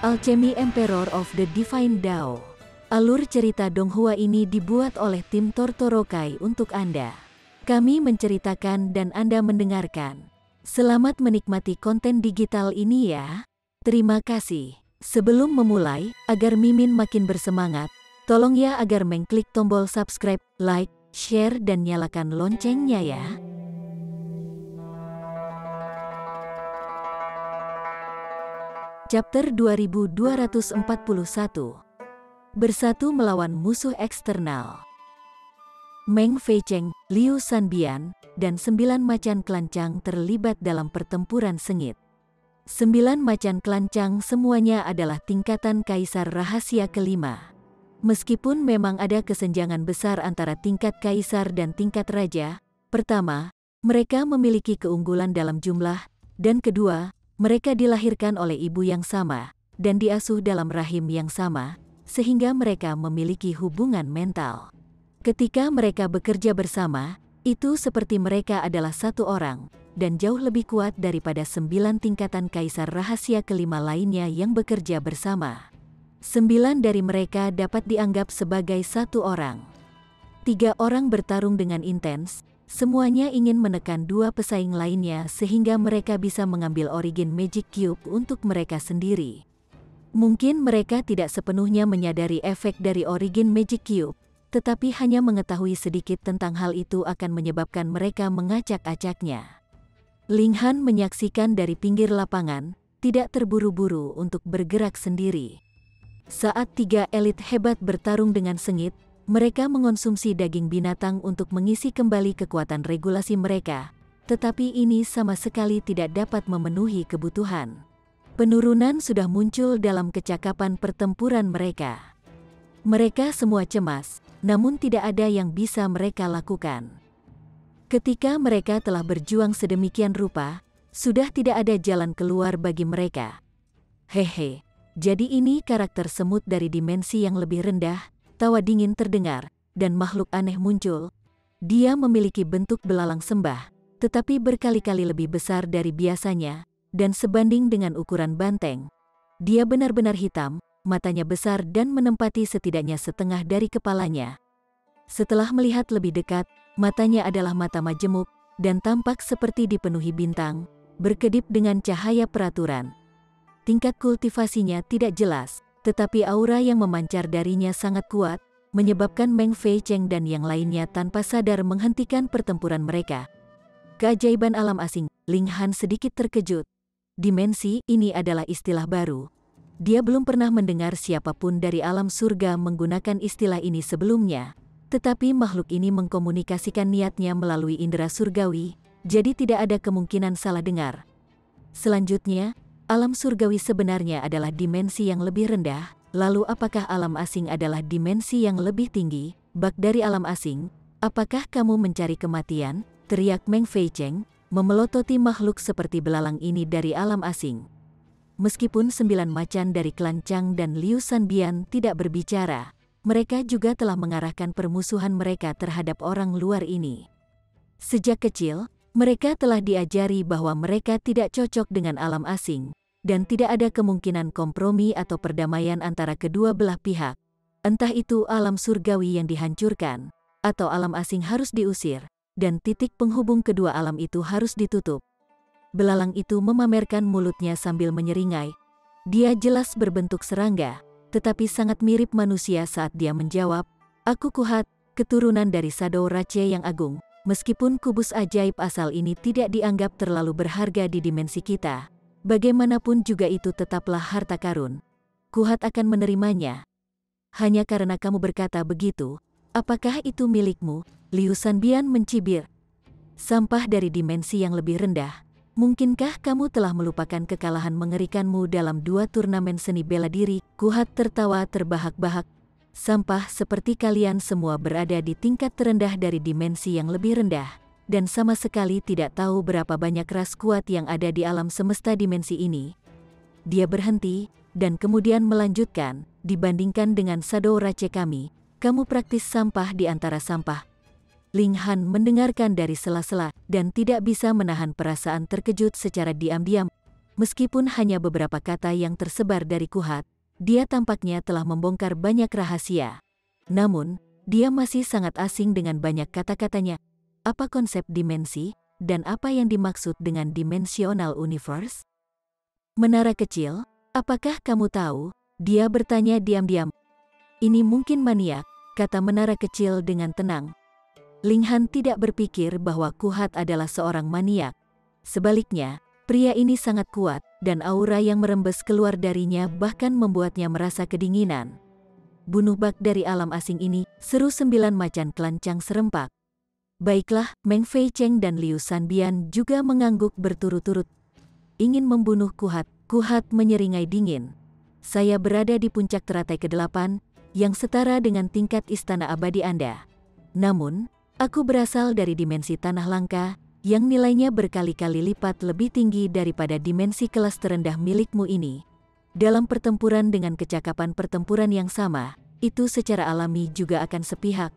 Alchemy Emperor of the Divine Dao. Alur cerita Donghua ini dibuat oleh tim Tortorokai untuk Anda. Kami menceritakan dan Anda mendengarkan. Selamat menikmati konten digital ini ya. Terima kasih. Sebelum memulai, agar Mimin makin bersemangat, tolong ya agar mengklik tombol subscribe, like, share dan nyalakan loncengnya ya. Chapter 2241. Bersatu melawan musuh eksternal. Meng Feicheng, Liu Sanbian, dan 9 macan kelancang terlibat dalam pertempuran sengit. 9 macan kelancang semuanya adalah tingkatan kaisar rahasia kelima. Meskipun memang ada kesenjangan besar antara tingkat kaisar dan tingkat raja, pertama, mereka memiliki keunggulan dalam jumlah, dan kedua, mereka dilahirkan oleh ibu yang sama, dan diasuh dalam rahim yang sama, sehingga mereka memiliki hubungan mental. Ketika mereka bekerja bersama, itu seperti mereka adalah satu orang, dan jauh lebih kuat daripada 9 tingkatan kaisar rahasia kelima lainnya yang bekerja bersama. 9 dari mereka dapat dianggap sebagai satu orang. 3 orang bertarung dengan intens. Semuanya ingin menekan 2 pesaing lainnya sehingga mereka bisa mengambil Origin Magic Cube untuk mereka sendiri. Mungkin mereka tidak sepenuhnya menyadari efek dari Origin Magic Cube, tetapi hanya mengetahui sedikit tentang hal itu akan menyebabkan mereka mengacak-acaknya. Ling Han menyaksikan dari pinggir lapangan, tidak terburu-buru untuk bergerak sendiri. Saat 3 elit hebat bertarung dengan sengit, mereka mengonsumsi daging binatang untuk mengisi kembali kekuatan regulasi mereka, tetapi ini sama sekali tidak dapat memenuhi kebutuhan. Penurunan sudah muncul dalam kecakapan pertempuran mereka. Mereka semua cemas, namun tidak ada yang bisa mereka lakukan. Ketika mereka telah berjuang sedemikian rupa, sudah tidak ada jalan keluar bagi mereka. Hehe, jadi ini karakter semut dari dimensi yang lebih rendah. Tawa dingin terdengar, dan makhluk aneh muncul. Dia memiliki bentuk belalang sembah, tetapi berkali-kali lebih besar dari biasanya, dan sebanding dengan ukuran banteng. Dia benar-benar hitam, matanya besar dan menempati setidaknya setengah dari kepalanya. Setelah melihat lebih dekat, matanya adalah mata majemuk, dan tampak seperti dipenuhi bintang, berkedip dengan cahaya peraturan. Tingkat kultivasinya tidak jelas, tetapi aura yang memancar darinya sangat kuat, menyebabkan Meng Feicheng dan yang lainnya tanpa sadar menghentikan pertempuran mereka. Keajaiban alam asing, Ling Han sedikit terkejut. Dimensi ini adalah istilah baru. Dia belum pernah mendengar siapapun dari alam surga menggunakan istilah ini sebelumnya, tetapi makhluk ini mengkomunikasikan niatnya melalui indera surgawi, jadi tidak ada kemungkinan salah dengar. Selanjutnya, alam surgawi sebenarnya adalah dimensi yang lebih rendah, lalu apakah alam asing adalah dimensi yang lebih tinggi? Bak dari alam asing, apakah kamu mencari kematian? Teriak Meng Feicheng, memelototi makhluk seperti belalang ini dari alam asing. Meskipun 9 macan dari kelancang dan Liu Sanbian tidak berbicara, mereka juga telah mengarahkan permusuhan mereka terhadap orang luar ini. Sejak kecil, mereka telah diajari bahwa mereka tidak cocok dengan alam asing, dan tidak ada kemungkinan kompromi atau perdamaian antara kedua belah pihak. Entah itu alam surgawi yang dihancurkan, atau alam asing harus diusir, dan titik penghubung kedua alam itu harus ditutup. Belalang itu memamerkan mulutnya sambil menyeringai. Dia jelas berbentuk serangga, tetapi sangat mirip manusia saat dia menjawab, "Aku Kuhat, keturunan dari Shadow Rache yang agung. Meskipun kubus ajaib asal ini tidak dianggap terlalu berharga di dimensi kita, bagaimanapun juga itu tetaplah harta karun. Kuhat akan menerimanya. Hanya karena kamu berkata begitu, apakah itu milikmu?" Liu Sanbian mencibir. "Sampah dari dimensi yang lebih rendah. Mungkinkah kamu telah melupakan kekalahan mengerikanmu dalam 2 turnamen seni bela diri?" Kuhat tertawa terbahak-bahak. "Sampah seperti kalian semua berada di tingkat terendah dari dimensi yang lebih rendah, dan sama sekali tidak tahu berapa banyak ras kuat yang ada di alam semesta dimensi ini." Dia berhenti, dan kemudian melanjutkan, "Dibandingkan dengan Shadow Rache kami, kamu praktis sampah di antara sampah." Ling Han mendengarkan dari sela-sela, dan tidak bisa menahan perasaan terkejut secara diam-diam. Meskipun hanya beberapa kata yang tersebar dari Kuhat, dia tampaknya telah membongkar banyak rahasia. Namun, dia masih sangat asing dengan banyak kata-katanya. Apa konsep dimensi, dan apa yang dimaksud dengan dimensional universe? Menara kecil, apakah kamu tahu? Dia bertanya diam-diam. Ini mungkin maniak, kata menara kecil dengan tenang. Ling Han tidak berpikir bahwa Kuhat adalah seorang maniak. Sebaliknya, pria ini sangat kuat, dan aura yang merembes keluar darinya bahkan membuatnya merasa kedinginan. Bunuh bak dari alam asing ini, seru 9 macan kelancang serempak. Baiklah, Meng Feicheng dan Liu Sanbian juga mengangguk berturut-turut. Ingin membunuh Kuhat. Kuhat menyeringai dingin. Saya berada di puncak teratai ke-8, yang setara dengan tingkat istana abadi Anda. Namun, aku berasal dari dimensi tanah langka, yang nilainya berkali-kali lipat lebih tinggi daripada dimensi kelas terendah milikmu ini. Dalam pertempuran dengan kecakapan pertempuran yang sama, itu secara alami juga akan sepihak.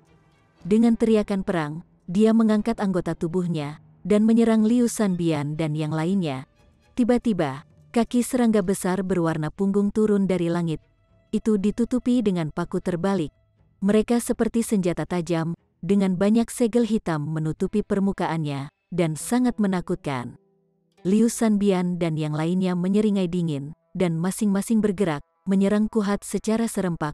Dengan teriakan perang, dia mengangkat anggota tubuhnya, dan menyerang Liu Sanbian dan yang lainnya. Tiba-tiba, kaki serangga besar berwarna punggung turun dari langit. Itu ditutupi dengan paku terbalik. Mereka seperti senjata tajam, dengan banyak segel hitam menutupi permukaannya, dan sangat menakutkan. Liu Sanbian dan yang lainnya menyeringai dingin, dan masing-masing bergerak, menyerang Kuhat secara serempak.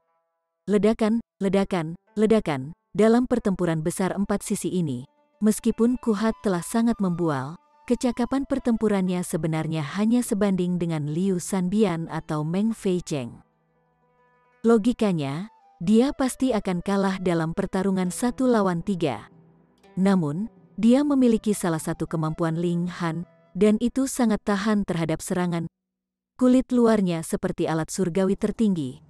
Ledakan, ledakan, ledakan, dalam pertempuran besar 4 sisi ini. Meskipun Kuhat telah sangat membual, kecakapan pertempurannya sebenarnya hanya sebanding dengan Liu Sanbian atau Meng Feicheng. Logikanya, dia pasti akan kalah dalam pertarungan 1 lawan 3. Namun, dia memiliki salah satu kemampuan Ling Han, dan itu sangat tahan terhadap serangan. Kulit luarnya seperti alat surgawi tertinggi.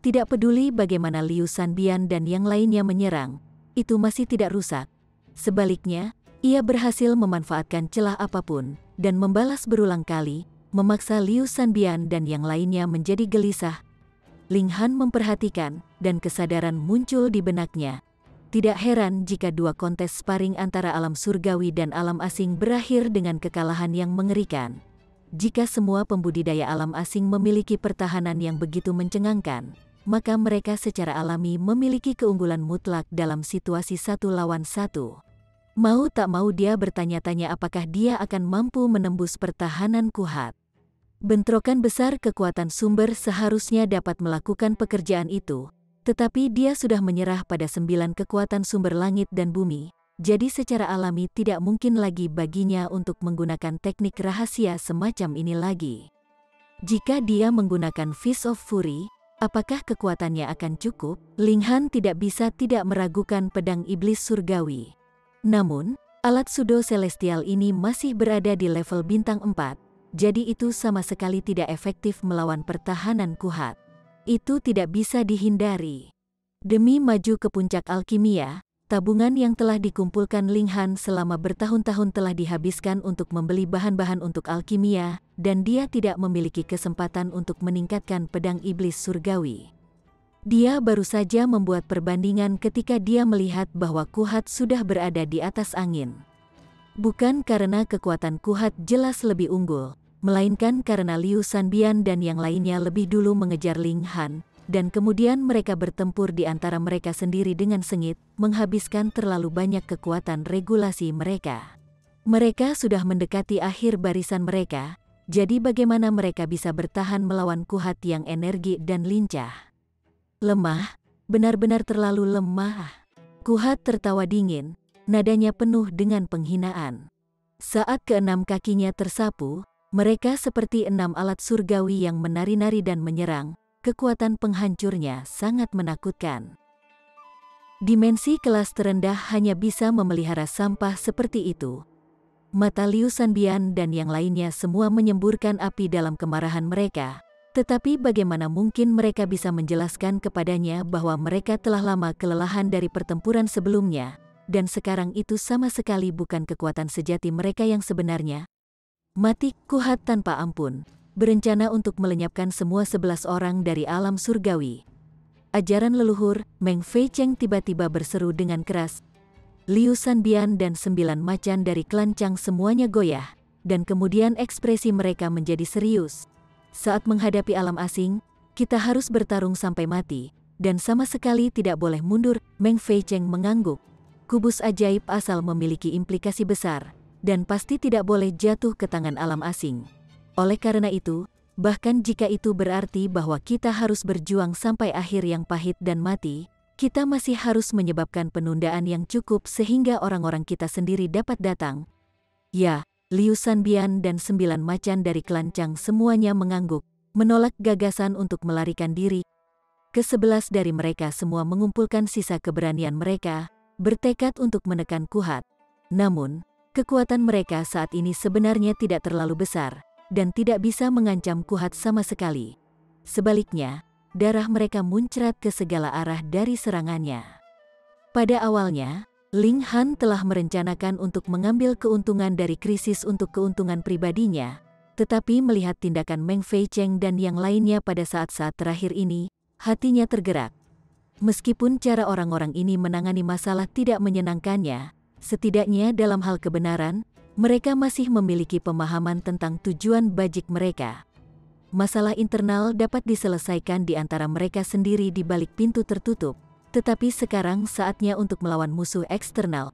Tidak peduli bagaimana Liu Sanbian dan yang lainnya menyerang, itu masih tidak rusak. Sebaliknya, ia berhasil memanfaatkan celah apapun, dan membalas berulang kali, memaksa Liu Sanbian dan yang lainnya menjadi gelisah. Ling Han memperhatikan, dan kesadaran muncul di benaknya. Tidak heran jika 2 kontes sparring antara alam surgawi dan alam asing berakhir dengan kekalahan yang mengerikan. Jika semua pembudidaya alam asing memiliki pertahanan yang begitu mencengangkan, maka mereka secara alami memiliki keunggulan mutlak dalam situasi 1 lawan 1. Mau tak mau dia bertanya-tanya apakah dia akan mampu menembus pertahanan Kuhat. Bentrokan besar kekuatan sumber seharusnya dapat melakukan pekerjaan itu. Tetapi dia sudah menyerah pada 9 kekuatan sumber langit dan bumi, jadi secara alami tidak mungkin lagi baginya untuk menggunakan teknik rahasia semacam ini lagi. Jika dia menggunakan Fist of Fury, apakah kekuatannya akan cukup? Ling Han tidak bisa tidak meragukan pedang iblis surgawi. Namun, alat Sudo Celestial ini masih berada di level bintang 4, jadi itu sama sekali tidak efektif melawan pertahanan Kuhat. Itu tidak bisa dihindari. Demi maju ke puncak alkimia, tabungan yang telah dikumpulkan Ling Han selama bertahun-tahun telah dihabiskan untuk membeli bahan-bahan untuk alkimia, dan dia tidak memiliki kesempatan untuk meningkatkan pedang iblis surgawi. Dia baru saja membuat perbandingan ketika dia melihat bahwa Kuhat sudah berada di atas angin. Bukan karena kekuatan Kuhat jelas lebih unggul, melainkan karena Liu Sanbian dan yang lainnya lebih dulu mengejar Ling Han, dan kemudian mereka bertempur di antara mereka sendiri dengan sengit, menghabiskan terlalu banyak kekuatan regulasi mereka. Mereka sudah mendekati akhir barisan mereka, jadi bagaimana mereka bisa bertahan melawan Kuhat yang energi dan lincah? Lemah, benar-benar terlalu lemah. Kuhat tertawa dingin, nadanya penuh dengan penghinaan. Saat keenam kakinya tersapu, mereka seperti 6 alat surgawi yang menari-nari dan menyerang, kekuatan penghancurnya sangat menakutkan. Dimensi kelas terendah hanya bisa memelihara sampah seperti itu. Mata Liu Sanbian dan yang lainnya semua menyemburkan api dalam kemarahan mereka, tetapi bagaimana mungkin mereka bisa menjelaskan kepadanya bahwa mereka telah lama kelelahan dari pertempuran sebelumnya, dan sekarang itu sama sekali bukan kekuatan sejati mereka yang sebenarnya. Mati Kuhat tanpa ampun, berencana untuk melenyapkan semua 11 orang dari alam surgawi. Ajaran leluhur, Meng Feicheng tiba-tiba berseru dengan keras. Liu Sanbian dan 9 macan dari klan Chang semuanya goyah. dan kemudian ekspresi mereka menjadi serius. Saat menghadapi alam asing, kita harus bertarung sampai mati, dan sama sekali tidak boleh mundur. Meng Feicheng mengangguk. Kubus ajaib asal memiliki implikasi besar, dan pasti tidak boleh jatuh ke tangan alam asing. Oleh karena itu, bahkan jika itu berarti bahwa kita harus berjuang sampai akhir yang pahit dan mati, kita masih harus menyebabkan penundaan yang cukup sehingga orang-orang kita sendiri dapat datang. Ya, Liu Sanbian dan 9 macan dari klan Chang semuanya mengangguk, menolak gagasan untuk melarikan diri. Ke-11 dari mereka semua mengumpulkan sisa keberanian mereka, bertekad untuk menekan Kuhat. Namun, kekuatan mereka saat ini sebenarnya tidak terlalu besar, dan tidak bisa mengancam Kuhat sama sekali. Sebaliknya, darah mereka muncrat ke segala arah dari serangannya. Pada awalnya, Ling Han telah merencanakan untuk mengambil keuntungan dari krisis untuk keuntungan pribadinya, tetapi melihat tindakan Meng Feicheng dan yang lainnya pada saat-saat terakhir ini, hatinya tergerak. Meskipun cara orang-orang ini menangani masalah tidak menyenangkannya, setidaknya dalam hal kebenaran, mereka masih memiliki pemahaman tentang tujuan bajik mereka. Masalah internal dapat diselesaikan di antara mereka sendiri di balik pintu tertutup, tetapi sekarang saatnya untuk melawan musuh eksternal.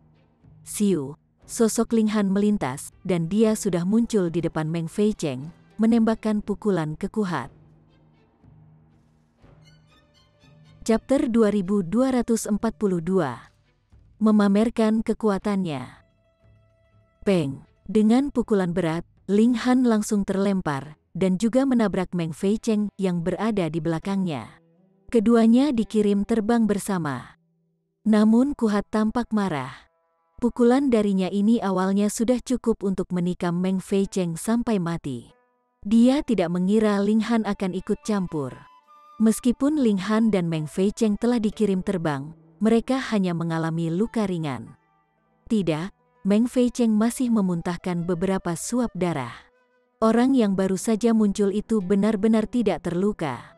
Siu, sosok Ling Han melintas, dan dia sudah muncul di depan Meng Feicheng, menembakkan pukulan ke Kuhat. Chapter 2242. Memamerkan kekuatannya. Peng, dengan pukulan berat, Ling Han langsung terlempar, dan juga menabrak Meng Feicheng yang berada di belakangnya. Keduanya dikirim terbang bersama. Namun Kuhat tampak marah. Pukulan darinya ini awalnya sudah cukup untuk menikam Meng Feicheng sampai mati. Dia tidak mengira Ling Han akan ikut campur. Meskipun Ling Han dan Meng Feicheng telah dikirim terbang, mereka hanya mengalami luka ringan. Tidak, Meng Feicheng masih memuntahkan beberapa suap darah. Orang yang baru saja muncul itu benar-benar tidak terluka.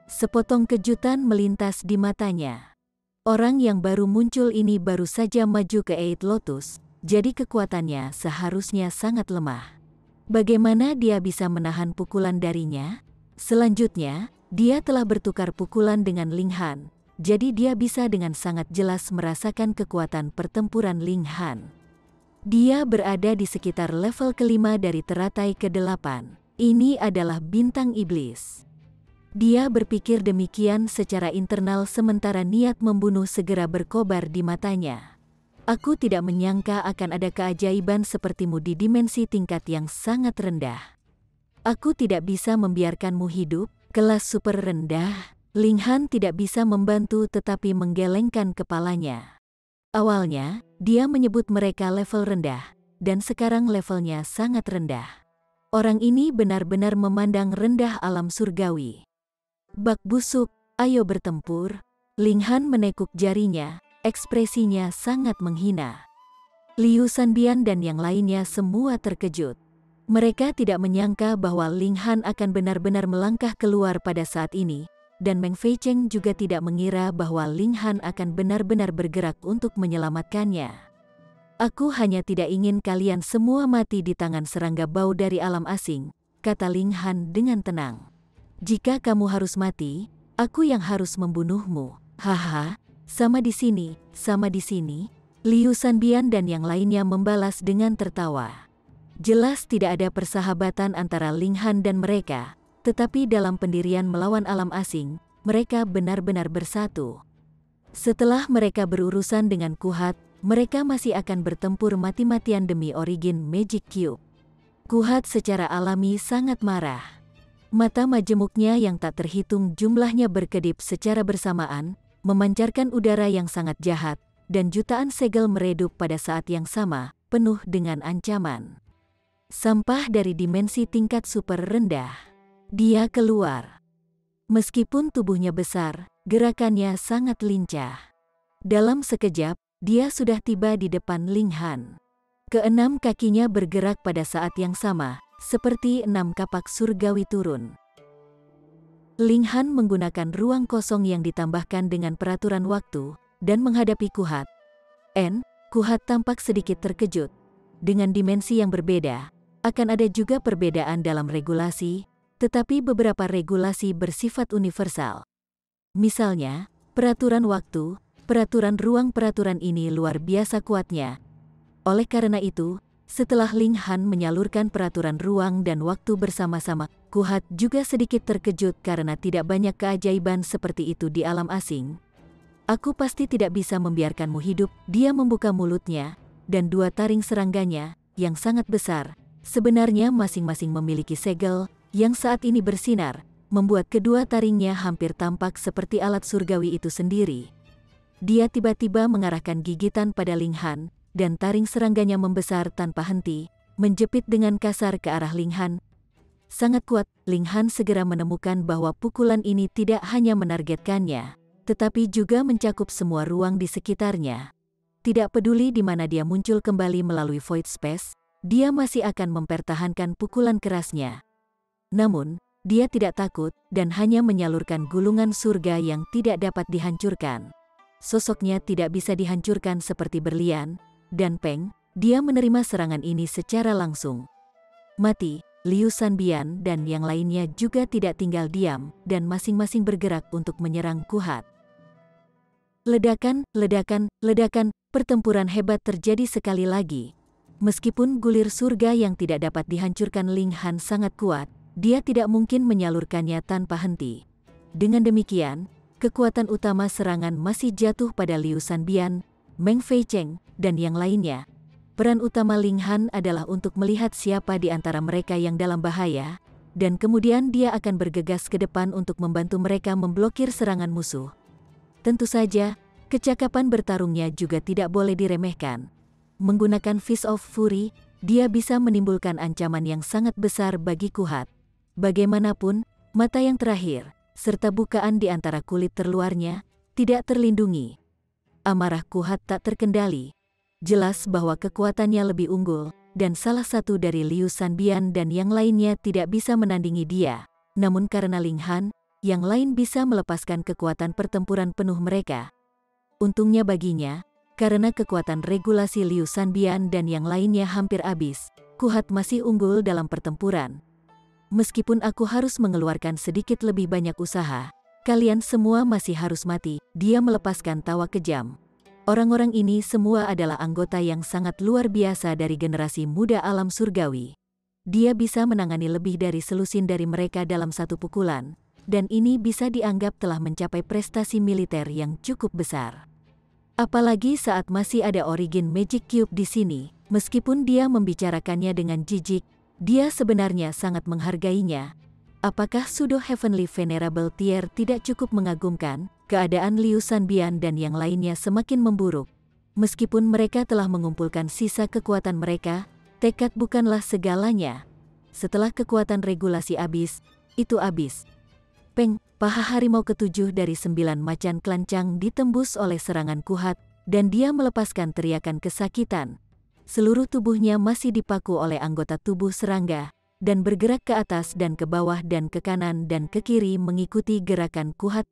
Sepotong kejutan melintas di matanya. Orang yang baru muncul ini baru saja maju ke Eight Lotus, jadi kekuatannya seharusnya sangat lemah. Bagaimana dia bisa menahan pukulan darinya? Selanjutnya, dia telah bertukar pukulan dengan Ling Han, jadi dia bisa dengan sangat jelas merasakan kekuatan pertempuran Ling Han. Dia berada di sekitar level kelima dari teratai ke-8. Ini adalah bintang iblis. Dia berpikir demikian secara internal sementara niat membunuh segera berkobar di matanya. Aku tidak menyangka akan ada keajaiban sepertimu di dimensi tingkat yang sangat rendah. Aku tidak bisa membiarkanmu hidup, kelas super rendah. Ling Han tidak bisa membantu tetapi menggelengkan kepalanya. Awalnya, dia menyebut mereka level rendah, dan sekarang levelnya sangat rendah. Orang ini benar-benar memandang rendah alam surgawi. Bak busuk, ayo bertempur. Ling Han menekuk jarinya, ekspresinya sangat menghina. Liu Sanbian dan yang lainnya semua terkejut. Mereka tidak menyangka bahwa Ling Han akan benar-benar melangkah keluar pada saat ini. Dan Meng Feicheng juga tidak mengira bahwa Ling Han akan benar-benar bergerak untuk menyelamatkannya. Aku hanya tidak ingin kalian semua mati di tangan serangga bau dari alam asing, kata Ling Han dengan tenang. Jika kamu harus mati, aku yang harus membunuhmu. Haha, sama di sini, sama di sini. Liu Sanbian dan yang lainnya membalas dengan tertawa. Jelas tidak ada persahabatan antara Ling Han dan mereka. Tetapi dalam pendirian melawan alam asing, mereka benar-benar bersatu. Setelah mereka berurusan dengan Kuhat, mereka masih akan bertempur mati-matian demi origin Magic Cube. Kuhat secara alami sangat marah. Mata majemuknya yang tak terhitung jumlahnya berkedip secara bersamaan, memancarkan udara yang sangat jahat, dan jutaan segel meredup pada saat yang sama, penuh dengan ancaman. Sampah dari dimensi tingkat super rendah. Dia keluar. Meskipun tubuhnya besar, gerakannya sangat lincah. Dalam sekejap, dia sudah tiba di depan Ling Han. Keenam kakinya bergerak pada saat yang sama, seperti 6 kapak surgawi turun. Ling Han menggunakan ruang kosong yang ditambahkan dengan peraturan waktu, dan menghadapi Kuhat. Kuhat tampak sedikit terkejut. Dengan dimensi yang berbeda, Akan ada juga perbedaan dalam regulasi, tetapi beberapa regulasi bersifat universal. Misalnya, peraturan waktu, peraturan ruang. Peraturan ini luar biasa kuatnya. Oleh karena itu, setelah Ling Han menyalurkan peraturan ruang dan waktu bersama-sama, Kuhat juga sedikit terkejut karena tidak banyak keajaiban seperti itu di alam asing. Aku pasti tidak bisa membiarkanmu hidup. Dia membuka mulutnya, dan dua taring serangganya, yang sangat besar, sebenarnya masing-masing memiliki segel, yang saat ini bersinar, membuat kedua taringnya hampir tampak seperti alat surgawi itu sendiri. Dia tiba-tiba mengarahkan gigitan pada Ling Han, dan taring serangganya membesar tanpa henti, menjepit dengan kasar ke arah Ling Han. Sangat kuat, Ling Han segera menemukan bahwa pukulan ini tidak hanya menargetkannya, tetapi juga mencakup semua ruang di sekitarnya. Tidak peduli di mana dia muncul kembali melalui void space, dia masih akan mempertahankan pukulan kerasnya. Namun, dia tidak takut dan hanya menyalurkan gulungan surga yang tidak dapat dihancurkan. Sosoknya tidak bisa dihancurkan seperti berlian, dan Peng, dia menerima serangan ini secara langsung. Mati, Liu Sanbian dan yang lainnya juga tidak tinggal diam dan masing-masing bergerak untuk menyerang Kuhat. Ledakan, ledakan, ledakan, pertempuran hebat terjadi sekali lagi. Meskipun gulir surga yang tidak dapat dihancurkan Ling Han sangat kuat, dia tidak mungkin menyalurkannya tanpa henti. Dengan demikian, kekuatan utama serangan masih jatuh pada Liu Sanbian, Meng Feicheng, dan yang lainnya. Peran utama Ling Han adalah untuk melihat siapa di antara mereka yang dalam bahaya, dan kemudian dia akan bergegas ke depan untuk membantu mereka memblokir serangan musuh. Tentu saja, kecakapan bertarungnya juga tidak boleh diremehkan. Menggunakan Fist of Fury, dia bisa menimbulkan ancaman yang sangat besar bagi Kuhat. Bagaimanapun, mata yang terakhir, serta bukaan di antara kulit terluarnya, tidak terlindungi. Amarah Kuhat tak terkendali. Jelas bahwa kekuatannya lebih unggul, dan salah satu dari Liu Sanbian dan yang lainnya tidak bisa menandingi dia. Namun karena Ling Han, yang lain bisa melepaskan kekuatan pertempuran penuh mereka. Untungnya baginya, karena kekuatan regulasi Liu Sanbian dan yang lainnya hampir habis, Kuhat masih unggul dalam pertempuran. Meskipun aku harus mengeluarkan sedikit lebih banyak usaha, kalian semua masih harus mati. Dia melepaskan tawa kejam. Orang-orang ini semua adalah anggota yang sangat luar biasa dari generasi muda alam surgawi. Dia bisa menangani lebih dari selusin dari mereka dalam satu pukulan, dan ini bisa dianggap telah mencapai prestasi militer yang cukup besar. Apalagi saat masih ada Origin Magic Cube di sini, meskipun dia membicarakannya dengan jijik, dia sebenarnya sangat menghargainya. Apakah Pseudo Heavenly Venerable Tier tidak cukup mengagumkan? Keadaan Liu Sanbian dan yang lainnya semakin memburuk. Meskipun mereka telah mengumpulkan sisa kekuatan mereka, tekad bukanlah segalanya. Setelah kekuatan regulasi habis, itu habis. Peng, paha harimau ketujuh dari 9 macan kelancang ditembus oleh serangan Kuhat, dan dia melepaskan teriakan kesakitan. Seluruh tubuhnya masih dipaku oleh anggota tubuh serangga, dan bergerak ke atas dan ke bawah dan ke kanan dan ke kiri mengikuti gerakan Kuhat.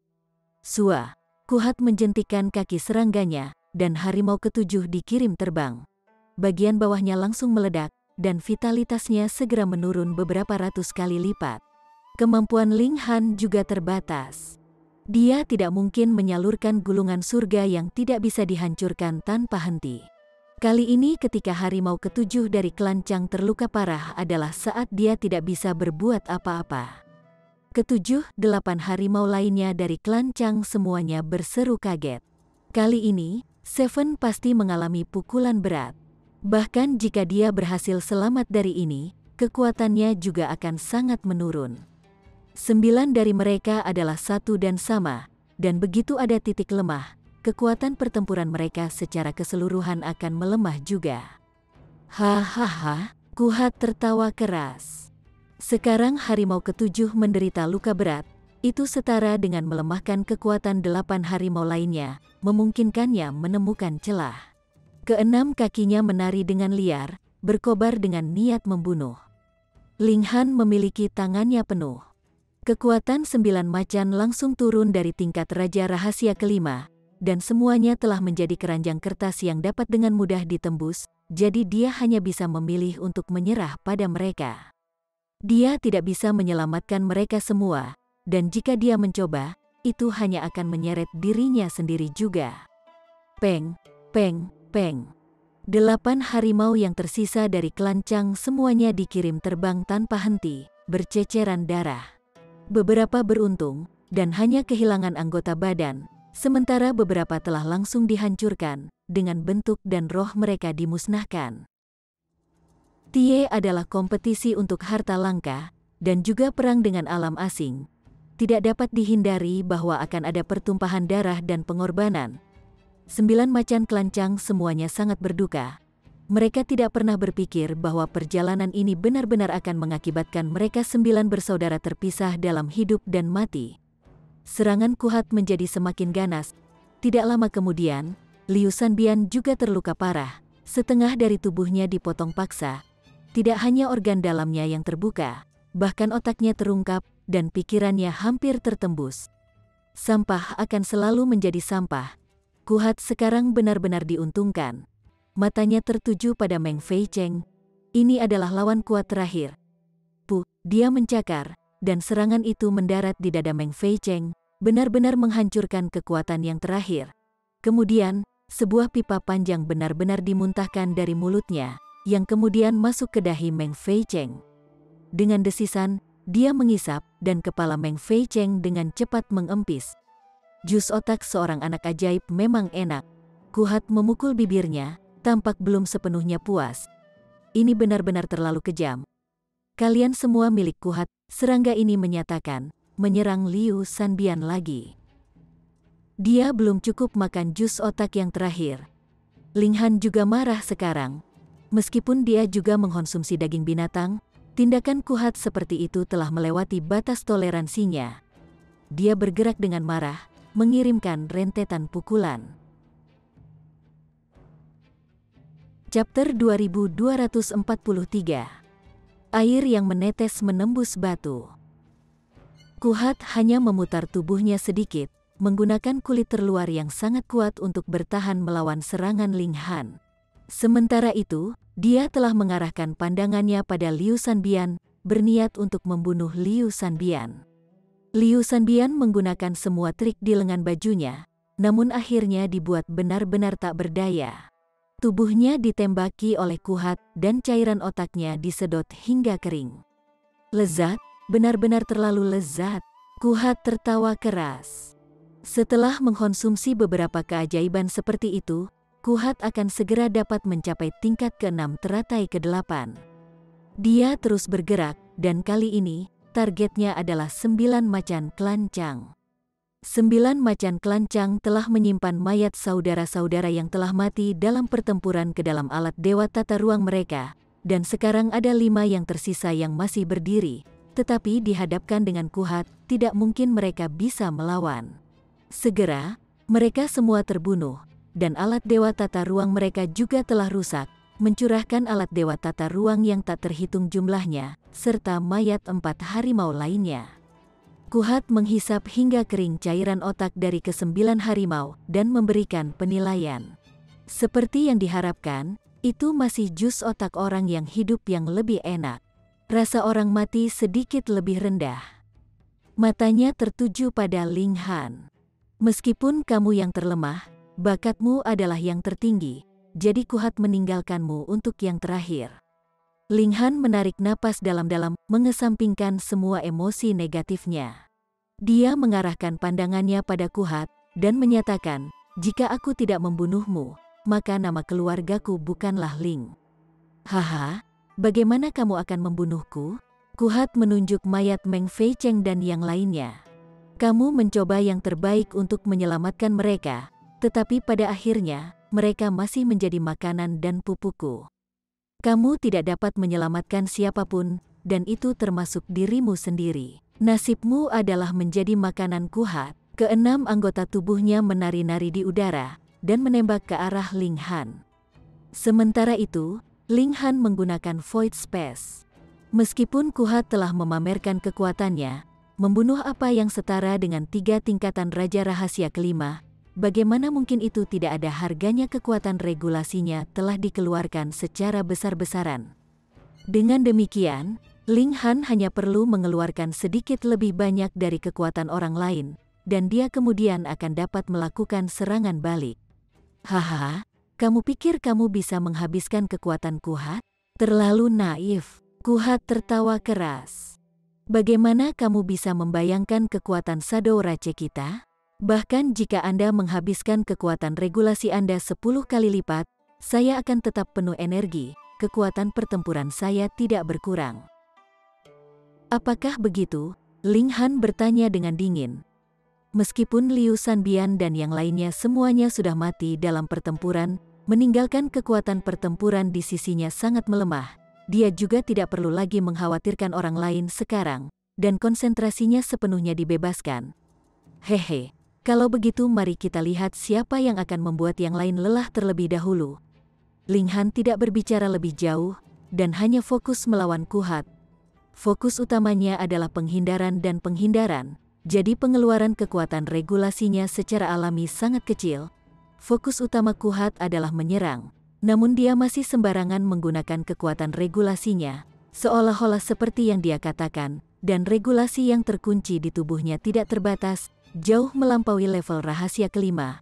Sua, Kuhat menjentikan kaki serangganya, dan harimau ketujuh dikirim terbang. Bagian bawahnya langsung meledak, dan vitalitasnya segera menurun beberapa ratus kali lipat. Kemampuan Ling Han juga terbatas. Dia tidak mungkin menyalurkan gulungan surga yang tidak bisa dihancurkan tanpa henti. Kali ini ketika harimau ketujuh dari kelancang terluka parah adalah saat dia tidak bisa berbuat apa-apa. Ketujuh-8 harimau lainnya dari kelancang semuanya berseru kaget. Kali ini, Seven pasti mengalami pukulan berat. Bahkan jika dia berhasil selamat dari ini, kekuatannya juga akan sangat menurun. 9 dari mereka adalah satu dan sama, dan begitu ada titik lemah, kekuatan pertempuran mereka secara keseluruhan akan melemah juga. Hahaha, Kuhat tertawa keras. Sekarang harimau ketujuh menderita luka berat, itu setara dengan melemahkan kekuatan 8 harimau lainnya, memungkinkannya menemukan celah. Keenam kakinya menari dengan liar, berkobar dengan niat membunuh. Ling Han memiliki tangannya penuh. Kekuatan 9 macan langsung turun dari tingkat Raja Rahasia kelima, dan semuanya telah menjadi keranjang kertas yang dapat dengan mudah ditembus, jadi dia hanya bisa memilih untuk menyerah pada mereka. Dia tidak bisa menyelamatkan mereka semua, dan jika dia mencoba, itu hanya akan menyeret dirinya sendiri juga. Peng, peng, peng. 8 harimau yang tersisa dari klan Chang semuanya dikirim terbang tanpa henti, berceceran darah. Beberapa beruntung, dan hanya kehilangan anggota badan, sementara beberapa telah langsung dihancurkan, dengan bentuk dan roh mereka dimusnahkan. Tie adalah kompetisi untuk harta langka, dan juga perang dengan alam asing. Tidak dapat dihindari bahwa akan ada pertumpahan darah dan pengorbanan. 9 macan klan Chang semuanya sangat berduka. Mereka tidak pernah berpikir bahwa perjalanan ini benar-benar akan mengakibatkan mereka 9 bersaudara terpisah dalam hidup dan mati. Serangan Kuhat menjadi semakin ganas. Tidak lama kemudian, Liu Sanbian juga terluka parah. Setengah dari tubuhnya dipotong paksa. Tidak hanya organ dalamnya yang terbuka, bahkan otaknya terungkap dan pikirannya hampir tertembus. Sampah akan selalu menjadi sampah. Kuhat sekarang benar-benar diuntungkan. Matanya tertuju pada Meng Feicheng. Ini adalah lawan kuat terakhir. Dia mencakar, dan serangan itu mendarat di dada Meng Feicheng, benar-benar menghancurkan kekuatan yang terakhir. Kemudian, sebuah pipa panjang benar-benar dimuntahkan dari mulutnya, yang kemudian masuk ke dahi Meng Feicheng. Dengan desisan, dia mengisap, dan kepala Meng Feicheng dengan cepat mengempis. Jus otak seorang anak ajaib memang enak. Kuhat memukul bibirnya, tampak belum sepenuhnya puas. Ini benar-benar terlalu kejam. Kalian semua milik Kuhat, serangga ini menyatakan, menyerang Liu Sanbian lagi. Dia belum cukup makan jus otak yang terakhir. Ling Han juga marah sekarang. Meskipun dia juga mengkonsumsi daging binatang, tindakan Kuhat seperti itu telah melewati batas toleransinya. Dia bergerak dengan marah, mengirimkan rentetan pukulan. Chapter 2243. Air yang menetes menembus batu. Kuhat hanya memutar tubuhnya sedikit, menggunakan kulit terluar yang sangat kuat untuk bertahan melawan serangan Ling Han. Sementara itu, dia telah mengarahkan pandangannya pada Liu Sanbian, berniat untuk membunuh Liu Sanbian. Liu Sanbian menggunakan semua trik di lengan bajunya, namun akhirnya dibuat benar-benar tak berdaya. Tubuhnya ditembaki oleh Kuhat dan cairan otaknya disedot hingga kering. Lezat, benar-benar terlalu lezat. Kuhat tertawa keras. Setelah mengkonsumsi beberapa keajaiban seperti itu, Kuhat akan segera dapat mencapai tingkat ke-6 teratai ke-8. Dia terus bergerak, dan kali ini, targetnya adalah 9 macan klan Chang. 9 macan klan Chang telah menyimpan mayat saudara-saudara yang telah mati dalam pertempuran ke dalam alat dewa tata ruang mereka, dan sekarang ada 5 yang tersisa yang masih berdiri, tetapi dihadapkan dengan Kuhat, tidak mungkin mereka bisa melawan. Segera, mereka semua terbunuh, dan alat dewa tata ruang mereka juga telah rusak, mencurahkan alat dewa tata ruang yang tak terhitung jumlahnya, serta mayat 4 harimau lainnya. Kuhat menghisap hingga kering cairan otak dari ke-9 harimau dan memberikan penilaian. Seperti yang diharapkan, itu masih jus otak orang yang hidup yang lebih enak. Rasa orang mati sedikit lebih rendah. Matanya tertuju pada Ling Han. Meskipun kamu yang terlemah, bakatmu adalah yang tertinggi, jadi Kuhat meninggalkanmu untuk yang terakhir. Ling Han menarik napas dalam-dalam, mengesampingkan semua emosi negatifnya. Dia mengarahkan pandangannya pada Kuhat, dan menyatakan, jika aku tidak membunuhmu, maka nama keluargaku bukanlah Ling. Haha, bagaimana kamu akan membunuhku? Kuhat menunjuk mayat Meng Feicheng dan yang lainnya. Kamu mencoba yang terbaik untuk menyelamatkan mereka, tetapi pada akhirnya, mereka masih menjadi makanan dan pupukku. Kamu tidak dapat menyelamatkan siapapun, dan itu termasuk dirimu sendiri. Nasibmu adalah menjadi makanan Kuhat. Ke-6 anggota tubuhnya menari-nari di udara, dan menembak ke arah Ling Han. Sementara itu, Ling Han menggunakan Void Space. Meskipun Kuhat telah memamerkan kekuatannya, membunuh apa yang setara dengan 3 tingkatan Raja Rahasia kelima, bagaimana mungkin itu tidak ada harganya? Kekuatan regulasinya telah dikeluarkan secara besar-besaran. Dengan demikian, Ling Han hanya perlu mengeluarkan sedikit lebih banyak dari kekuatan orang lain, dan dia kemudian akan dapat melakukan serangan balik. Haha, kamu pikir kamu bisa menghabiskan kekuatan Kuhat? Terlalu naif. Kuhat tertawa keras. Bagaimana kamu bisa membayangkan kekuatan Shadow Rache kita? Bahkan jika Anda menghabiskan kekuatan regulasi Anda 10 kali lipat, saya akan tetap penuh energi, kekuatan pertempuran saya tidak berkurang. Apakah begitu? Ling Han bertanya dengan dingin. Meskipun Liu Sanbian dan yang lainnya semuanya sudah mati dalam pertempuran, meninggalkan kekuatan pertempuran di sisinya sangat melemah, dia juga tidak perlu lagi mengkhawatirkan orang lain sekarang, dan konsentrasinya sepenuhnya dibebaskan. Hehe, kalau begitu mari kita lihat siapa yang akan membuat yang lain lelah terlebih dahulu. Ling Han tidak berbicara lebih jauh, dan hanya fokus melawan Kuhat. Fokus utamanya adalah penghindaran dan penghindaran, jadi pengeluaran kekuatan regulasinya secara alami sangat kecil. Fokus utama Kuhat adalah menyerang, namun dia masih sembarangan menggunakan kekuatan regulasinya, seolah-olah seperti yang dia katakan, dan regulasi yang terkunci di tubuhnya tidak terbatas, jauh melampaui level rahasia kelima.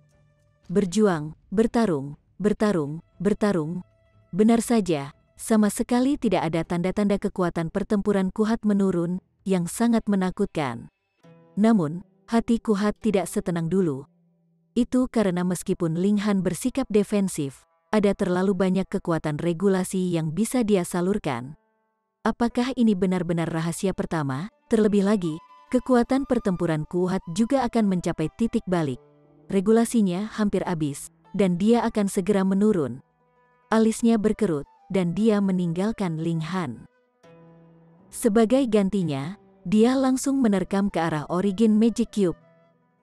Berjuang, bertarung, bertarung, bertarung. Benar saja. Sama sekali tidak ada tanda-tanda kekuatan pertempuran Kuhat menurun, yang sangat menakutkan. Namun, hati Kuhat tidak setenang dulu. Itu karena meskipun Ling Han bersikap defensif, ada terlalu banyak kekuatan regulasi yang bisa dia salurkan. Apakah ini benar-benar rahasia pertama? Terlebih lagi, kekuatan pertempuran Kuhat juga akan mencapai titik balik. Regulasinya hampir habis, dan dia akan segera menurun. Alisnya berkerut, dan dia meninggalkan Ling Han. Sebagai gantinya, dia langsung menerkam ke arah Origin Magic Cube.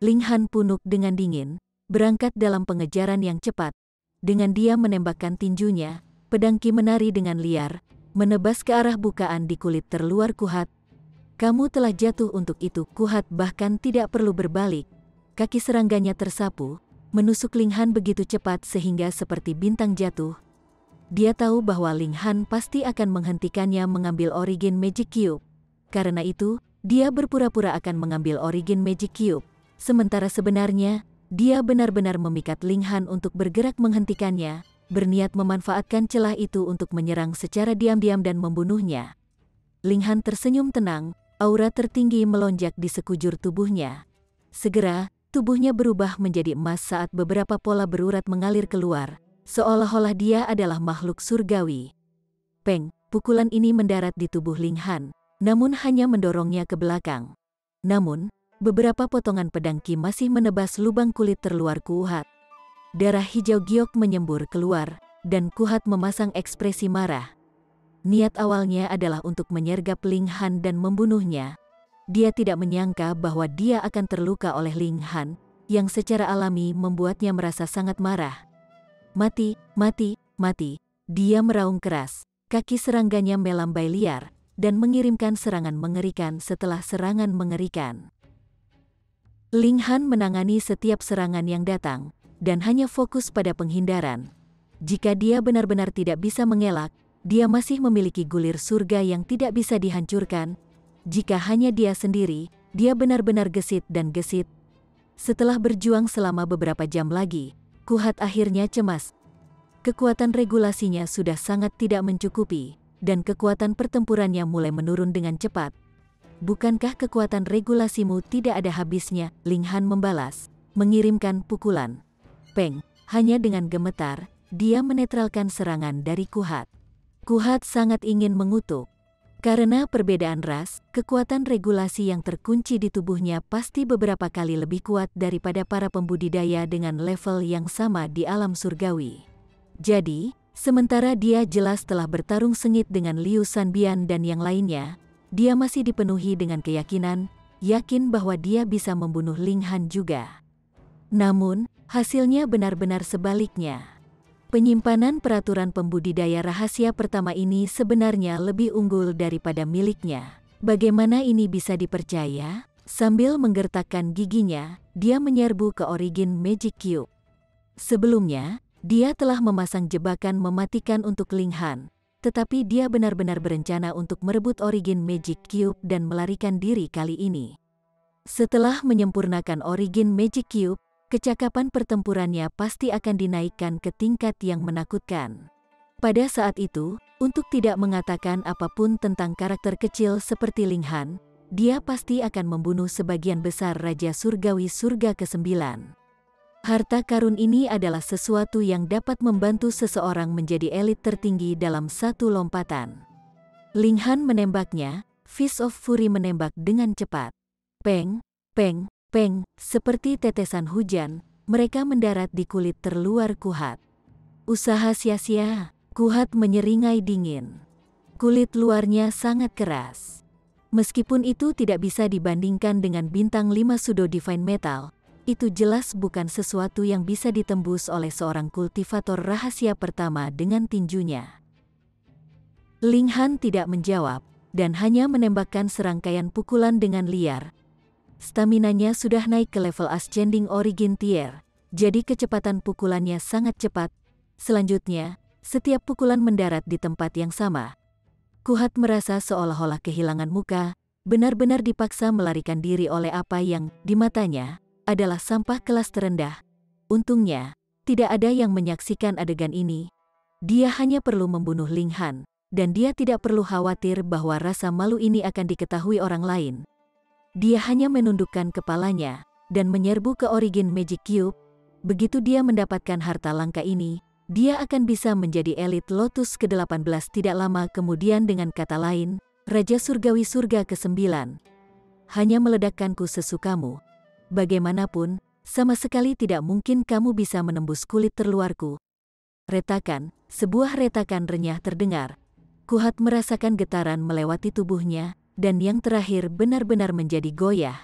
Ling Han punuk dengan dingin, berangkat dalam pengejaran yang cepat. Dengan dia menembakkan tinjunya, pedang Ki menari dengan liar, menebas ke arah bukaan di kulit terluar Kuhat. Kamu telah jatuh untuk itu. Kuhat bahkan tidak perlu berbalik. Kaki serangganya tersapu, menusuk Ling Han begitu cepat sehingga seperti bintang jatuh. Dia tahu bahwa Ling Han pasti akan menghentikannya mengambil Origin Magic Cube. Karena itu, dia berpura-pura akan mengambil Origin Magic Cube. Sementara sebenarnya, dia benar-benar memikat Ling Han untuk bergerak menghentikannya, berniat memanfaatkan celah itu untuk menyerang secara diam-diam dan membunuhnya. Ling Han tersenyum tenang, aura tertinggi melonjak di sekujur tubuhnya. Segera, tubuhnya berubah menjadi emas saat beberapa pola berurat mengalir keluar. Seolah-olah dia adalah makhluk surgawi. Peng, pukulan ini mendarat di tubuh Ling Han, namun hanya mendorongnya ke belakang. Namun, beberapa potongan pedang Ki masih menebas lubang kulit terluar Kuhat. Darah hijau giok menyembur keluar, dan Kuhat memasang ekspresi marah. Niat awalnya adalah untuk menyergap Ling Han dan membunuhnya. Dia tidak menyangka bahwa dia akan terluka oleh Ling Han, yang secara alami membuatnya merasa sangat marah. Mati, mati, mati. Dia meraung keras, kaki serangganya melambai liar, dan mengirimkan serangan mengerikan setelah serangan mengerikan. Ling Han menangani setiap serangan yang datang, dan hanya fokus pada penghindaran. Jika dia benar-benar tidak bisa mengelak, dia masih memiliki gulir surga yang tidak bisa dihancurkan. Jika hanya dia sendiri, dia benar-benar gesit dan gesit. Setelah berjuang selama beberapa jam lagi, Kuhat akhirnya cemas. Kekuatan regulasinya sudah sangat tidak mencukupi, dan kekuatan pertempurannya mulai menurun dengan cepat. Bukankah kekuatan regulasimu tidak ada habisnya? Ling Han membalas, mengirimkan pukulan. Peng, hanya dengan gemetar, dia menetralkan serangan dari Kuhat. Kuhat sangat ingin mengutuk. Karena perbedaan ras, kekuatan regulasi yang terkunci di tubuhnya pasti beberapa kali lebih kuat daripada para pembudidaya dengan level yang sama di alam surgawi. Jadi, sementara dia jelas telah bertarung sengit dengan Liu Sanbian dan yang lainnya, dia masih dipenuhi dengan keyakinan, yakin bahwa dia bisa membunuh Ling Han juga. Namun, hasilnya benar-benar sebaliknya. Penyimpanan peraturan pembudidaya rahasia pertama ini sebenarnya lebih unggul daripada miliknya. Bagaimana ini bisa dipercaya? Sambil menggertakkan giginya, dia menyerbu ke Origin Magic Cube. Sebelumnya, dia telah memasang jebakan mematikan untuk Ling Han, tetapi dia benar-benar berencana untuk merebut Origin Magic Cube dan melarikan diri kali ini. Setelah menyempurnakan Origin Magic Cube, kecakapan pertempurannya pasti akan dinaikkan ke tingkat yang menakutkan. Pada saat itu, untuk tidak mengatakan apapun tentang karakter kecil seperti Ling Han, dia pasti akan membunuh sebagian besar Raja Surgawi Surga ke-9. Harta karun ini adalah sesuatu yang dapat membantu seseorang menjadi elit tertinggi dalam satu lompatan. Ling Han menembaknya, Fist of Fury menembak dengan cepat. Peng, peng, peng, seperti tetesan hujan, mereka mendarat di kulit terluar Kuhat. Usaha sia-sia, Kuhat menyeringai dingin. Kulit luarnya sangat keras. Meskipun itu tidak bisa dibandingkan dengan bintang 5 Pseudo Divine Metal, itu jelas bukan sesuatu yang bisa ditembus oleh seorang kultivator rahasia pertama dengan tinjunya. Ling Han tidak menjawab, dan hanya menembakkan serangkaian pukulan dengan liar. Staminanya sudah naik ke level Ascending Origin Tier, jadi kecepatan pukulannya sangat cepat. Selanjutnya, setiap pukulan mendarat di tempat yang sama. Kuhat merasa seolah-olah kehilangan muka, benar-benar dipaksa melarikan diri oleh apa yang, di matanya, adalah sampah kelas terendah. Untungnya, tidak ada yang menyaksikan adegan ini. Dia hanya perlu membunuh Ling Han, dan dia tidak perlu khawatir bahwa rasa malu ini akan diketahui orang lain. Dia hanya menundukkan kepalanya, dan menyerbu ke Origin Magic Cube. Begitu dia mendapatkan harta langka ini, dia akan bisa menjadi elit Lotus ke-18 tidak lama kemudian. Dengan kata lain, Raja Surgawi Surga ke-9. Hanya meledakkanku sesukamu. Bagaimanapun, sama sekali tidak mungkin kamu bisa menembus kulit terluarku. Retakan, sebuah retakan renyah terdengar. Kuhat merasakan getaran melewati tubuhnya, dan yang terakhir benar-benar menjadi goyah.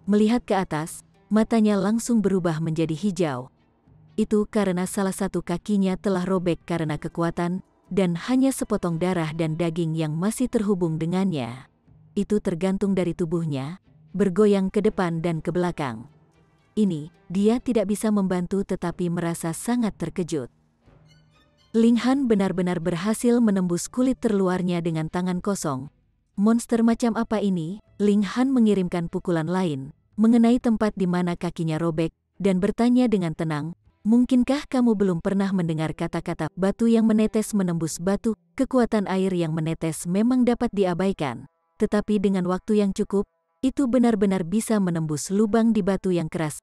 Melihat ke atas, matanya langsung berubah menjadi hijau. Itu karena salah satu kakinya telah robek karena kekuatan, dan hanya sepotong darah dan daging yang masih terhubung dengannya. Itu tergantung dari tubuhnya, bergoyang ke depan dan ke belakang. Ini, dia tidak bisa membantu tetapi merasa sangat terkejut. Ling Han benar-benar berhasil menembus kulit terluarnya dengan tangan kosong. Monster macam apa ini? Ling Han mengirimkan pukulan lain, mengenai tempat di mana kakinya robek, dan bertanya dengan tenang, mungkinkah kamu belum pernah mendengar kata-kata batu yang menetes menembus batu? Kekuatan air yang menetes memang dapat diabaikan, tetapi dengan waktu yang cukup, itu benar-benar bisa menembus lubang di batu yang keras.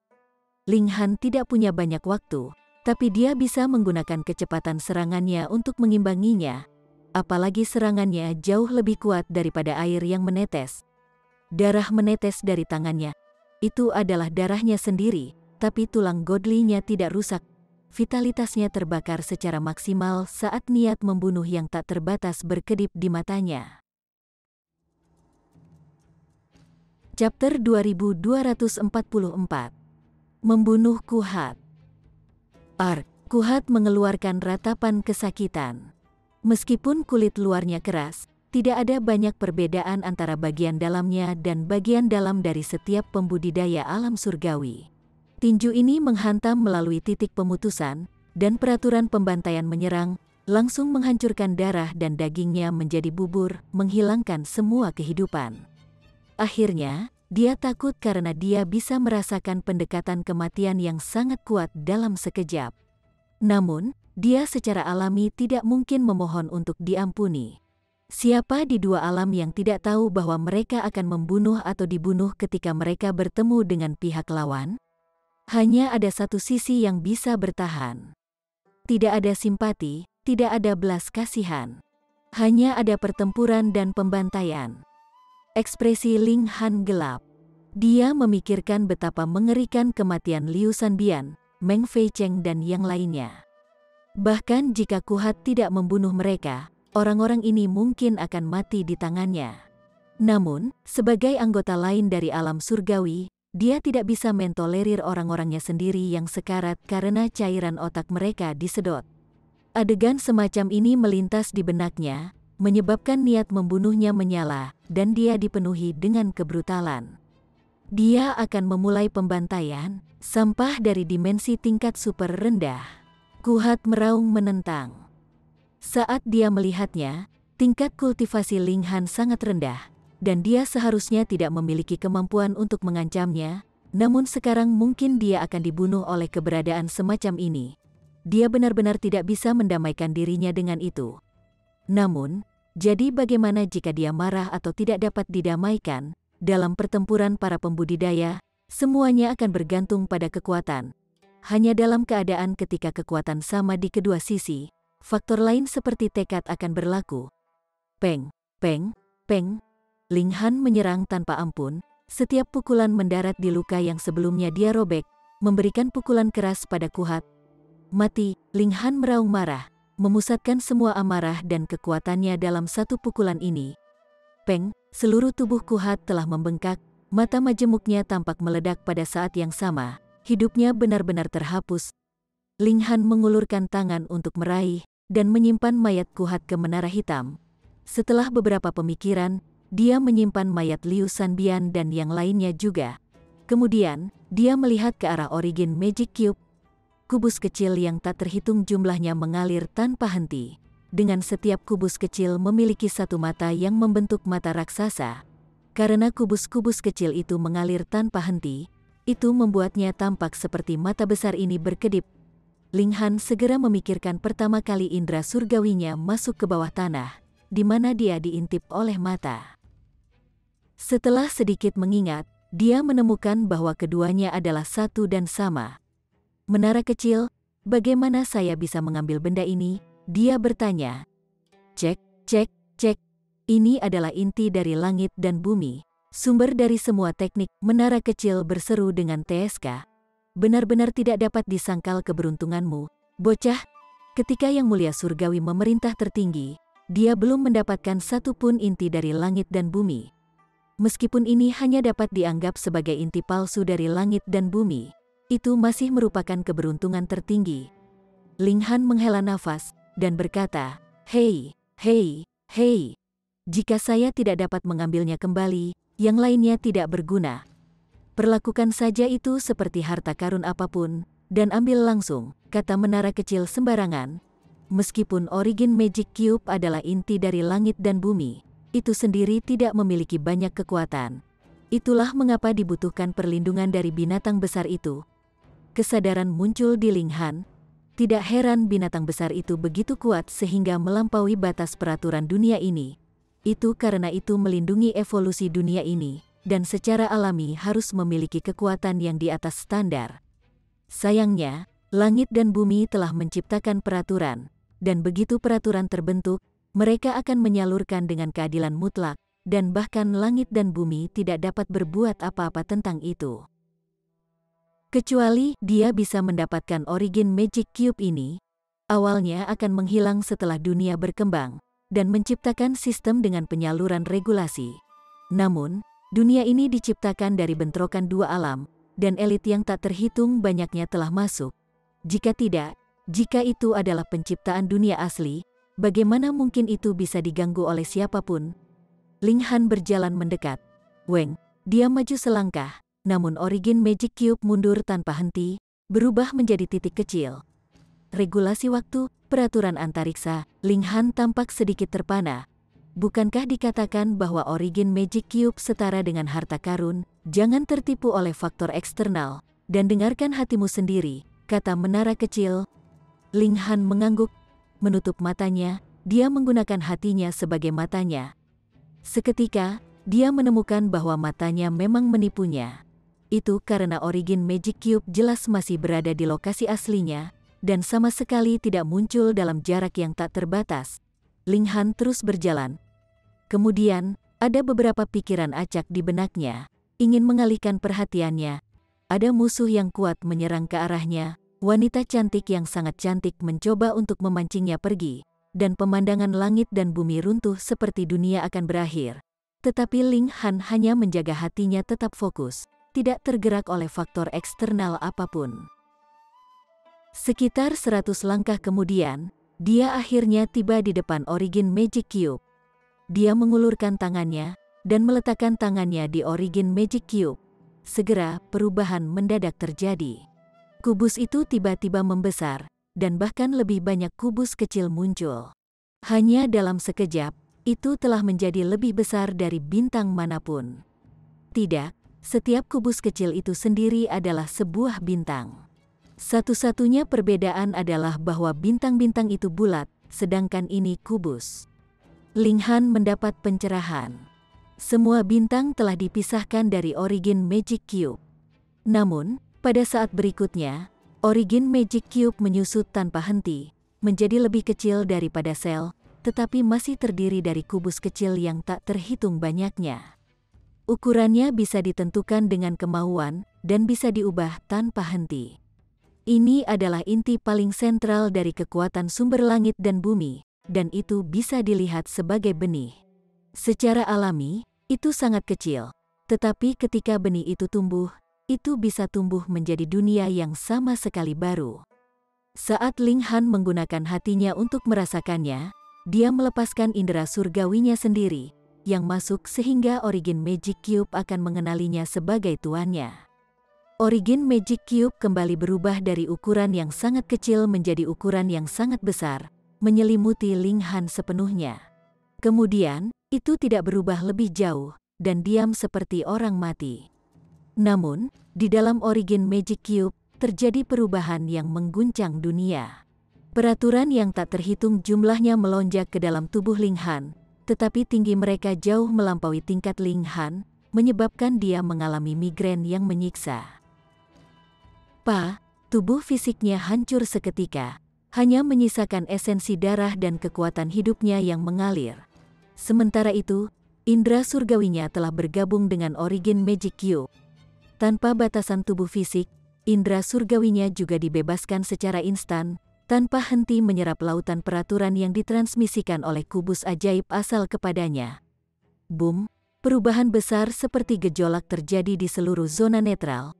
Ling Han tidak punya banyak waktu, tapi dia bisa menggunakan kecepatan serangannya untuk mengimbanginya. Apalagi serangannya jauh lebih kuat daripada air yang menetes. Darah menetes dari tangannya. Itu adalah darahnya sendiri, tapi tulang godlinya tidak rusak. Vitalitasnya terbakar secara maksimal saat niat membunuh yang tak terbatas berkedip di matanya. Chapter 2244. Membunuh Kuhat. Kuhat mengeluarkan ratapan kesakitan. Meskipun kulit luarnya keras, tidak ada banyak perbedaan antara bagian dalamnya dan bagian dalam dari setiap pembudidaya alam surgawi. Tinju ini menghantam melalui titik pemutusan, dan peraturan pembantaian menyerang, langsung menghancurkan darah dan dagingnya menjadi bubur, menghilangkan semua kehidupan. Akhirnya, dia takut karena dia bisa merasakan pendekatan kematian yang sangat kuat dalam sekejap. Namun, dia secara alami tidak mungkin memohon untuk diampuni. Siapa di dua alam yang tidak tahu bahwa mereka akan membunuh atau dibunuh ketika mereka bertemu dengan pihak lawan? Hanya ada satu sisi yang bisa bertahan. Tidak ada simpati, tidak ada belas kasihan. Hanya ada pertempuran dan pembantaian. Ekspresi Ling Han gelap. Dia memikirkan betapa mengerikan kematian Liu Sanbian, Meng Feicheng dan yang lainnya. Bahkan jika Kuhat tidak membunuh mereka, orang-orang ini mungkin akan mati di tangannya. Namun, sebagai anggota lain dari alam surgawi, dia tidak bisa mentolerir orang-orangnya sendiri yang sekarat karena cairan otak mereka disedot. Adegan semacam ini melintas di benaknya, menyebabkan niat membunuhnya menyala, dan dia dipenuhi dengan kebrutalan. Dia akan memulai pembantaian sampah dari dimensi tingkat super rendah. Kuhat meraung menentang. Saat dia melihatnya, tingkat kultivasi Ling Han sangat rendah, dan dia seharusnya tidak memiliki kemampuan untuk mengancamnya, namun sekarang mungkin dia akan dibunuh oleh keberadaan semacam ini. Dia benar-benar tidak bisa mendamaikan dirinya dengan itu. Namun, jadi bagaimana jika dia marah atau tidak dapat didamaikan? Dalam pertempuran para pembudidaya, semuanya akan bergantung pada kekuatan. Hanya dalam keadaan ketika kekuatan sama di kedua sisi, faktor lain seperti tekad akan berlaku. Peng, peng, peng. Ling Han menyerang tanpa ampun, setiap pukulan mendarat di luka yang sebelumnya dia robek, memberikan pukulan keras pada Kuhat. Mati, Ling Han meraung marah, memusatkan semua amarah dan kekuatannya dalam satu pukulan ini. Peng, seluruh tubuh Kuhat telah membengkak, mata majemuknya tampak meledak pada saat yang sama, hidupnya benar-benar terhapus. Ling Han mengulurkan tangan untuk meraih dan menyimpan mayat Kuhat ke menara hitam. Setelah beberapa pemikiran, dia menyimpan mayat Liu Sanbian dan yang lainnya juga. Kemudian, dia melihat ke arah Origin Magic Cube. Kubus kecil yang tak terhitung jumlahnya mengalir tanpa henti. Dengan setiap kubus kecil memiliki satu mata yang membentuk mata raksasa. Karena kubus-kubus kecil itu mengalir tanpa henti, itu membuatnya tampak seperti mata besar ini berkedip. Ling Han segera memikirkan pertama kali indera surgawinya masuk ke bawah tanah, di mana dia diintip oleh mata. Setelah sedikit mengingat, dia menemukan bahwa keduanya adalah satu dan sama. Menara kecil, bagaimana saya bisa mengambil benda ini? Dia bertanya. Cek, cek, cek. Ini adalah inti dari langit dan bumi. Sumber dari semua teknik. Menara kecil berseru dengan TSK. Benar-benar tidak dapat disangkal keberuntunganmu, bocah. Ketika Yang Mulia Surgawi memerintah tertinggi, dia belum mendapatkan satu pun inti dari langit dan bumi. Meskipun ini hanya dapat dianggap sebagai inti palsu dari langit dan bumi, itu masih merupakan keberuntungan tertinggi. Ling Han menghela nafas dan berkata, "Hei, hei, hei. Jika saya tidak dapat mengambilnya kembali, yang lainnya tidak berguna. Perlakukan saja itu seperti harta karun apapun, dan ambil langsung," kata menara kecil sembarangan. Meskipun Origin Magic Cube adalah inti dari langit dan bumi, itu sendiri tidak memiliki banyak kekuatan. Itulah mengapa dibutuhkan perlindungan dari binatang besar itu. Kesadaran muncul di Ling Han. Tidak heran binatang besar itu begitu kuat sehingga melampaui batas peraturan dunia ini. Itu karena itu melindungi evolusi dunia ini, dan secara alami harus memiliki kekuatan yang di atas standar. Sayangnya, langit dan bumi telah menciptakan peraturan, dan begitu peraturan terbentuk, mereka akan menyalurkan dengan keadilan mutlak, dan bahkan langit dan bumi tidak dapat berbuat apa-apa tentang itu. Kecuali dia bisa mendapatkan Origin Magic Cube ini, awalnya akan menghilang setelah dunia berkembang, dan menciptakan sistem dengan penyaluran regulasi. Namun, dunia ini diciptakan dari bentrokan dua alam, dan elit yang tak terhitung banyaknya telah masuk. Jika tidak, jika itu adalah penciptaan dunia asli, bagaimana mungkin itu bisa diganggu oleh siapapun? Ling Han berjalan mendekat. Weng, dia maju selangkah, namun Origin Magic Cube mundur tanpa henti, berubah menjadi titik kecil. Regulasi waktu, peraturan antariksa, Ling Han tampak sedikit terpana. Bukankah dikatakan bahwa Origin Magic Cube setara dengan harta karun? Jangan tertipu oleh faktor eksternal, dan dengarkan hatimu sendiri, kata menara kecil. Ling Han mengangguk, menutup matanya, dia menggunakan hatinya sebagai matanya. Seketika, dia menemukan bahwa matanya memang menipunya. Itu karena Origin Magic Cube jelas masih berada di lokasi aslinya, dan sama sekali tidak muncul dalam jarak yang tak terbatas. Ling Han terus berjalan. Kemudian, ada beberapa pikiran acak di benaknya, ingin mengalihkan perhatiannya. Ada musuh yang kuat menyerang ke arahnya, wanita cantik yang sangat cantik mencoba untuk memancingnya pergi, dan pemandangan langit dan bumi runtuh seperti dunia akan berakhir. Tetapi Ling Han hanya menjaga hatinya tetap fokus, tidak tergerak oleh faktor eksternal apapun. Sekitar 100 langkah kemudian, dia akhirnya tiba di depan Origin Magic Cube. Dia mengulurkan tangannya, dan meletakkan tangannya di Origin Magic Cube. segera perubahan mendadak terjadi. Kubus itu tiba-tiba membesar, dan bahkan lebih banyak kubus kecil muncul. Hanya dalam sekejap, itu telah menjadi lebih besar dari bintang manapun. Tidak, setiap kubus kecil itu sendiri adalah sebuah bintang. Satu-satunya perbedaan adalah bahwa bintang-bintang itu bulat, sedangkan ini kubus. Ling Han mendapat pencerahan. Semua bintang telah dipisahkan dari Origin Magic Cube. Namun, pada saat berikutnya, Origin Magic Cube menyusut tanpa henti, menjadi lebih kecil daripada sel, tetapi masih terdiri dari kubus kecil yang tak terhitung banyaknya. Ukurannya bisa ditentukan dengan kemauan, dan bisa diubah tanpa henti. Ini adalah inti paling sentral dari kekuatan sumber langit dan bumi, dan itu bisa dilihat sebagai benih. Secara alami, itu sangat kecil, tetapi ketika benih itu tumbuh, itu bisa tumbuh menjadi dunia yang sama sekali baru. Saat Ling Han menggunakan hatinya untuk merasakannya, dia melepaskan indera surgawinya sendiri, yang masuk sehingga Origin Magic Cube akan mengenalinya sebagai tuannya. Origin Magic Cube kembali berubah dari ukuran yang sangat kecil menjadi ukuran yang sangat besar, menyelimuti Ling Han sepenuhnya. Kemudian, itu tidak berubah lebih jauh, dan diam seperti orang mati. Namun, di dalam Origin Magic Cube, terjadi perubahan yang mengguncang dunia. Peraturan yang tak terhitung jumlahnya melonjak ke dalam tubuh Ling Han, tetapi tinggi mereka jauh melampaui tingkat Ling Han, menyebabkan dia mengalami migrain yang menyiksa. Tubuh fisiknya hancur seketika, hanya menyisakan esensi darah dan kekuatan hidupnya yang mengalir. Sementara itu, indera surgawinya telah bergabung dengan Origin Magic Cube. Tanpa batasan tubuh fisik, indera surgawinya juga dibebaskan secara instan, tanpa henti menyerap lautan peraturan yang ditransmisikan oleh kubus ajaib asal kepadanya. Boom! Perubahan besar seperti gejolak terjadi di seluruh zona netral.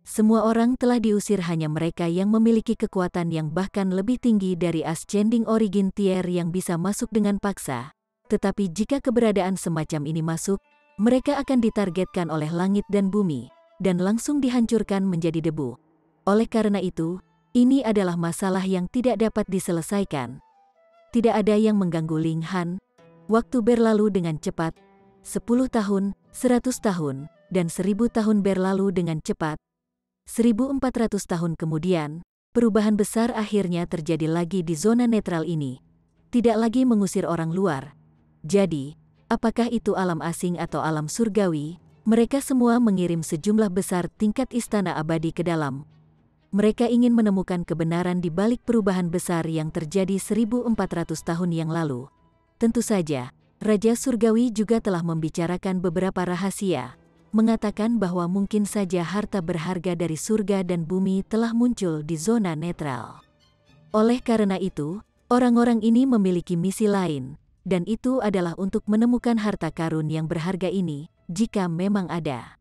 Semua orang telah diusir, hanya mereka yang memiliki kekuatan yang bahkan lebih tinggi dari Ascending Origin Tier yang bisa masuk dengan paksa. Tetapi jika keberadaan semacam ini masuk, mereka akan ditargetkan oleh langit dan bumi, dan langsung dihancurkan menjadi debu. Oleh karena itu, ini adalah masalah yang tidak dapat diselesaikan. Tidak ada yang mengganggu Ling Han. Waktu berlalu dengan cepat. 10 tahun, 100 tahun, dan 1000 tahun berlalu dengan cepat. 1400 tahun kemudian, perubahan besar akhirnya terjadi lagi di zona netral ini. Tidak lagi mengusir orang luar. Jadi, apakah itu alam asing atau alam surgawi, mereka semua mengirim sejumlah besar tingkat istana abadi ke dalam. Mereka ingin menemukan kebenaran di balik perubahan besar yang terjadi 1400 tahun yang lalu. Tentu saja, Raja Surgawi juga telah membicarakan beberapa rahasia, mengatakan bahwa mungkin saja harta berharga dari surga dan bumi telah muncul di zona netral. Oleh karena itu, orang-orang ini memiliki misi lain, dan itu adalah untuk menemukan harta karun yang berharga ini, jika memang ada.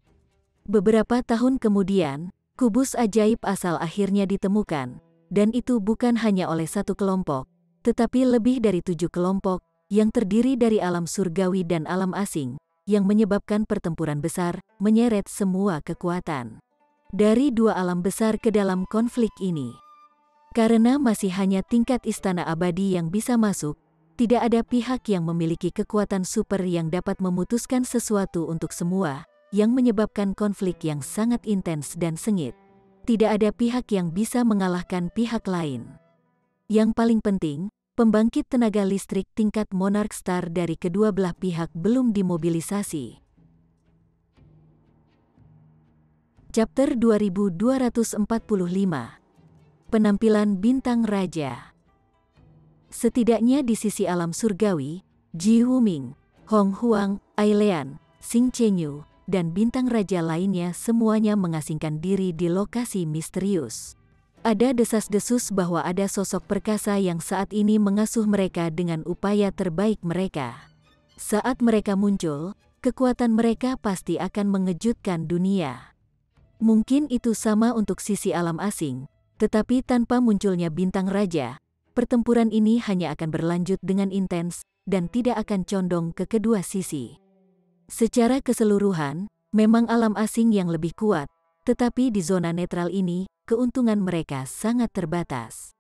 Beberapa tahun kemudian, kubus ajaib asal akhirnya ditemukan, dan itu bukan hanya oleh satu kelompok, tetapi lebih dari 7 kelompok, yang terdiri dari alam surgawi dan alam asing, yang menyebabkan pertempuran besar, menyeret semua kekuatan dari 2 alam besar ke dalam konflik ini. Karena masih hanya tingkat istana abadi yang bisa masuk, tidak ada pihak yang memiliki kekuatan super yang dapat memutuskan sesuatu untuk semua, yang menyebabkan konflik yang sangat intens dan sengit. Tidak ada pihak yang bisa mengalahkan pihak lain. Yang paling penting, pembangkit tenaga listrik tingkat Monarch Star dari kedua belah pihak belum dimobilisasi. Chapter 2245. Penampilan Bintang Raja. Setidaknya di sisi alam surgawi, Ji Wuming, Hong Huang, Ailean, Xing Chenyu, dan bintang raja lainnya semuanya mengasingkan diri di lokasi misterius. Ada desas-desus bahwa ada sosok perkasa yang saat ini mengasuh mereka dengan upaya terbaik mereka. Saat mereka muncul, kekuatan mereka pasti akan mengejutkan dunia. Mungkin itu sama untuk sisi alam asing, tetapi tanpa munculnya bintang raja, pertempuran ini hanya akan berlanjut dengan intens, dan tidak akan condong ke kedua sisi. Secara keseluruhan, Memang alam asing yang lebih kuat, tetapi di zona netral ini, keuntungan mereka sangat terbatas.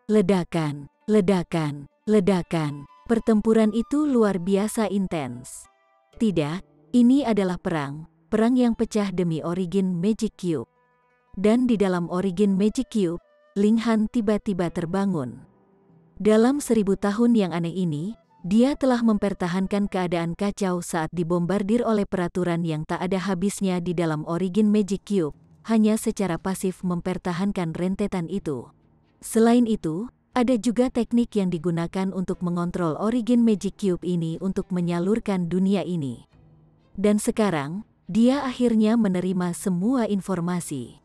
Ledakan, ledakan, ledakan. Pertempuran itu luar biasa intens. Tidak, ini adalah perang yang pecah demi Origin Magic Cube. Dan di dalam Origin Magic Cube, Ling Han tiba-tiba terbangun. Dalam 1000 tahun yang aneh ini, dia telah mempertahankan keadaan kacau saat dibombardir oleh peraturan yang tak ada habisnya di dalam Origin Magic Cube, hanya secara pasif mempertahankan rentetan itu. Selain itu, ada juga teknik yang digunakan untuk mengontrol Origin Magic Cube ini untuk menyalurkan dunia ini. Dan sekarang, dia akhirnya menerima semua informasi.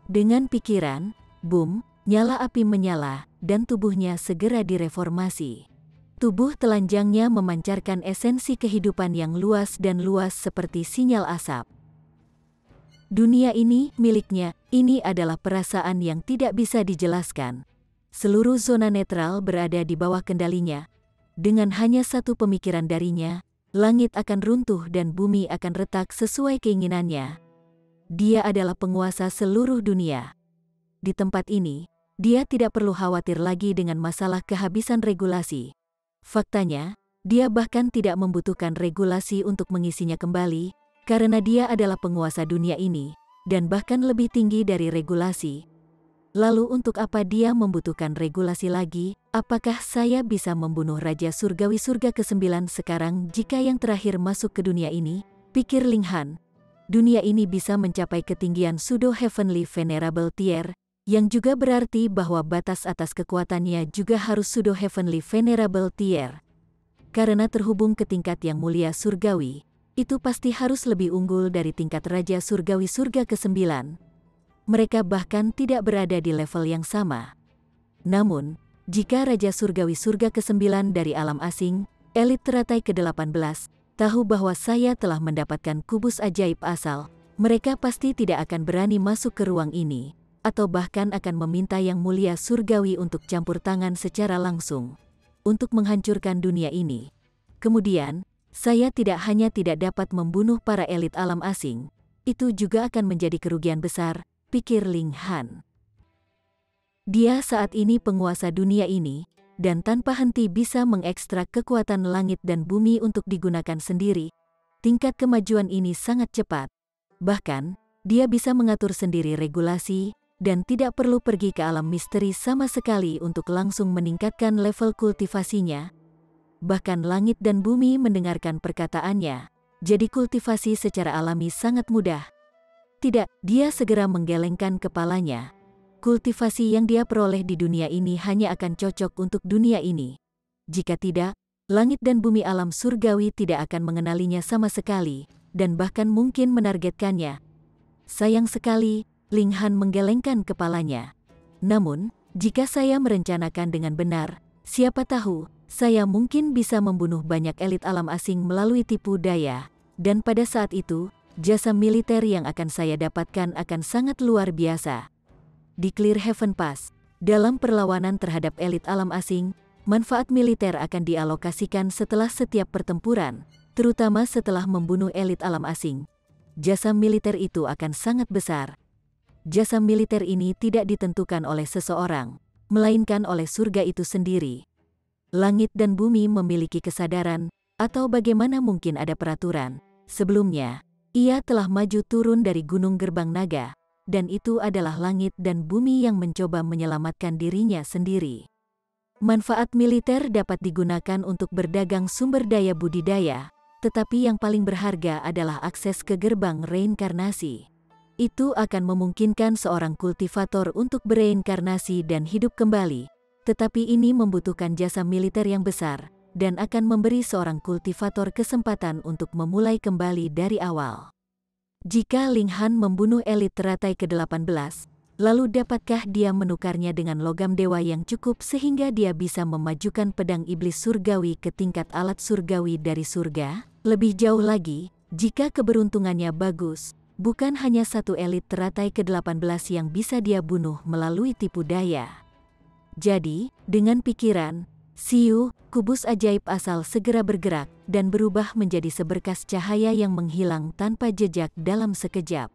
Dengan pikiran, boom, nyala api menyala, dan tubuhnya segera direformasi. Tubuh telanjangnya memancarkan esensi kehidupan yang luas dan luas seperti sinyal asap. Dunia ini miliknya, ini adalah perasaan yang tidak bisa dijelaskan. Seluruh zona netral berada di bawah kendalinya. Dengan hanya satu pemikiran darinya, langit akan runtuh dan bumi akan retak sesuai keinginannya. Dia adalah penguasa seluruh dunia. Di tempat ini, dia tidak perlu khawatir lagi dengan masalah kehabisan regulasi. Faktanya, dia bahkan tidak membutuhkan regulasi untuk mengisinya kembali, karena dia adalah penguasa dunia ini, dan bahkan lebih tinggi dari regulasi. Lalu untuk apa dia membutuhkan regulasi lagi? Apakah saya bisa membunuh Raja Surgawi Surga ke-9 sekarang jika yang terakhir masuk ke dunia ini? Pikir Ling Han. Dunia ini bisa mencapai ketinggian Pseudo Heavenly Venerable Tier, yang juga berarti bahwa batas atas kekuatannya juga harus Pseudo Heavenly Venerable Tier. Karena terhubung ke tingkat yang mulia surgawi, itu pasti harus lebih unggul dari tingkat Raja Surgawi Surga ke-9. Mereka bahkan tidak berada di level yang sama. Namun, jika Raja Surgawi Surga ke-9 dari alam asing, elit teratai ke-18, tahu bahwa saya telah mendapatkan kubus ajaib asal, mereka pasti tidak akan berani masuk ke ruang ini, atau bahkan akan meminta yang mulia surgawi untuk campur tangan secara langsung, untuk menghancurkan dunia ini. Kemudian, saya tidak hanya tidak dapat membunuh para elit alam asing, itu juga akan menjadi kerugian besar, pikir Ling Han. Dia saat ini penguasa dunia ini, dan tanpa henti bisa mengekstrak kekuatan langit dan bumi untuk digunakan sendiri. Tingkat kemajuan ini sangat cepat. Bahkan, dia bisa mengatur sendiri regulasi, dan tidak perlu pergi ke alam misteri sama sekali untuk langsung meningkatkan level kultivasinya. Bahkan langit dan bumi mendengarkan perkataannya, jadi kultivasi secara alami sangat mudah. Tidak, dia segera menggelengkan kepalanya. Kultivasi yang dia peroleh di dunia ini hanya akan cocok untuk dunia ini. Jika tidak, langit dan bumi alam surgawi tidak akan mengenalinya sama sekali, dan bahkan mungkin menargetkannya. Sayang sekali, Ling Han menggelengkan kepalanya. Namun, jika saya merencanakan dengan benar, siapa tahu, saya mungkin bisa membunuh banyak elit alam asing melalui tipu daya, dan pada saat itu, jasa militer yang akan saya dapatkan akan sangat luar biasa. Di Clear Heaven Pass, dalam perlawanan terhadap elit alam asing, manfaat militer akan dialokasikan setelah setiap pertempuran, terutama setelah membunuh elit alam asing. Jasa militer itu akan sangat besar. Jasa militer ini tidak ditentukan oleh seseorang, melainkan oleh surga itu sendiri. Langit dan bumi memiliki kesadaran, atau bagaimana mungkin ada peraturan. Sebelumnya, ia telah maju turun dari Gunung Gerbang Naga, dan itu adalah langit dan bumi yang mencoba menyelamatkan dirinya sendiri. Manfaat militer dapat digunakan untuk berdagang sumber daya budidaya, tetapi yang paling berharga adalah akses ke gerbang reinkarnasi. Itu akan memungkinkan seorang kultivator untuk bereinkarnasi dan hidup kembali, tetapi ini membutuhkan jasa militer yang besar, dan akan memberi seorang kultivator kesempatan untuk memulai kembali dari awal. Jika Ling Han membunuh elit teratai ke-18, lalu dapatkah dia menukarnya dengan logam dewa yang cukup sehingga dia bisa memajukan pedang iblis surgawi ke tingkat alat surgawi dari surga? Lebih jauh lagi, jika keberuntungannya bagus, bukan hanya satu elit teratai ke-18 yang bisa dia bunuh melalui tipu daya. Jadi, dengan pikiran, Siu, kubus ajaib asal segera bergerak dan berubah menjadi seberkas cahaya yang menghilang tanpa jejak dalam sekejap.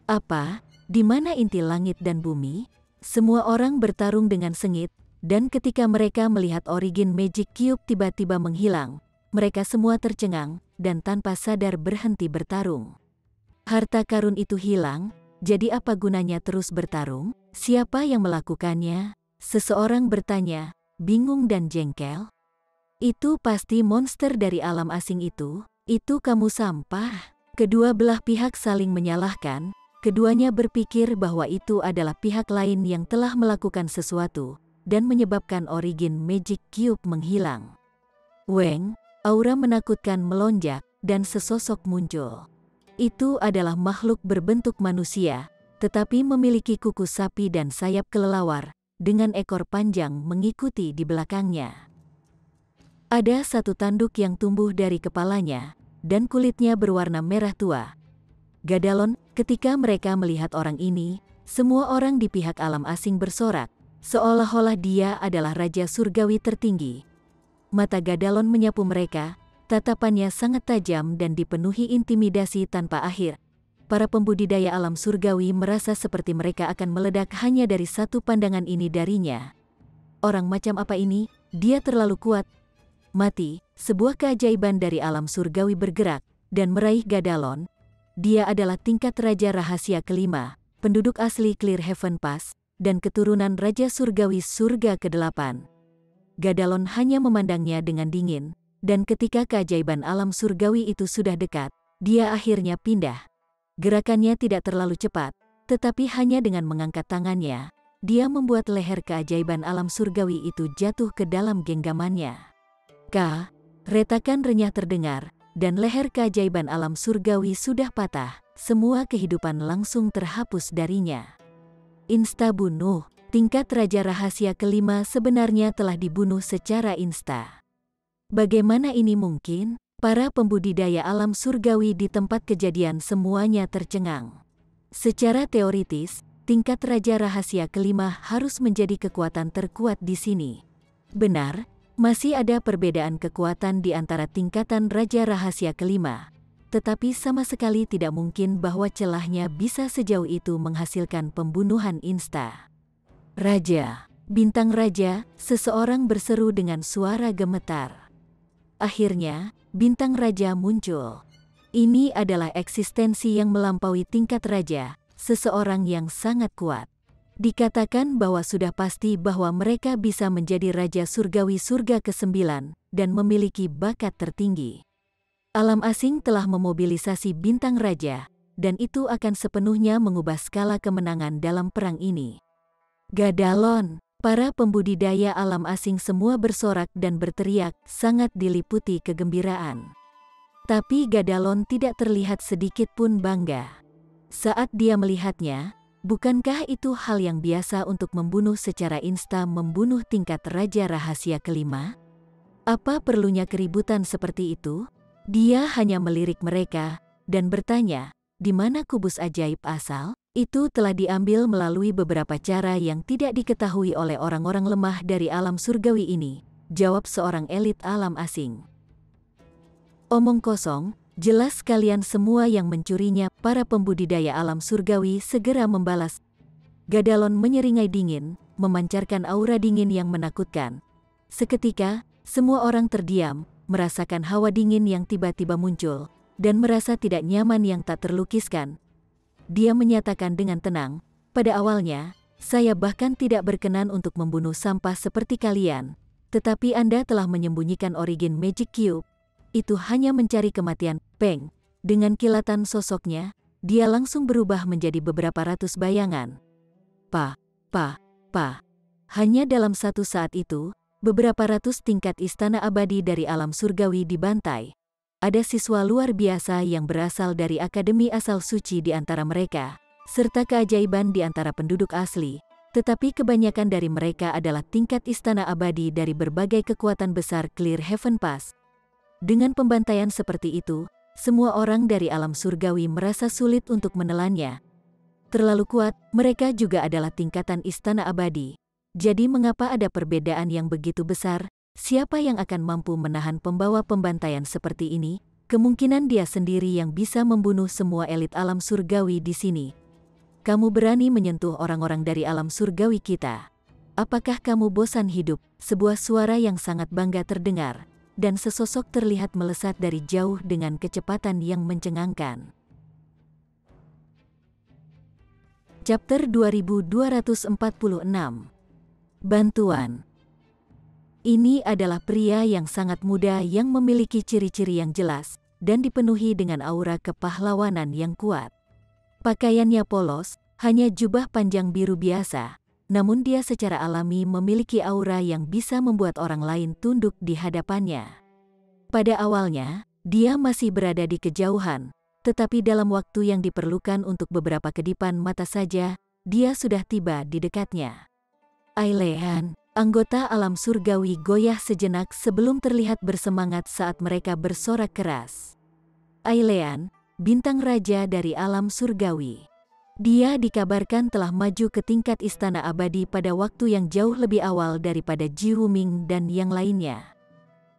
Apa? Di mana inti langit dan bumi? Semua orang bertarung dengan sengit, dan ketika mereka melihat Origin Magic Cube tiba-tiba menghilang, mereka semua tercengang dan tanpa sadar berhenti bertarung. Harta karun itu hilang, jadi apa gunanya terus bertarung? Siapa yang melakukannya? Seseorang bertanya, bingung dan jengkel. Itu pasti monster dari alam asing itu kamu sampah. Kedua belah pihak saling menyalahkan, keduanya berpikir bahwa itu adalah pihak lain yang telah melakukan sesuatu, dan menyebabkan Origin Magic Cube menghilang. Weng, aura menakutkan melonjak, dan sesosok muncul. Itu adalah makhluk berbentuk manusia, tetapi memiliki kuku sapi dan sayap kelelawar, dengan ekor panjang mengikuti di belakangnya. Ada satu tanduk yang tumbuh dari kepalanya, dan kulitnya berwarna merah tua. Gadalon, ketika mereka melihat orang ini, semua orang di pihak alam asing bersorak, seolah-olah dia adalah Raja Surgawi tertinggi. Mata Gadalon menyapu mereka, tatapannya sangat tajam dan dipenuhi intimidasi tanpa akhir. Para pembudidaya alam surgawi merasa seperti mereka akan meledak hanya dari satu pandangan ini darinya. Orang macam apa ini? Dia terlalu kuat. Mati, sebuah keajaiban dari alam surgawi bergerak dan meraih Gadalon. Dia adalah tingkat Raja Rahasia kelima, penduduk asli Clear Heaven Pass, dan keturunan Raja Surgawi Surga ke-8. Gadalon hanya memandangnya dengan dingin, dan ketika keajaiban alam surgawi itu sudah dekat, dia akhirnya pindah. Gerakannya tidak terlalu cepat, tetapi hanya dengan mengangkat tangannya, dia membuat leher keajaiban alam surgawi itu jatuh ke dalam genggamannya. Retakan renyah terdengar, dan leher keajaiban alam surgawi sudah patah, semua kehidupan langsung terhapus darinya. Insta bunuh, tingkat Raja Rahasia kelima sebenarnya telah dibunuh secara insta. Bagaimana ini mungkin? Para pembudidaya alam surgawi di tempat kejadian semuanya tercengang. Secara teoritis, tingkat Raja Rahasia kelima harus menjadi kekuatan terkuat di sini. Benar, masih ada perbedaan kekuatan di antara tingkatan Raja Rahasia kelima, tetapi sama sekali tidak mungkin bahwa celahnya bisa sejauh itu menghasilkan pembunuhan insta. Raja, bintang raja, seseorang berseru dengan suara gemetar. Akhirnya, bintang raja muncul. Ini adalah eksistensi yang melampaui tingkat raja, seseorang yang sangat kuat. Dikatakan bahwa sudah pasti bahwa mereka bisa menjadi Raja Surgawi Surga ke-9 dan memiliki bakat tertinggi. Alam asing telah memobilisasi bintang raja, dan itu akan sepenuhnya mengubah skala kemenangan dalam perang ini. Gadalon! Para pembudidaya alam asing semua bersorak dan berteriak, sangat diliputi kegembiraan. Tapi Gadalon tidak terlihat sedikit pun bangga. Saat dia melihatnya, bukankah itu hal yang biasa untuk membunuh secara insta membunuh tingkat Raja Rahasia kelima? Apa perlunya keributan seperti itu? Dia hanya melirik mereka, dan bertanya, di mana kubus ajaib asal? Itu telah diambil melalui beberapa cara yang tidak diketahui oleh orang-orang lemah dari alam surgawi ini, jawab seorang elit alam asing. Omong kosong, jelas kalian semua yang mencurinya. Para pembudidaya alam surgawi segera membalas. Gadalon menyeringai dingin, memancarkan aura dingin yang menakutkan. Seketika, semua orang terdiam, merasakan hawa dingin yang tiba-tiba muncul, dan merasa tidak nyaman yang tak terlukiskan. Dia menyatakan dengan tenang, pada awalnya, saya bahkan tidak berkenan untuk membunuh sampah seperti kalian, tetapi Anda telah menyembunyikan Origin Magic Cube. Itu hanya mencari kematian. Peng, dengan kilatan sosoknya, dia langsung berubah menjadi beberapa ratus bayangan. Hanya dalam satu saat itu, beberapa ratus tingkat istana abadi dari alam surgawi dibantai. Ada siswa luar biasa yang berasal dari Akademi Asal Suci di antara mereka, serta keajaiban di antara penduduk asli, tetapi kebanyakan dari mereka adalah tingkat istana abadi dari berbagai kekuatan besar Clear Heaven Pass. Dengan pembantaian seperti itu, semua orang dari alam surgawi merasa sulit untuk menelannya. Terlalu kuat, mereka juga adalah tingkatan istana abadi. Jadi mengapa ada perbedaan yang begitu besar? Siapa yang akan mampu menahan pembawa pembantaian seperti ini? Kemungkinan dia sendiri yang bisa membunuh semua elit alam surgawi di sini. Kamu berani menyentuh orang-orang dari alam surgawi kita. Apakah kamu bosan hidup? Sebuah suara yang sangat bangga terdengar, dan sesosok terlihat melesat dari jauh dengan kecepatan yang mencengangkan. Chapter 2246. Bantuan. Ini adalah pria yang sangat muda yang memiliki ciri-ciri yang jelas dan dipenuhi dengan aura kepahlawanan yang kuat. Pakaiannya polos, hanya jubah panjang biru biasa, namun dia secara alami memiliki aura yang bisa membuat orang lain tunduk di hadapannya. Pada awalnya, dia masih berada di kejauhan, tetapi dalam waktu yang diperlukan untuk beberapa kedipan mata saja, dia sudah tiba di dekatnya. Ailean, anggota alam surgawi goyah sejenak sebelum terlihat bersemangat saat mereka bersorak keras. Ailean, bintang raja dari alam surgawi. Dia dikabarkan telah maju ke tingkat istana abadi pada waktu yang jauh lebih awal daripada Ji Wuming dan yang lainnya.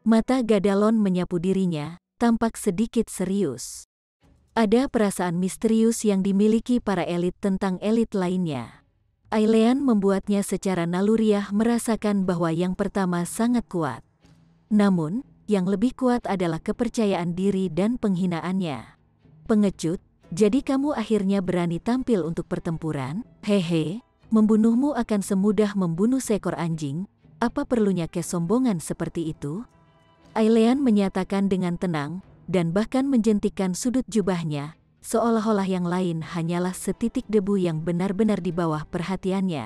Mata Gadalon menyapu dirinya, tampak sedikit serius. Ada perasaan misterius yang dimiliki para elit tentang elit lainnya. Ailean membuatnya secara naluriah merasakan bahwa yang pertama sangat kuat. Namun, yang lebih kuat adalah kepercayaan diri dan penghinaannya. Pengecut, jadi kamu akhirnya berani tampil untuk pertempuran? Hehe, membunuhmu akan semudah membunuh seekor anjing, apa perlunya kesombongan seperti itu? Ailean menyatakan dengan tenang, dan bahkan menjentikkan sudut jubahnya, seolah-olah yang lain hanyalah setitik debu yang benar-benar di bawah perhatiannya.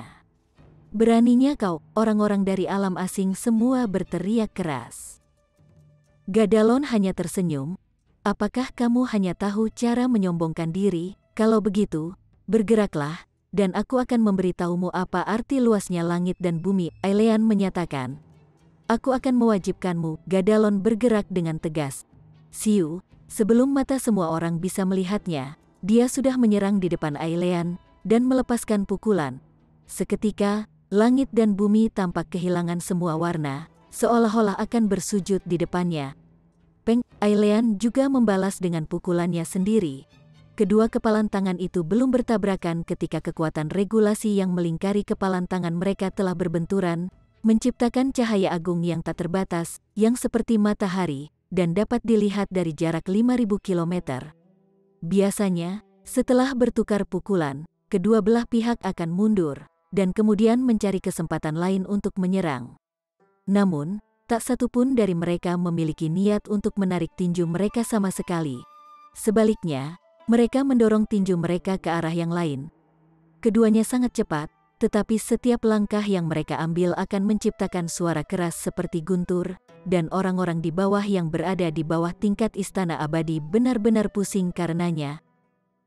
Beraninya kau, orang-orang dari alam asing semua berteriak keras. Gadalon hanya tersenyum. Apakah kamu hanya tahu cara menyombongkan diri? Kalau begitu, bergeraklah, dan aku akan memberitahumu apa arti luasnya langit dan bumi. Ailean menyatakan, aku akan mewajibkanmu. Gadalon bergerak dengan tegas. Siu, sebelum mata semua orang bisa melihatnya, dia sudah menyerang di depan Ailean dan melepaskan pukulan. Seketika, langit dan bumi tampak kehilangan semua warna, seolah-olah akan bersujud di depannya. Peng, Ailean juga membalas dengan pukulannya sendiri. Kedua kepalan tangan itu belum bertabrakan ketika kekuatan regulasi yang melingkari kepalan tangan mereka telah berbenturan, menciptakan cahaya agung yang tak terbatas, yang seperti matahari, dan dapat dilihat dari jarak 5.000 km. Biasanya, setelah bertukar pukulan, kedua belah pihak akan mundur, dan kemudian mencari kesempatan lain untuk menyerang. Namun, tak satu pun dari mereka memiliki niat untuk menarik tinju mereka sama sekali. Sebaliknya, mereka mendorong tinju mereka ke arah yang lain. Keduanya sangat cepat, tetapi setiap langkah yang mereka ambil akan menciptakan suara keras seperti guntur, dan orang-orang di bawah yang berada di bawah tingkat istana abadi benar-benar pusing karenanya.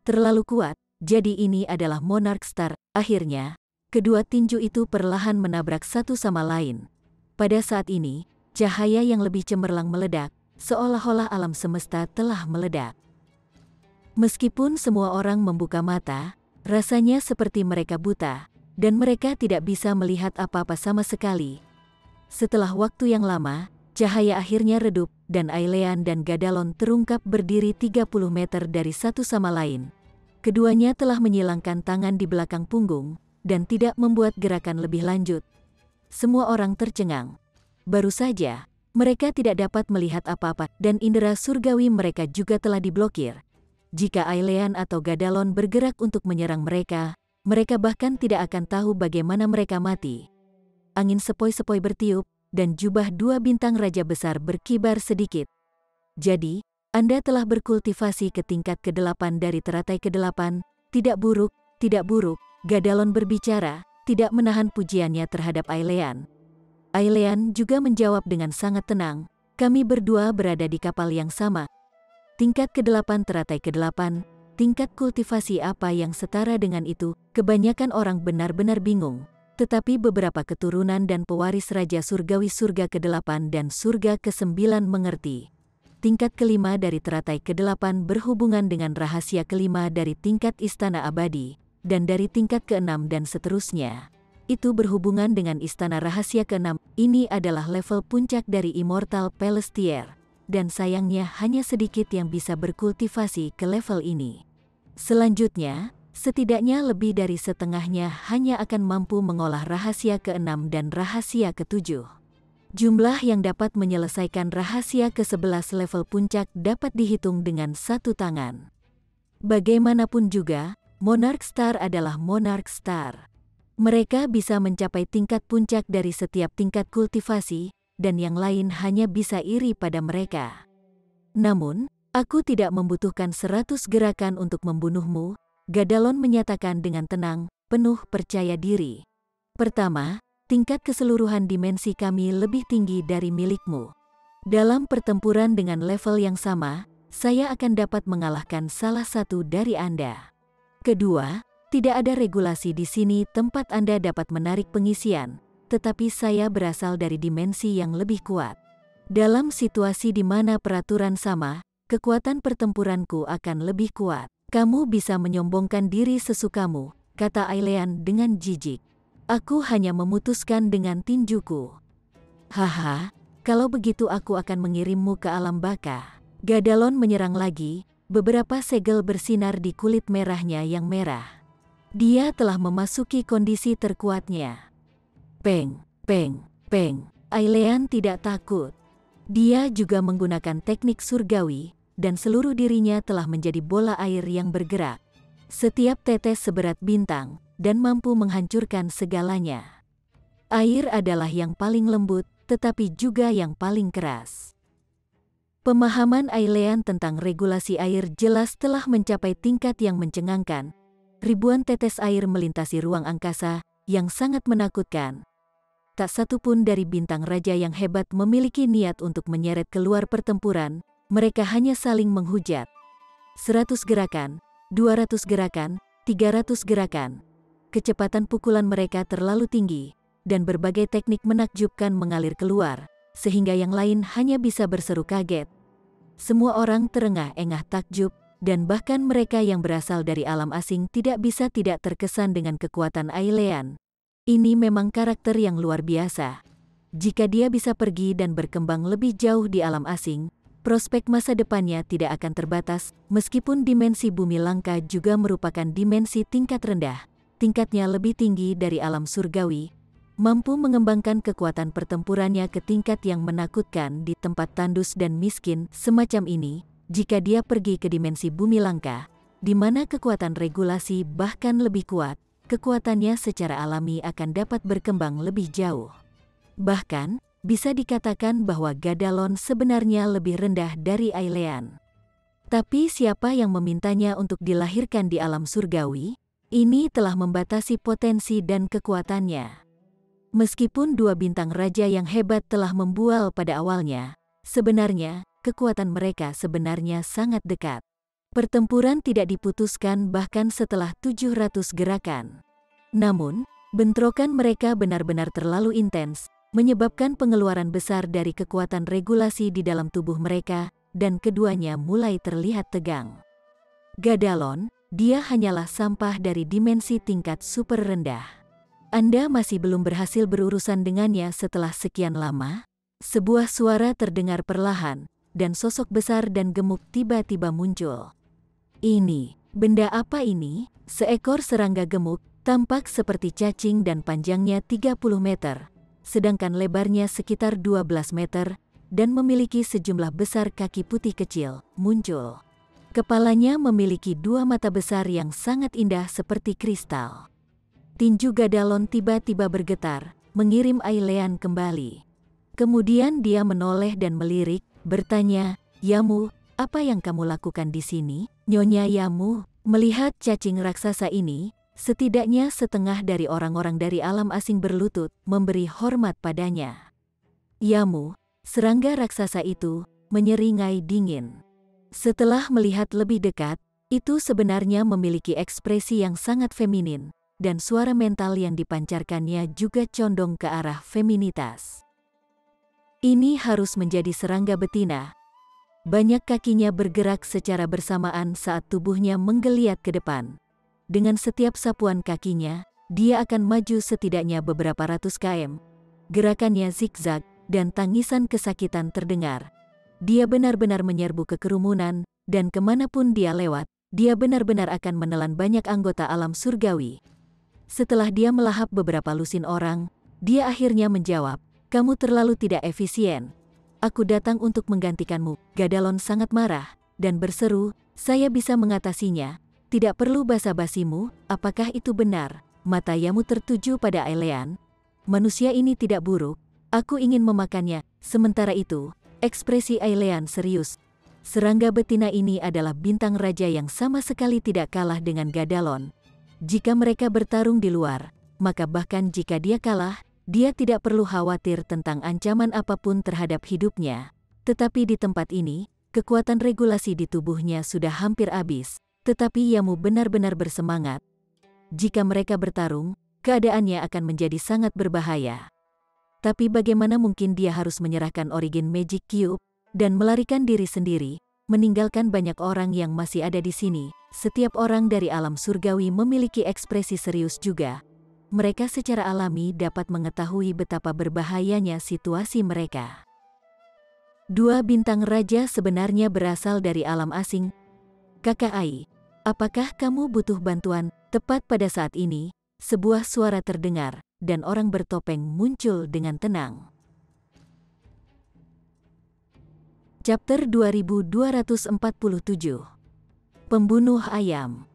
Terlalu kuat, jadi ini adalah Monarch Star. Akhirnya, kedua tinju itu perlahan menabrak satu sama lain. Pada saat ini, cahaya yang lebih cemerlang meledak, seolah-olah alam semesta telah meledak. Meskipun semua orang membuka mata, rasanya seperti mereka buta, dan mereka tidak bisa melihat apa-apa sama sekali. Setelah waktu yang lama, cahaya akhirnya redup, dan Ailean dan Gadalon terungkap berdiri 30 meter dari satu sama lain. Keduanya telah menyilangkan tangan di belakang punggung, dan tidak membuat gerakan lebih lanjut. Semua orang tercengang. Baru saja, mereka tidak dapat melihat apa-apa, dan indera surgawi mereka juga telah diblokir. Jika Ailean atau Gadalon bergerak untuk menyerang mereka, mereka bahkan tidak akan tahu bagaimana mereka mati. Angin sepoi-sepoi bertiup, dan jubah dua bintang raja besar berkibar sedikit. Jadi, Anda telah berkultivasi ke tingkat ke-8 dari teratai ke-8, tidak buruk, tidak buruk, Gadalon berbicara, tidak menahan pujiannya terhadap Ailean. Ailean juga menjawab dengan sangat tenang, kami berdua berada di kapal yang sama. Tingkat ke-8 teratai ke-8, tingkat kultivasi apa yang setara dengan itu, kebanyakan orang benar-benar bingung. Tetapi beberapa keturunan dan pewaris Raja Surgawi Surga ke-8 dan Surga ke-9 mengerti. Tingkat ke-5 dari teratai ke-8 berhubungan dengan rahasia ke-5 dari tingkat Istana Abadi, dan dari tingkat ke-6 dan seterusnya. itu berhubungan dengan istana rahasia ke-6. Ini adalah level puncak dari Immortal Pelestier, dan sayangnya hanya sedikit yang bisa berkultivasi ke level ini. Selanjutnya, setidaknya lebih dari setengahnya hanya akan mampu mengolah rahasia ke-6 dan rahasia ke-7. Jumlah yang dapat menyelesaikan rahasia ke-11 level puncak dapat dihitung dengan satu tangan. Bagaimanapun juga, Monarch Star adalah Monarch Star. Mereka bisa mencapai tingkat puncak dari setiap tingkat kultivasi, dan yang lain hanya bisa iri pada mereka. Namun, aku tidak membutuhkan 100 gerakan untuk membunuhmu, Gadalon menyatakan dengan tenang, penuh percaya diri. Pertama, tingkat keseluruhan dimensi kami lebih tinggi dari milikmu. Dalam pertempuran dengan level yang sama, saya akan dapat mengalahkan salah satu dari Anda. Kedua, tidak ada regulasi di sini tempat Anda dapat menarik pengisian, tetapi saya berasal dari dimensi yang lebih kuat. Dalam situasi di mana peraturan sama, kekuatan pertempuranku akan lebih kuat. Kamu bisa menyombongkan diri sesukamu, kata Ailean dengan jijik. Aku hanya memutuskan dengan tinjuku. Haha, kalau begitu aku akan mengirimmu ke alam baka. Gadalon menyerang lagi, beberapa segel bersinar di kulit merahnya yang merah. Dia telah memasuki kondisi terkuatnya. Peng, peng, peng. Ailean tidak takut. Dia juga menggunakan teknik surgawi, dan seluruh dirinya telah menjadi bola air yang bergerak. Setiap tetes seberat bintang, dan mampu menghancurkan segalanya. Air adalah yang paling lembut, tetapi juga yang paling keras. Pemahaman Ailean tentang regulasi air jelas telah mencapai tingkat yang mencengangkan. Ribuan tetes air melintasi ruang angkasa, yang sangat menakutkan. Tak satu pun dari bintang raja yang hebat memiliki niat untuk menyeret keluar pertempuran, mereka hanya saling menghujat. 100 gerakan, 200 gerakan, 300 gerakan. Kecepatan pukulan mereka terlalu tinggi, dan berbagai teknik menakjubkan mengalir keluar, sehingga yang lain hanya bisa berseru kaget. Semua orang terengah-engah takjub, dan bahkan mereka yang berasal dari alam asing tidak bisa tidak terkesan dengan kekuatan Ailean. Ini memang karakter yang luar biasa. Jika dia bisa pergi dan berkembang lebih jauh di alam asing, prospek masa depannya tidak akan terbatas, meskipun dimensi bumi langka juga merupakan dimensi tingkat rendah. Tingkatnya lebih tinggi dari alam surgawi, mampu mengembangkan kekuatan pertempurannya ke tingkat yang menakutkan di tempat tandus dan miskin semacam ini. Jika dia pergi ke dimensi bumi langka, di mana kekuatan regulasi bahkan lebih kuat, kekuatannya secara alami akan dapat berkembang lebih jauh. Bahkan, bisa dikatakan bahwa Gadalon sebenarnya lebih rendah dari Ailean. Tapi siapa yang memintanya untuk dilahirkan di alam surgawi? Ini telah membatasi potensi dan kekuatannya. Meskipun dua bintang raja yang hebat telah membual pada awalnya, sebenarnya, kekuatan mereka sebenarnya sangat dekat. Pertempuran tidak diputuskan bahkan setelah 700 gerakan. Namun, bentrokan mereka benar-benar terlalu intens, menyebabkan pengeluaran besar dari kekuatan regulasi di dalam tubuh mereka, dan keduanya mulai terlihat tegang. Gadalon, dia hanyalah sampah dari dimensi tingkat super rendah. Anda masih belum berhasil berurusan dengannya setelah sekian lama? Sebuah suara terdengar perlahan, dan sosok besar dan gemuk tiba-tiba muncul. Ini, benda apa ini? Seekor serangga gemuk, tampak seperti cacing dan panjangnya 30 meter, sedangkan lebarnya sekitar 12 meter, dan memiliki sejumlah besar kaki putih kecil, muncul. Kepalanya memiliki dua mata besar yang sangat indah seperti kristal. Tinju Gadalon tiba-tiba bergetar, mengirim Ailean kembali. Kemudian dia menoleh dan melirik, bertanya, "Yamu, apa yang kamu lakukan di sini, Nyonya Yamu?" Melihat cacing raksasa ini, setidaknya setengah dari orang-orang dari alam asing berlutut, memberi hormat padanya. Yamu, serangga raksasa itu, menyeringai dingin. Setelah melihat lebih dekat, itu sebenarnya memiliki ekspresi yang sangat feminin, dan suara mental yang dipancarkannya juga condong ke arah feminitas. Ini harus menjadi serangga betina. Banyak kakinya bergerak secara bersamaan saat tubuhnya menggeliat ke depan. Dengan setiap sapuan kakinya, dia akan maju setidaknya beberapa ratus km. Gerakannya zigzag, dan tangisan kesakitan terdengar. Dia benar-benar menyerbu ke kerumunan, dan kemanapun dia lewat, dia benar-benar akan menelan banyak anggota alam surgawi. Setelah dia melahap beberapa lusin orang, dia akhirnya menjawab, "Kamu terlalu tidak efisien. Aku datang untuk menggantikanmu." Gadalon sangat marah, dan berseru, "Saya bisa mengatasinya. Tidak perlu basa-basimu, apakah itu benar?" Mata Yamu tertuju pada Aelean. "Manusia ini tidak buruk, aku ingin memakannya." Sementara itu, ekspresi Aelean serius. Serangga betina ini adalah bintang raja yang sama sekali tidak kalah dengan Gadalon. Jika mereka bertarung di luar, maka bahkan jika dia kalah, dia tidak perlu khawatir tentang ancaman apapun terhadap hidupnya. Tetapi di tempat ini, kekuatan regulasi di tubuhnya sudah hampir habis, tetapi Yamu benar-benar bersemangat. Jika mereka bertarung, keadaannya akan menjadi sangat berbahaya. Tapi bagaimana mungkin dia harus menyerahkan Origin Magic Cube dan melarikan diri sendiri, meninggalkan banyak orang yang masih ada di sini? Setiap orang dari alam surgawi memiliki ekspresi serius juga. Mereka secara alami dapat mengetahui betapa berbahayanya situasi mereka. Dua bintang raja sebenarnya berasal dari alam asing. "Kakak Ai, apakah kamu butuh bantuan?" Tepat pada saat ini, sebuah suara terdengar, dan orang bertopeng muncul dengan tenang. Chapter 2247. Pembunuh Ayam.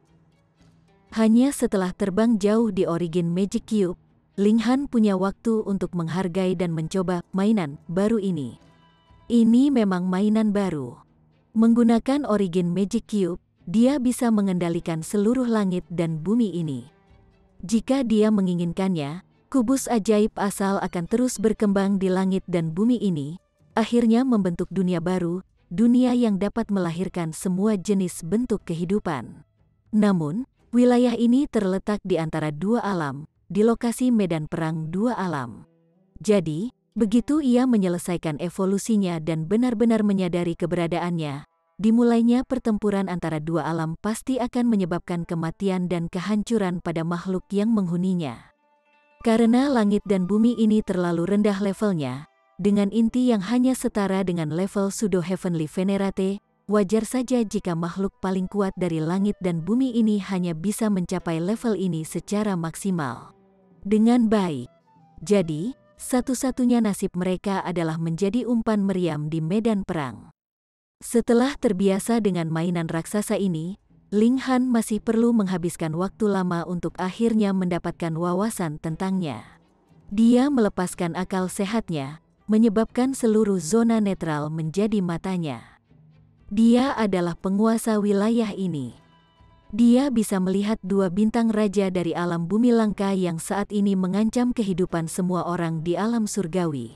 Hanya setelah terbang jauh di Origin Magic Cube, Ling Han punya waktu untuk menghargai dan mencoba mainan baru ini. Ini memang mainan baru. Menggunakan Origin Magic Cube, dia bisa mengendalikan seluruh langit dan bumi ini. Jika dia menginginkannya, kubus ajaib asal akan terus berkembang di langit dan bumi ini, akhirnya membentuk dunia baru, dunia yang dapat melahirkan semua jenis bentuk kehidupan. Namun, wilayah ini terletak di antara dua alam, di lokasi medan perang dua alam. Jadi, begitu ia menyelesaikan evolusinya dan benar-benar menyadari keberadaannya, dimulainya pertempuran antara dua alam pasti akan menyebabkan kematian dan kehancuran pada makhluk yang menghuninya. Karena langit dan bumi ini terlalu rendah levelnya, dengan inti yang hanya setara dengan level Pseudo Heavenly Venerate, wajar saja jika makhluk paling kuat dari langit dan bumi ini hanya bisa mencapai level ini secara maksimal. Dengan baik. Jadi, satu-satunya nasib mereka adalah menjadi umpan meriam di medan perang. Setelah terbiasa dengan mainan raksasa ini, Ling Han masih perlu menghabiskan waktu lama untuk akhirnya mendapatkan wawasan tentangnya. Dia melepaskan akal sehatnya, menyebabkan seluruh zona netral menjadi matanya. Dia adalah penguasa wilayah ini. Dia bisa melihat dua bintang raja dari alam bumi langka yang saat ini mengancam kehidupan semua orang di alam surgawi.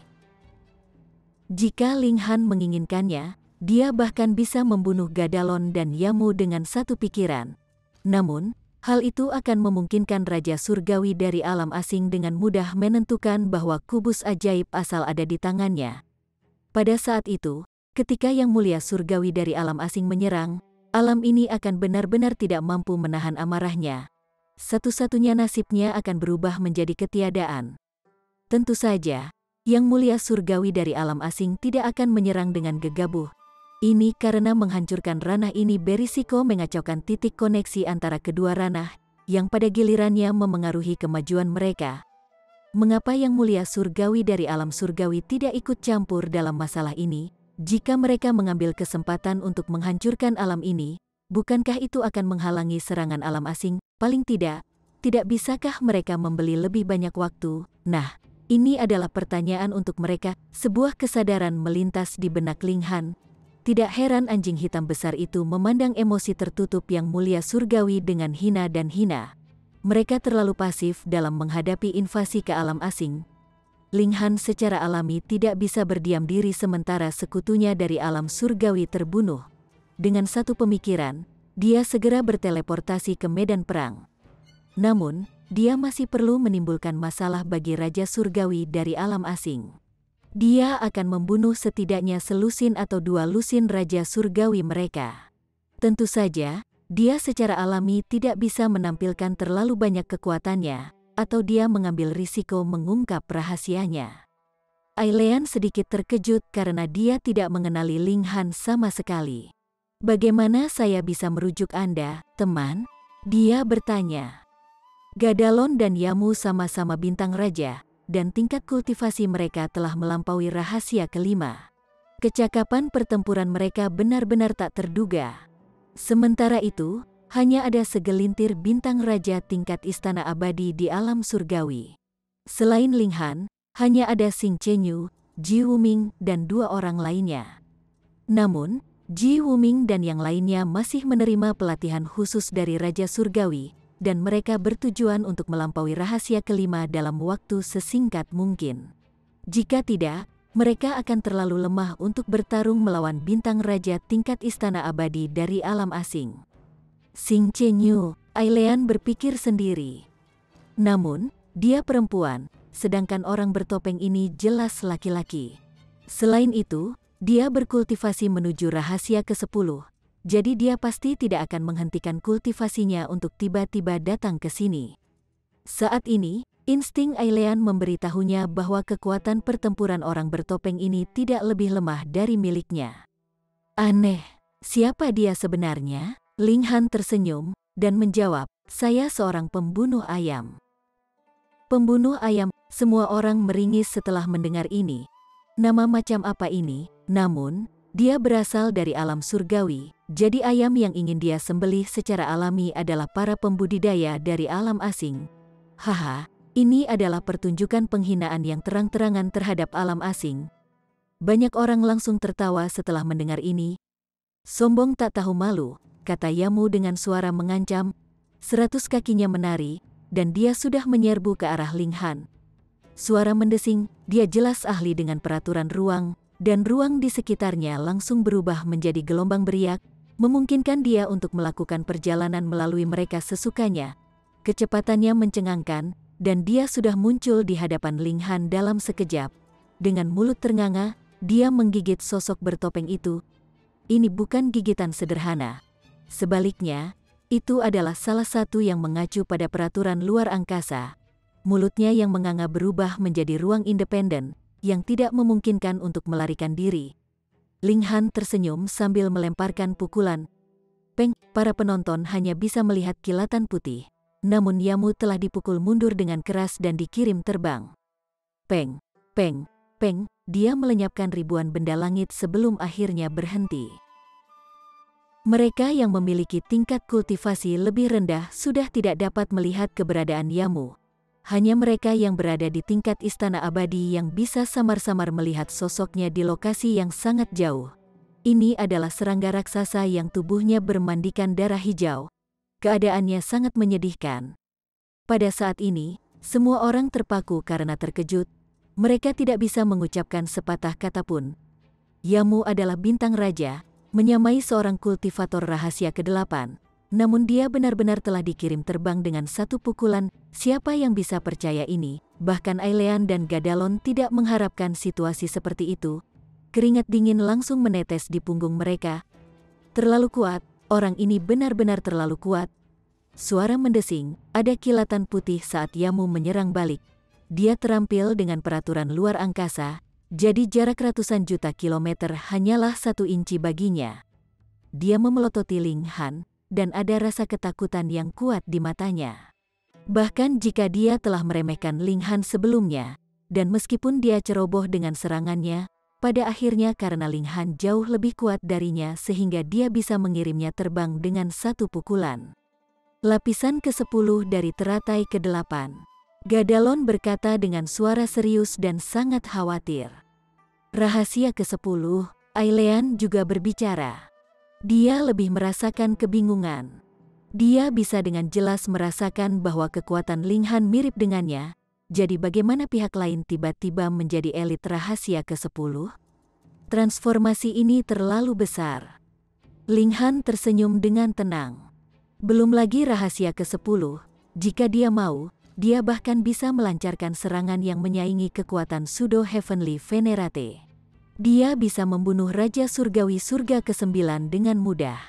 Jika Ling Han menginginkannya, dia bahkan bisa membunuh Gadalon dan Yamu dengan satu pikiran. Namun, hal itu akan memungkinkan Raja Surgawi dari alam asing dengan mudah menentukan bahwa kubus ajaib asal ada di tangannya. Pada saat itu, ketika Yang Mulia Surgawi dari alam asing menyerang, alam ini akan benar-benar tidak mampu menahan amarahnya. Satu-satunya nasibnya akan berubah menjadi ketiadaan. Tentu saja, Yang Mulia Surgawi dari alam asing tidak akan menyerang dengan gegabah. Ini karena menghancurkan ranah ini berisiko mengacaukan titik koneksi antara kedua ranah, yang pada gilirannya memengaruhi kemajuan mereka. Mengapa Yang Mulia Surgawi dari alam surgawi tidak ikut campur dalam masalah ini? Jika mereka mengambil kesempatan untuk menghancurkan alam ini, bukankah itu akan menghalangi serangan alam asing? Paling tidak bisakah mereka membeli lebih banyak waktu? Nah, ini adalah pertanyaan untuk mereka. Sebuah kesadaran melintas di benak Ling Han. Tidak heran anjing hitam besar itu memandang emosi tertutup Yang Mulia Surgawi dengan hina dan hina. Mereka terlalu pasif dalam menghadapi invasi ke alam asing. Ling Han secara alami tidak bisa berdiam diri sementara sekutunya dari alam surgawi terbunuh. Dengan satu pemikiran, dia segera berteleportasi ke medan perang. Namun, dia masih perlu menimbulkan masalah bagi Raja Surgawi dari alam asing. Dia akan membunuh setidaknya selusin atau dua lusin Raja Surgawi mereka. Tentu saja, dia secara alami tidak bisa menampilkan terlalu banyak kekuatannya, atau dia mengambil risiko mengungkap rahasianya. Ailean sedikit terkejut karena dia tidak mengenali Ling Han sama sekali. "Bagaimana saya bisa merujuk Anda, teman?" dia bertanya. Gadalon dan Yamu sama-sama bintang raja, dan tingkat kultivasi mereka telah melampaui rahasia kelima. Kecakapan pertempuran mereka benar-benar tak terduga. Sementara itu, hanya ada segelintir bintang raja tingkat istana abadi di alam surgawi. Selain Ling Han, hanya ada Xing Chenyu, Ji Wuming, dan 2 orang lainnya. Namun, Ji Wuming dan yang lainnya masih menerima pelatihan khusus dari Raja Surgawi, dan mereka bertujuan untuk melampaui rahasia kelima dalam waktu sesingkat mungkin. Jika tidak, mereka akan terlalu lemah untuk bertarung melawan bintang raja tingkat istana abadi dari alam asing. Xing Chenyu, Ailean berpikir sendiri. Namun, dia perempuan, sedangkan orang bertopeng ini jelas laki-laki. Selain itu, dia berkultivasi menuju rahasia ke-10, jadi dia pasti tidak akan menghentikan kultivasinya untuk tiba-tiba datang ke sini. Saat ini, insting Ailean memberitahunya bahwa kekuatan pertempuran orang bertopeng ini tidak lebih lemah dari miliknya. Aneh, siapa dia sebenarnya? Ling Han tersenyum dan menjawab, "Saya seorang pembunuh ayam." Pembunuh ayam, semua orang meringis setelah mendengar ini. Nama macam apa ini? Namun, dia berasal dari alam surgawi, jadi ayam yang ingin dia sembelih secara alami adalah para pembudidaya dari alam asing. Haha, ini adalah pertunjukan penghinaan yang terang-terangan terhadap alam asing. Banyak orang langsung tertawa setelah mendengar ini. "Sombong tak tahu malu," kata Yamu dengan suara mengancam. 100 kakinya menari, dan dia sudah menyerbu ke arah Ling Han. Suara mendesing, dia jelas ahli dengan peraturan ruang, dan ruang di sekitarnya langsung berubah menjadi gelombang beriak, memungkinkan dia untuk melakukan perjalanan melalui mereka sesukanya. Kecepatannya mencengangkan, dan dia sudah muncul di hadapan Ling Han dalam sekejap. Dengan mulut ternganga, dia menggigit sosok bertopeng itu. Ini bukan gigitan sederhana. Sebaliknya, itu adalah salah satu yang mengacu pada peraturan luar angkasa. Mulutnya yang menganga berubah menjadi ruang independen, yang tidak memungkinkan untuk melarikan diri. Ling Han tersenyum sambil melemparkan pukulan. Peng, para penonton hanya bisa melihat kilatan putih. Namun Yamu telah dipukul mundur dengan keras dan dikirim terbang. Peng, peng, peng, dia melenyapkan ribuan benda langit sebelum akhirnya berhenti. Mereka yang memiliki tingkat kultivasi lebih rendah sudah tidak dapat melihat keberadaan Yamu. Hanya mereka yang berada di tingkat istana abadi yang bisa samar-samar melihat sosoknya di lokasi yang sangat jauh. Ini adalah serangga raksasa yang tubuhnya bermandikan darah hijau. Keadaannya sangat menyedihkan. Pada saat ini, semua orang terpaku karena terkejut. Mereka tidak bisa mengucapkan sepatah kata pun. Yamu adalah bintang raja, menyamai seorang kultivator rahasia ke-8. Namun dia benar-benar telah dikirim terbang dengan satu pukulan. Siapa yang bisa percaya ini? Bahkan Ailean dan Gadalon tidak mengharapkan situasi seperti itu. Keringat dingin langsung menetes di punggung mereka. Terlalu kuat, orang ini benar-benar terlalu kuat. Suara mendesing, ada kilatan putih saat Yamu menyerang balik. Dia terampil dengan peraturan luar angkasa, jadi jarak ratusan juta kilometer hanyalah 1 inci baginya. Dia memelototi Ling Han, dan ada rasa ketakutan yang kuat di matanya. Bahkan jika dia telah meremehkan Ling Han sebelumnya, dan meskipun dia ceroboh dengan serangannya, pada akhirnya karena Ling Han jauh lebih kuat darinya sehingga dia bisa mengirimnya terbang dengan satu pukulan. Lapisan ke-10 dari teratai ke-8. Gadalon berkata dengan suara serius dan sangat khawatir. Rahasia ke-10, Ailean juga berbicara. Dia lebih merasakan kebingungan. Dia bisa dengan jelas merasakan bahwa kekuatan Ling Han mirip dengannya, jadi bagaimana pihak lain tiba-tiba menjadi elit rahasia ke-10? Transformasi ini terlalu besar. Ling Han tersenyum dengan tenang. Belum lagi rahasia ke-10, jika dia mau, dia bahkan bisa melancarkan serangan yang menyaingi kekuatan Pseudo Heavenly Venerate. Dia bisa membunuh Raja Surgawi Surga ke-9 dengan mudah.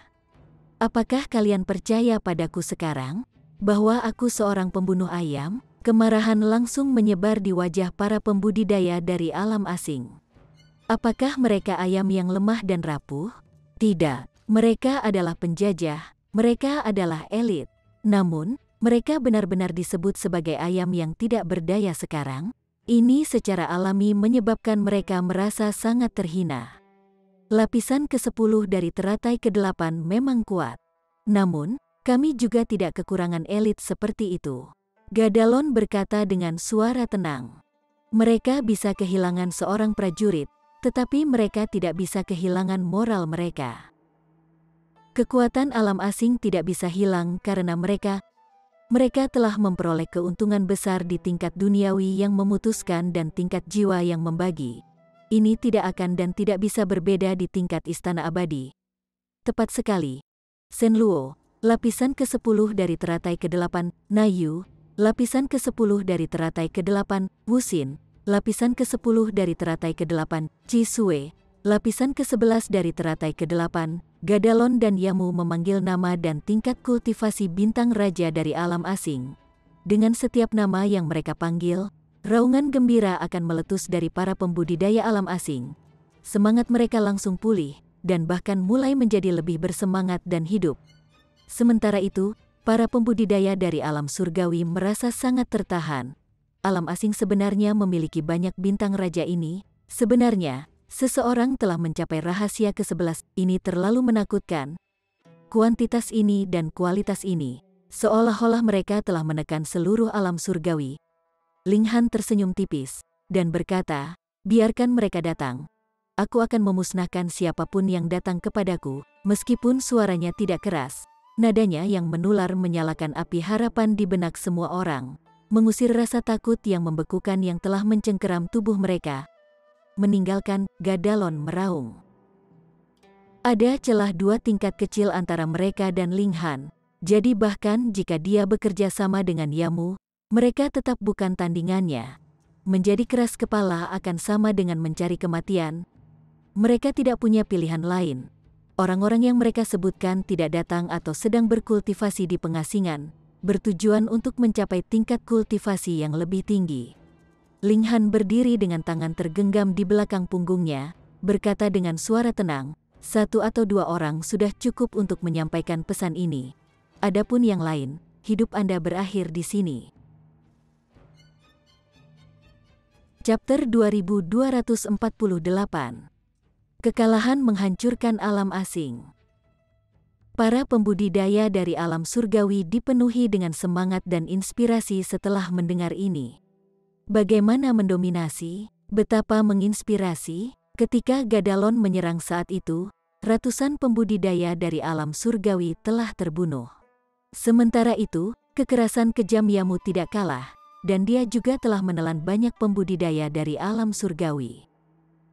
Apakah kalian percaya padaku sekarang? Bahwa aku seorang pembunuh ayam? Kemarahan langsung menyebar di wajah para pembudidaya dari alam asing. Apakah mereka ayam yang lemah dan rapuh? Tidak, mereka adalah penjajah, mereka adalah elit. Namun, mereka benar-benar disebut sebagai ayam yang tidak berdaya sekarang. Ini secara alami menyebabkan mereka merasa sangat terhina. Lapisan ke-10 dari teratai ke-8 memang kuat. Namun, kami juga tidak kekurangan elit seperti itu. Gadalon berkata dengan suara tenang. Mereka bisa kehilangan seorang prajurit, tetapi mereka tidak bisa kehilangan moral mereka. Kekuatan alam asing tidak bisa hilang karena mereka telah memperoleh keuntungan besar di tingkat duniawi yang memutuskan dan tingkat jiwa yang membagi. Ini tidak akan dan tidak bisa berbeda di tingkat istana abadi. Tepat sekali. Senluo, lapisan ke-10 dari teratai ke-8, Nayu, lapisan ke-10 dari teratai ke-8, Wuxin, lapisan ke-10 dari teratai ke-8, Cisue, lapisan ke-11 dari teratai ke-8, Gadalon dan Yamu memanggil nama dan tingkat kultivasi bintang raja dari alam asing. Dengan setiap nama yang mereka panggil, raungan gembira akan meletus dari para pembudidaya alam asing. Semangat mereka langsung pulih, dan bahkan mulai menjadi lebih bersemangat dan hidup. Sementara itu, para pembudidaya dari alam surgawi merasa sangat tertahan. Alam asing sebenarnya memiliki banyak bintang raja ini. Sebenarnya, seseorang telah mencapai rahasia ke-11. Ini terlalu menakutkan. Kuantitas ini dan kualitas ini, seolah-olah mereka telah menekan seluruh alam surgawi. Ling Han tersenyum tipis, dan berkata, biarkan mereka datang. Aku akan memusnahkan siapapun yang datang kepadaku, meskipun suaranya tidak keras. Nadanya yang menular menyalakan api harapan di benak semua orang, mengusir rasa takut yang membekukan yang telah mencengkeram tubuh mereka. Meninggalkan, Gadalon meraung. Ada celah 2 tingkat kecil antara mereka dan Ling Han, jadi bahkan jika dia bekerja sama dengan Yamu, mereka tetap bukan tandingannya. Menjadi keras kepala akan sama dengan mencari kematian. Mereka tidak punya pilihan lain. Orang-orang yang mereka sebutkan tidak datang atau sedang berkultivasi di pengasingan, bertujuan untuk mencapai tingkat kultivasi yang lebih tinggi. Ling Han berdiri dengan tangan tergenggam di belakang punggungnya, berkata dengan suara tenang, 1 atau 2 orang sudah cukup untuk menyampaikan pesan ini. Adapun yang lain, hidup Anda berakhir di sini. Chapter 2248. Kekalahan menghancurkan alam asing. Para pembudidaya dari alam surgawi dipenuhi dengan semangat dan inspirasi setelah mendengar ini. Bagaimana mendominasi, betapa menginspirasi, ketika Gadalon menyerang saat itu, ratusan pembudidaya dari alam surgawi telah terbunuh. Sementara itu, kekerasan kejam Yamu tidak kalah, dan dia juga telah menelan banyak pembudidaya dari alam surgawi.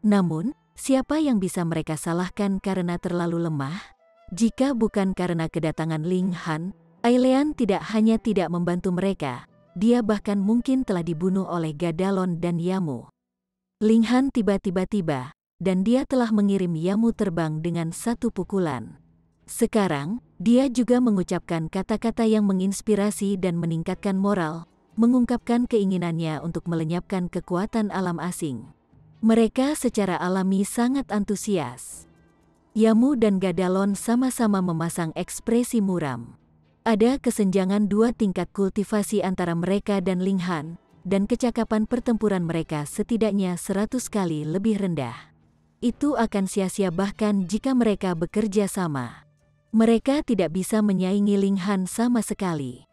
Namun, siapa yang bisa mereka salahkan karena terlalu lemah? Jika bukan karena kedatangan Ling Han, Ailean tidak hanya tidak membantu mereka, dia bahkan mungkin telah dibunuh oleh Gadalon dan Yamu. Ling Han tiba-tiba, dan dia telah mengirim Yamu terbang dengan 1 pukulan. Sekarang, dia juga mengucapkan kata-kata yang menginspirasi dan meningkatkan moral, mengungkapkan keinginannya untuk melenyapkan kekuatan alam asing. Mereka secara alami sangat antusias. Yamu dan Gadalon sama-sama memasang ekspresi muram. Ada kesenjangan 2 tingkat kultivasi antara mereka dan Ling Han, dan kecakapan pertempuran mereka setidaknya 100 kali lebih rendah. Itu akan sia-sia bahkan jika mereka bekerja sama. Mereka tidak bisa menyaingi Ling Han sama sekali.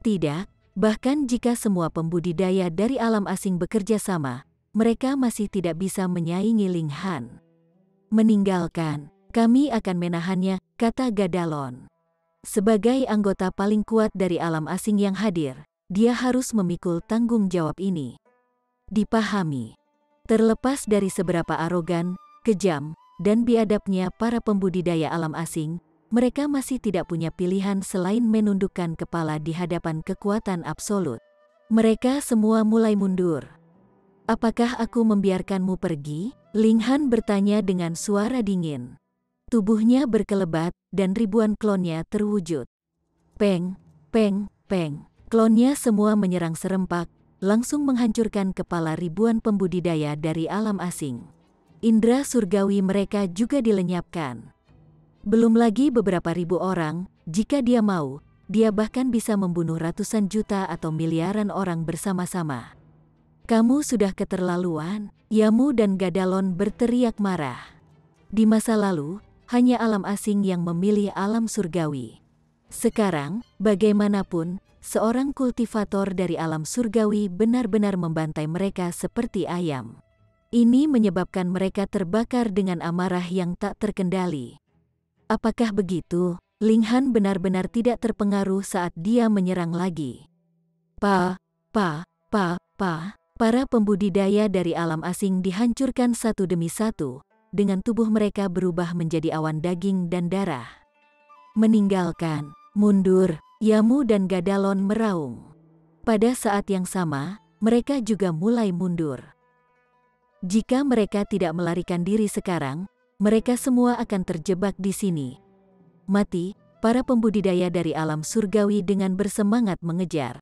Tidak, bahkan jika semua pembudidaya dari alam asing bekerja sama, mereka masih tidak bisa menyaingi Ling Han. Meninggalkan, kami akan menahannya, kata Gadalon. Sebagai anggota paling kuat dari alam asing yang hadir, dia harus memikul tanggung jawab ini. Dipahami. Terlepas dari seberapa arogan, kejam, dan biadabnya para pembudidaya alam asing, mereka masih tidak punya pilihan selain menundukkan kepala di hadapan kekuatan absolut. Mereka semua mulai mundur. Apakah aku membiarkanmu pergi? Ling Han bertanya dengan suara dingin. Tubuhnya berkelebat, dan ribuan klonnya terwujud. Peng, peng, peng. Klonnya semua menyerang serempak, langsung menghancurkan kepala ribuan pembudidaya dari alam asing. Indra surgawi mereka juga dilenyapkan. Belum lagi beberapa ribu orang, jika dia mau, dia bahkan bisa membunuh ratusan juta atau miliaran orang bersama-sama. Kamu sudah keterlaluan, Yamu dan Gadalon berteriak marah. Di masa lalu, hanya alam asing yang memilih alam surgawi. Sekarang, bagaimanapun, seorang kultivator dari alam surgawi benar-benar membantai mereka seperti ayam. Ini menyebabkan mereka terbakar dengan amarah yang tak terkendali. Apakah begitu? Linghan benar-benar tidak terpengaruh saat dia menyerang lagi. Para pembudidaya dari alam asing dihancurkan satu demi satu, dengan tubuh mereka berubah menjadi awan daging dan darah. Meninggalkan, mundur, Yamu dan Gadalon meraung. Pada saat yang sama, mereka juga mulai mundur. Jika mereka tidak melarikan diri sekarang, mereka semua akan terjebak di sini. Mati, para pembudidaya dari alam surgawi dengan bersemangat mengejar.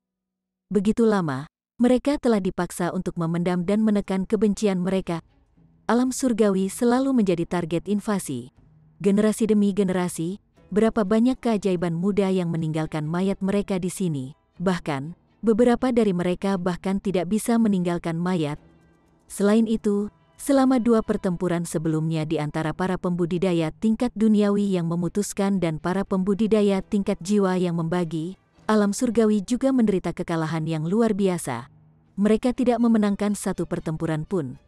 Begitu lama, mereka telah dipaksa untuk memendam dan menekan kebencian mereka. Alam surgawi selalu menjadi target invasi. Generasi demi generasi, berapa banyak keajaiban muda yang meninggalkan mayat mereka di sini. Bahkan, beberapa dari mereka bahkan tidak bisa meninggalkan mayat. Selain itu, selama 2 pertempuran sebelumnya di antara para pembudidaya tingkat duniawi yang memutuskan dan para pembudidaya tingkat jiwa yang membagi, alam surgawi juga menderita kekalahan yang luar biasa. Mereka tidak memenangkan satu pertempuran pun.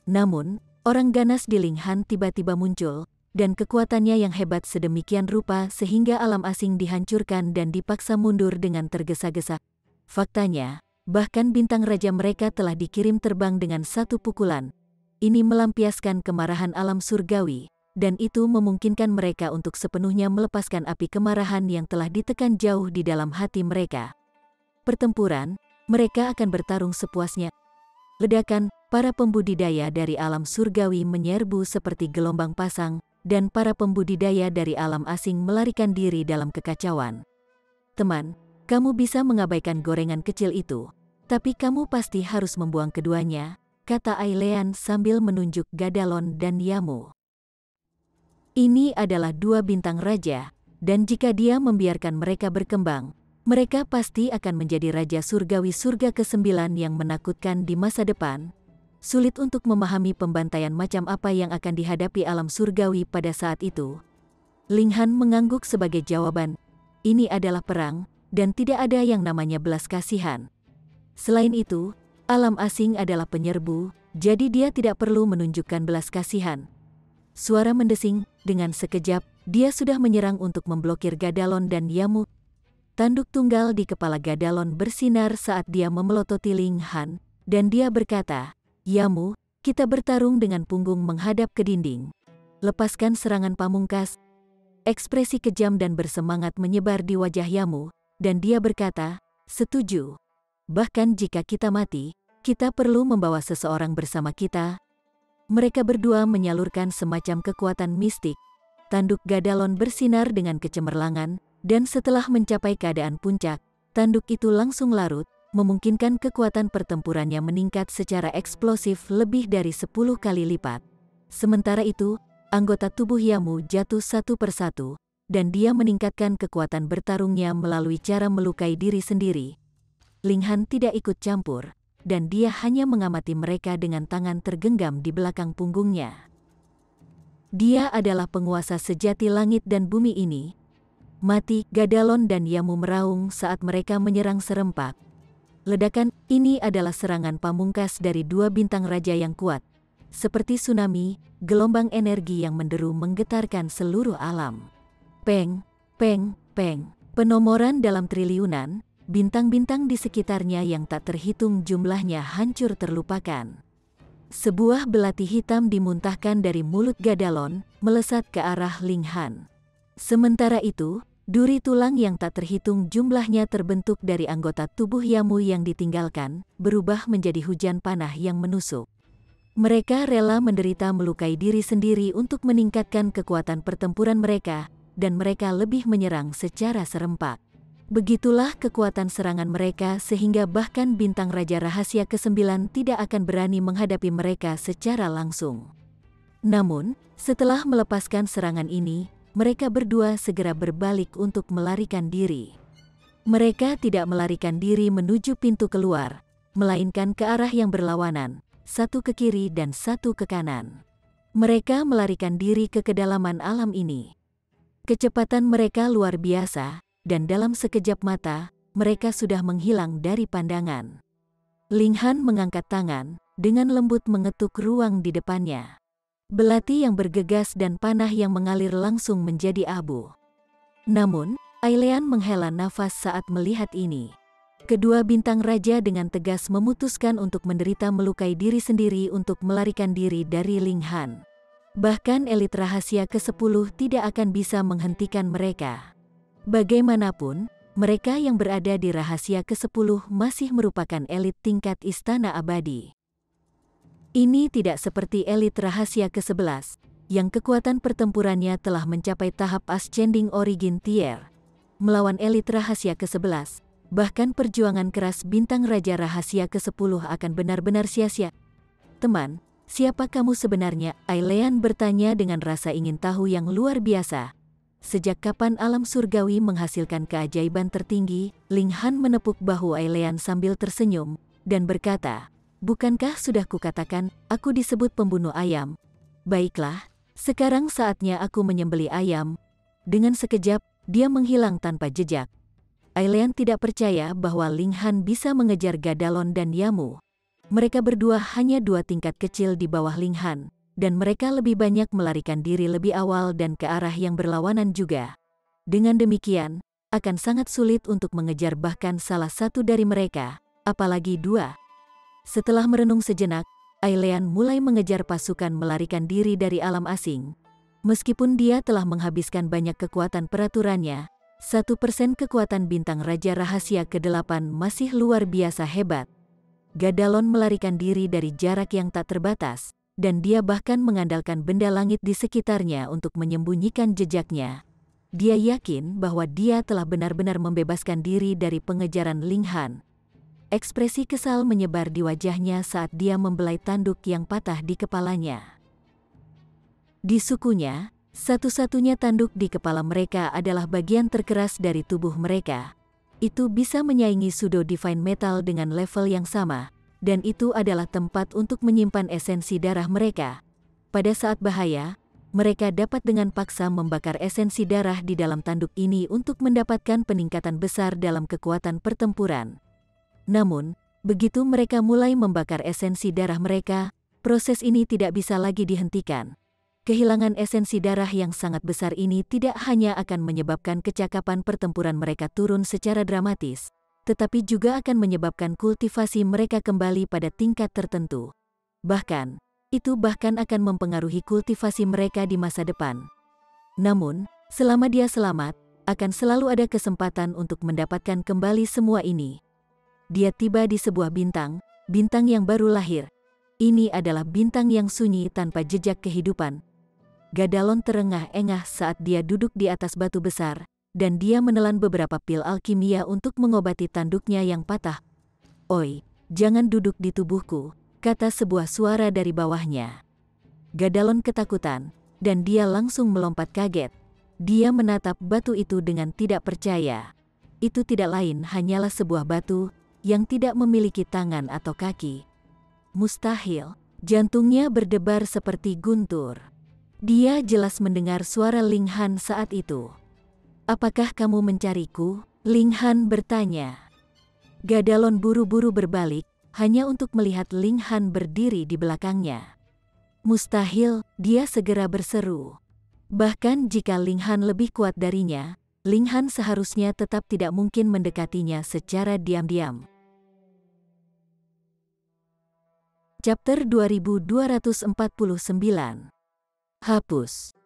Namun, orang ganas di Linghan tiba-tiba muncul, dan kekuatannya yang hebat sedemikian rupa sehingga alam asing dihancurkan dan dipaksa mundur dengan tergesa-gesa. Faktanya, bahkan bintang raja mereka telah dikirim terbang dengan satu pukulan. Ini melampiaskan kemarahan alam surgawi, dan itu memungkinkan mereka untuk sepenuhnya melepaskan api kemarahan yang telah ditekan jauh di dalam hati mereka. Pertempuran, mereka akan bertarung sepuasnya. Ledakan, para pembudidaya dari alam surgawi menyerbu seperti gelombang pasang, dan para pembudidaya dari alam asing melarikan diri dalam kekacauan. Teman, kamu bisa mengabaikan gorengan kecil itu, tapi kamu pasti harus membuang keduanya, kata Ailean sambil menunjuk Gadalon dan Yamu. Ini adalah 2 bintang raja, dan jika dia membiarkan mereka berkembang, mereka pasti akan menjadi raja surgawi surga ke-9 yang menakutkan di masa depan. Sulit untuk memahami pembantaian macam apa yang akan dihadapi alam surgawi pada saat itu. Linghan mengangguk sebagai jawaban, ini adalah perang, dan tidak ada yang namanya belas kasihan. Selain itu, alam asing adalah penyerbu, jadi dia tidak perlu menunjukkan belas kasihan. Suara mendesing, dengan sekejap, dia sudah menyerang untuk memblokir Gadalon dan Yamu. Tanduk tunggal di kepala Gadalon bersinar saat dia memelototi Linghan, dan dia berkata, Yamu, kita bertarung dengan punggung menghadap ke dinding. Lepaskan serangan pamungkas. Ekspresi kejam dan bersemangat menyebar di wajah Yamu, dan dia berkata, setuju. Bahkan jika kita mati, kita perlu membawa seseorang bersama kita. Mereka berdua menyalurkan semacam kekuatan mistik. Tanduk Gadalon bersinar dengan kecemerlangan, dan setelah mencapai keadaan puncak, tanduk itu langsung larut, memungkinkan kekuatan pertempurannya meningkat secara eksplosif lebih dari 10 kali lipat. Sementara itu, anggota tubuh Yamu jatuh satu persatu, dan dia meningkatkan kekuatan bertarungnya melalui cara melukai diri sendiri. Linghan tidak ikut campur, dan dia hanya mengamati mereka dengan tangan tergenggam di belakang punggungnya. Dia adalah penguasa sejati langit dan bumi ini. Mati, Gadalon dan Yamu meraung saat mereka menyerang serempak. Ledakan ini adalah serangan pamungkas dari 2 bintang raja yang kuat. Seperti tsunami, gelombang energi yang menderu menggetarkan seluruh alam. Peng, peng, peng. Penomoran dalam triliunan, bintang-bintang di sekitarnya yang tak terhitung jumlahnya hancur terlupakan. Sebuah belati hitam dimuntahkan dari mulut Gadalon, melesat ke arah Linghan. Sementara itu, duri tulang yang tak terhitung jumlahnya terbentuk dari anggota tubuh Yamu yang ditinggalkan, berubah menjadi hujan panah yang menusuk. Mereka rela menderita melukai diri sendiri untuk meningkatkan kekuatan pertempuran mereka, dan mereka lebih menyerang secara serempak. Begitulah kekuatan serangan mereka sehingga bahkan bintang Raja Rahasia ke-9 tidak akan berani menghadapi mereka secara langsung. Namun, setelah melepaskan serangan ini, mereka berdua segera berbalik untuk melarikan diri. Mereka tidak melarikan diri menuju pintu keluar, melainkan ke arah yang berlawanan, satu ke kiri dan satu ke kanan. Mereka melarikan diri ke kedalaman alam ini. Kecepatan mereka luar biasa, dan dalam sekejap mata, mereka sudah menghilang dari pandangan. Ling Han mengangkat tangan, dengan lembut mengetuk ruang di depannya. Belati yang bergegas dan panah yang mengalir langsung menjadi abu. Namun, Ailean menghela nafas saat melihat ini. Kedua bintang raja dengan tegas memutuskan untuk menderita melukai diri sendiri untuk melarikan diri dari Ling Han. Bahkan elit rahasia ke-10 tidak akan bisa menghentikan mereka. Bagaimanapun, mereka yang berada di rahasia ke-10 masih merupakan elit tingkat istana abadi. Ini tidak seperti elit rahasia ke-11, yang kekuatan pertempurannya telah mencapai tahap Ascending Origin Tier. Melawan elit rahasia ke-11, bahkan perjuangan keras bintang Raja Rahasia ke-10 akan benar-benar sia-sia. Teman, siapa kamu sebenarnya? Ailean bertanya dengan rasa ingin tahu yang luar biasa. Sejak kapan alam surgawi menghasilkan keajaiban tertinggi? Ling Han menepuk bahu Ailean sambil tersenyum, dan berkata, bukankah sudah kukatakan, aku disebut pembunuh ayam? Baiklah, sekarang saatnya aku menyembelih ayam. Dengan sekejap, dia menghilang tanpa jejak. Ailean tidak percaya bahwa Ling Han bisa mengejar Gadalon dan Yamu. Mereka berdua hanya 2 tingkat kecil di bawah Ling Han. Dan mereka lebih banyak melarikan diri lebih awal dan ke arah yang berlawanan juga. Dengan demikian, akan sangat sulit untuk mengejar bahkan salah satu dari mereka, apalagi 2. Setelah merenung sejenak, Ailean mulai mengejar pasukan melarikan diri dari alam asing. Meskipun dia telah menghabiskan banyak kekuatan peraturannya, 1% kekuatan bintang Raja Rahasia ke-8 masih luar biasa hebat. Gadalon melarikan diri dari jarak yang tak terbatas, dan dia bahkan mengandalkan benda langit di sekitarnya untuk menyembunyikan jejaknya. Dia yakin bahwa dia telah benar-benar membebaskan diri dari pengejaran Ling Han. Ekspresi kesal menyebar di wajahnya saat dia membelai tanduk yang patah di kepalanya. Di sukunya, satu-satunya tanduk di kepala mereka adalah bagian terkeras dari tubuh mereka. Itu bisa menyaingi Pseudo Divine Metal dengan level yang sama. Dan itu adalah tempat untuk menyimpan esensi darah mereka. Pada saat bahaya, mereka dapat dengan paksa membakar esensi darah di dalam tanduk ini untuk mendapatkan peningkatan besar dalam kekuatan pertempuran. Namun, begitu mereka mulai membakar esensi darah mereka, proses ini tidak bisa lagi dihentikan. Kehilangan esensi darah yang sangat besar ini tidak hanya akan menyebabkan kecakapan pertempuran mereka turun secara dramatis, tetapi juga akan menyebabkan kultivasi mereka kembali pada tingkat tertentu. Bahkan, itu bahkan akan mempengaruhi kultivasi mereka di masa depan. Namun, selama dia selamat, akan selalu ada kesempatan untuk mendapatkan kembali semua ini. Dia tiba di sebuah bintang yang baru lahir. Ini adalah bintang yang sunyi tanpa jejak kehidupan. Gadalon terengah-engah saat dia duduk di atas batu besar, dan dia menelan beberapa pil alkimia untuk mengobati tanduknya yang patah. "Oi, jangan duduk di tubuhku," kata sebuah suara dari bawahnya. Gadalon ketakutan, dan dia langsung melompat kaget. Dia menatap batu itu dengan tidak percaya. Itu tidak lain hanyalah sebuah batu yang tidak memiliki tangan atau kaki. Mustahil, jantungnya berdebar seperti guntur. Dia jelas mendengar suara Ling Han saat itu. "Apakah kamu mencariku?" Ling Han bertanya. Gadalon buru-buru berbalik, hanya untuk melihat Ling Han berdiri di belakangnya. "Mustahil," dia segera berseru. Bahkan jika Ling Han lebih kuat darinya, Ling Han seharusnya tetap tidak mungkin mendekatinya secara diam-diam. Chapter 2249. Hapus.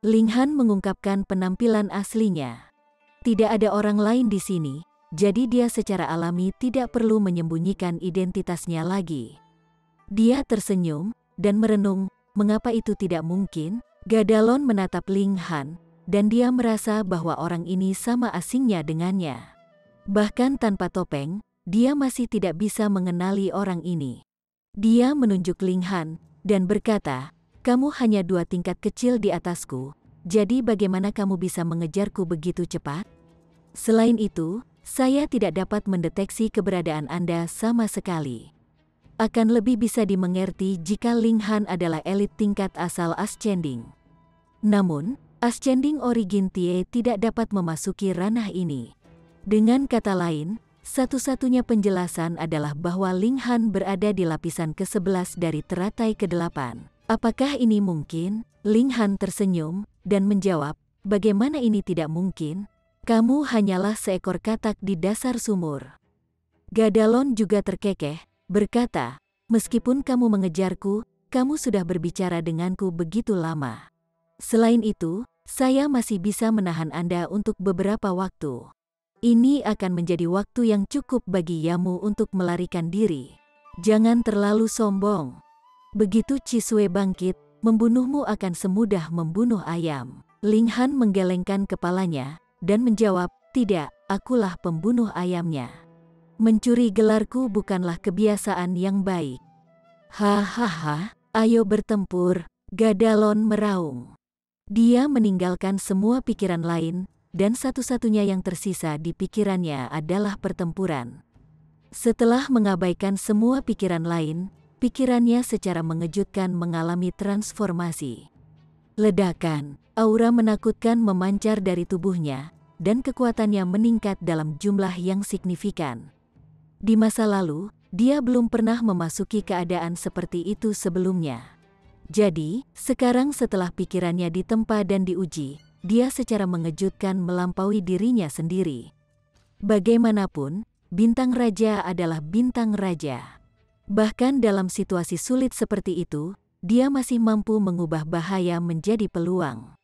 Ling Han mengungkapkan penampilan aslinya. Tidak ada orang lain di sini, jadi dia secara alami tidak perlu menyembunyikan identitasnya lagi. Dia tersenyum dan merenung, mengapa itu tidak mungkin? Gadalon menatap Ling Han, dan dia merasa bahwa orang ini sama asingnya dengannya. Bahkan tanpa topeng, dia masih tidak bisa mengenali orang ini. Dia menunjuk Ling Han dan berkata, "Kamu hanya 2 tingkat kecil di atasku, jadi bagaimana kamu bisa mengejarku begitu cepat? Selain itu, saya tidak dapat mendeteksi keberadaan Anda sama sekali." Akan lebih bisa dimengerti jika Ling Han adalah elit tingkat asal Ascending. Namun, Ascending Origin Tie tidak dapat memasuki ranah ini. Dengan kata lain, satu-satunya penjelasan adalah bahwa Ling Han berada di lapisan ke-11 dari teratai ke-8. Apakah ini mungkin? Ling Han tersenyum dan menjawab, "Bagaimana ini tidak mungkin? Kamu hanyalah seekor katak di dasar sumur." Gadalon juga terkekeh, berkata, "Meskipun kamu mengejarku, kamu sudah berbicara denganku begitu lama. Selain itu, saya masih bisa menahan Anda untuk beberapa waktu. Ini akan menjadi waktu yang cukup bagi Yamu untuk melarikan diri. Jangan terlalu sombong. Begitu Cisue bangkit, membunuhmu akan semudah membunuh ayam." Ling Han menggelengkan kepalanya dan menjawab, "Tidak, akulah pembunuh ayamnya. Mencuri gelarku bukanlah kebiasaan yang baik." "Hahaha, ayo bertempur," Gadalon meraung. Dia meninggalkan semua pikiran lain, dan satu-satunya yang tersisa di pikirannya adalah pertempuran. Setelah mengabaikan semua pikiran lain, pikirannya secara mengejutkan mengalami transformasi. Ledakan, aura menakutkan memancar dari tubuhnya, dan kekuatannya meningkat dalam jumlah yang signifikan. Di masa lalu, dia belum pernah memasuki keadaan seperti itu sebelumnya. Jadi, sekarang setelah pikirannya ditempa dan diuji, dia secara mengejutkan melampaui dirinya sendiri. Bagaimanapun, bintang raja adalah bintang raja. Bahkan dalam situasi sulit seperti itu, dia masih mampu mengubah bahaya menjadi peluang.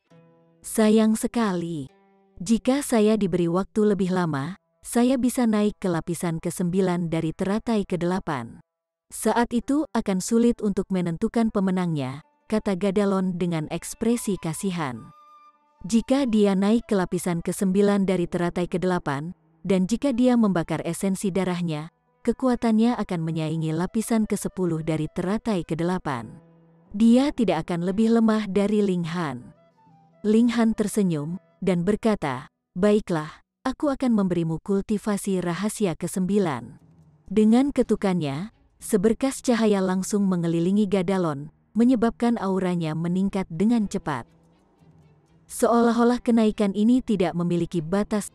Sayang sekali. Jika saya diberi waktu lebih lama, saya bisa naik ke lapisan ke-9 dari teratai ke-8. Saat itu akan sulit untuk menentukan pemenangnya, kata Gadalon dengan ekspresi kasihan. Jika dia naik ke lapisan ke-9 dari teratai ke-8, dan jika dia membakar esensi darahnya, kekuatannya akan menyaingi lapisan ke-10 dari teratai ke-8. Dia tidak akan lebih lemah dari Ling Han. Ling Han tersenyum dan berkata, "Baiklah, aku akan memberimu kultivasi rahasia ke-9. Dengan ketukannya, seberkas cahaya langsung mengelilingi Gadalon, menyebabkan auranya meningkat dengan cepat. Seolah-olah kenaikan ini tidak memiliki batas.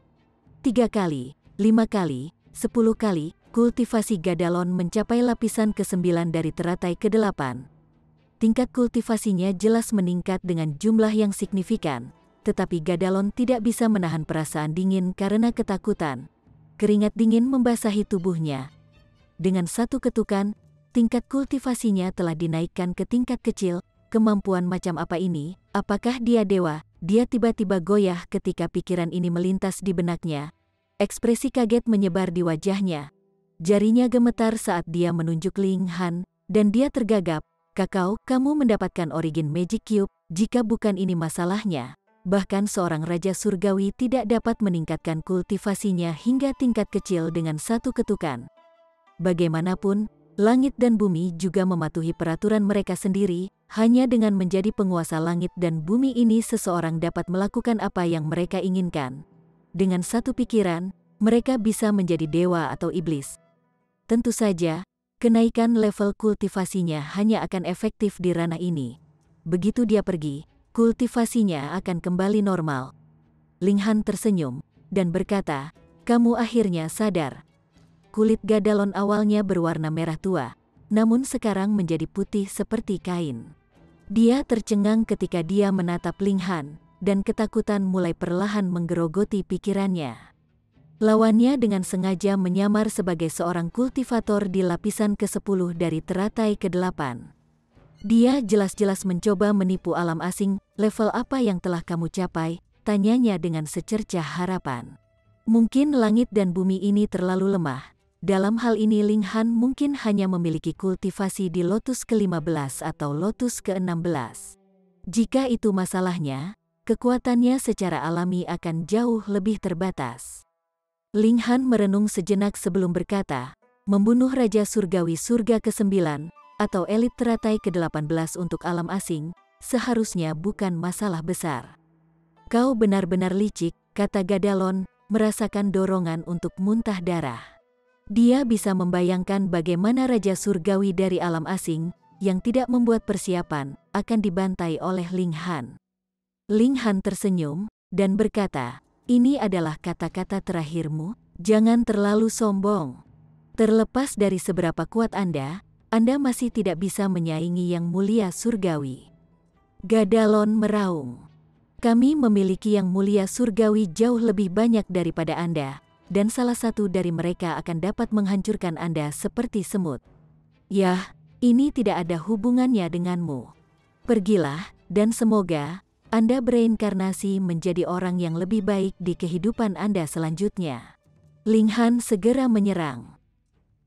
3 kali, 5 kali, 10 kali, kultivasi Gadalon mencapai lapisan ke-9 dari teratai ke-8. Tingkat kultivasinya jelas meningkat dengan jumlah yang signifikan. Tetapi Gadalon tidak bisa menahan perasaan dingin karena ketakutan. Keringat dingin membasahi tubuhnya. Dengan satu ketukan, tingkat kultivasinya telah dinaikkan ke tingkat kecil. Kemampuan macam apa ini? Apakah dia dewa? Dia tiba-tiba goyah ketika pikiran ini melintas di benaknya. Ekspresi kaget menyebar di wajahnya. Jarinya gemetar saat dia menunjuk Ling Han, dan dia tergagap. "Kakao, kamu mendapatkan Origin Magic Cube. Jika bukan ini masalahnya, bahkan seorang raja surgawi tidak dapat meningkatkan kultivasinya hingga tingkat kecil dengan satu ketukan." Bagaimanapun, langit dan bumi juga mematuhi peraturan mereka sendiri. Hanya dengan menjadi penguasa langit dan bumi ini seseorang dapat melakukan apa yang mereka inginkan. Dengan satu pikiran, mereka bisa menjadi dewa atau iblis. Tentu saja, kenaikan level kultivasinya hanya akan efektif di ranah ini. Begitu dia pergi, kultivasinya akan kembali normal. Ling Han tersenyum dan berkata, "Kamu akhirnya sadar." Kulit Gadalon awalnya berwarna merah tua, namun sekarang menjadi putih seperti kain. Dia tercengang ketika dia menatap Ling Han, dan ketakutan mulai perlahan menggerogoti pikirannya. Lawannya dengan sengaja menyamar sebagai seorang kultivator di lapisan ke-10 dari teratai ke-8. Dia jelas-jelas mencoba menipu alam asing. "Level apa yang telah kamu capai?" tanyanya dengan secercah harapan. Mungkin langit dan bumi ini terlalu lemah. Dalam hal ini Ling Han mungkin hanya memiliki kultivasi di lotus ke-15 atau lotus ke-16. Jika itu masalahnya, kekuatannya secara alami akan jauh lebih terbatas. Ling Han merenung sejenak sebelum berkata, membunuh Raja Surgawi Surga ke-9, atau elit teratai ke-18 untuk alam asing, seharusnya bukan masalah besar. Kau benar-benar licik, kata Gadalon, merasakan dorongan untuk muntah darah. Dia bisa membayangkan bagaimana Raja Surgawi dari alam asing, yang tidak membuat persiapan, akan dibantai oleh Ling Han. Ling Han tersenyum, dan berkata, ini adalah kata-kata terakhirmu, jangan terlalu sombong. Terlepas dari seberapa kuat Anda masih tidak bisa menyaingi Yang Mulia Surgawi. Gadalon meraung. Kami memiliki Yang Mulia Surgawi jauh lebih banyak daripada Anda, dan salah satu dari mereka akan dapat menghancurkan Anda seperti semut. Yah, ini tidak ada hubungannya denganmu. Pergilah, dan semoga Anda bereinkarnasi menjadi orang yang lebih baik di kehidupan Anda selanjutnya. Ling Han segera menyerang.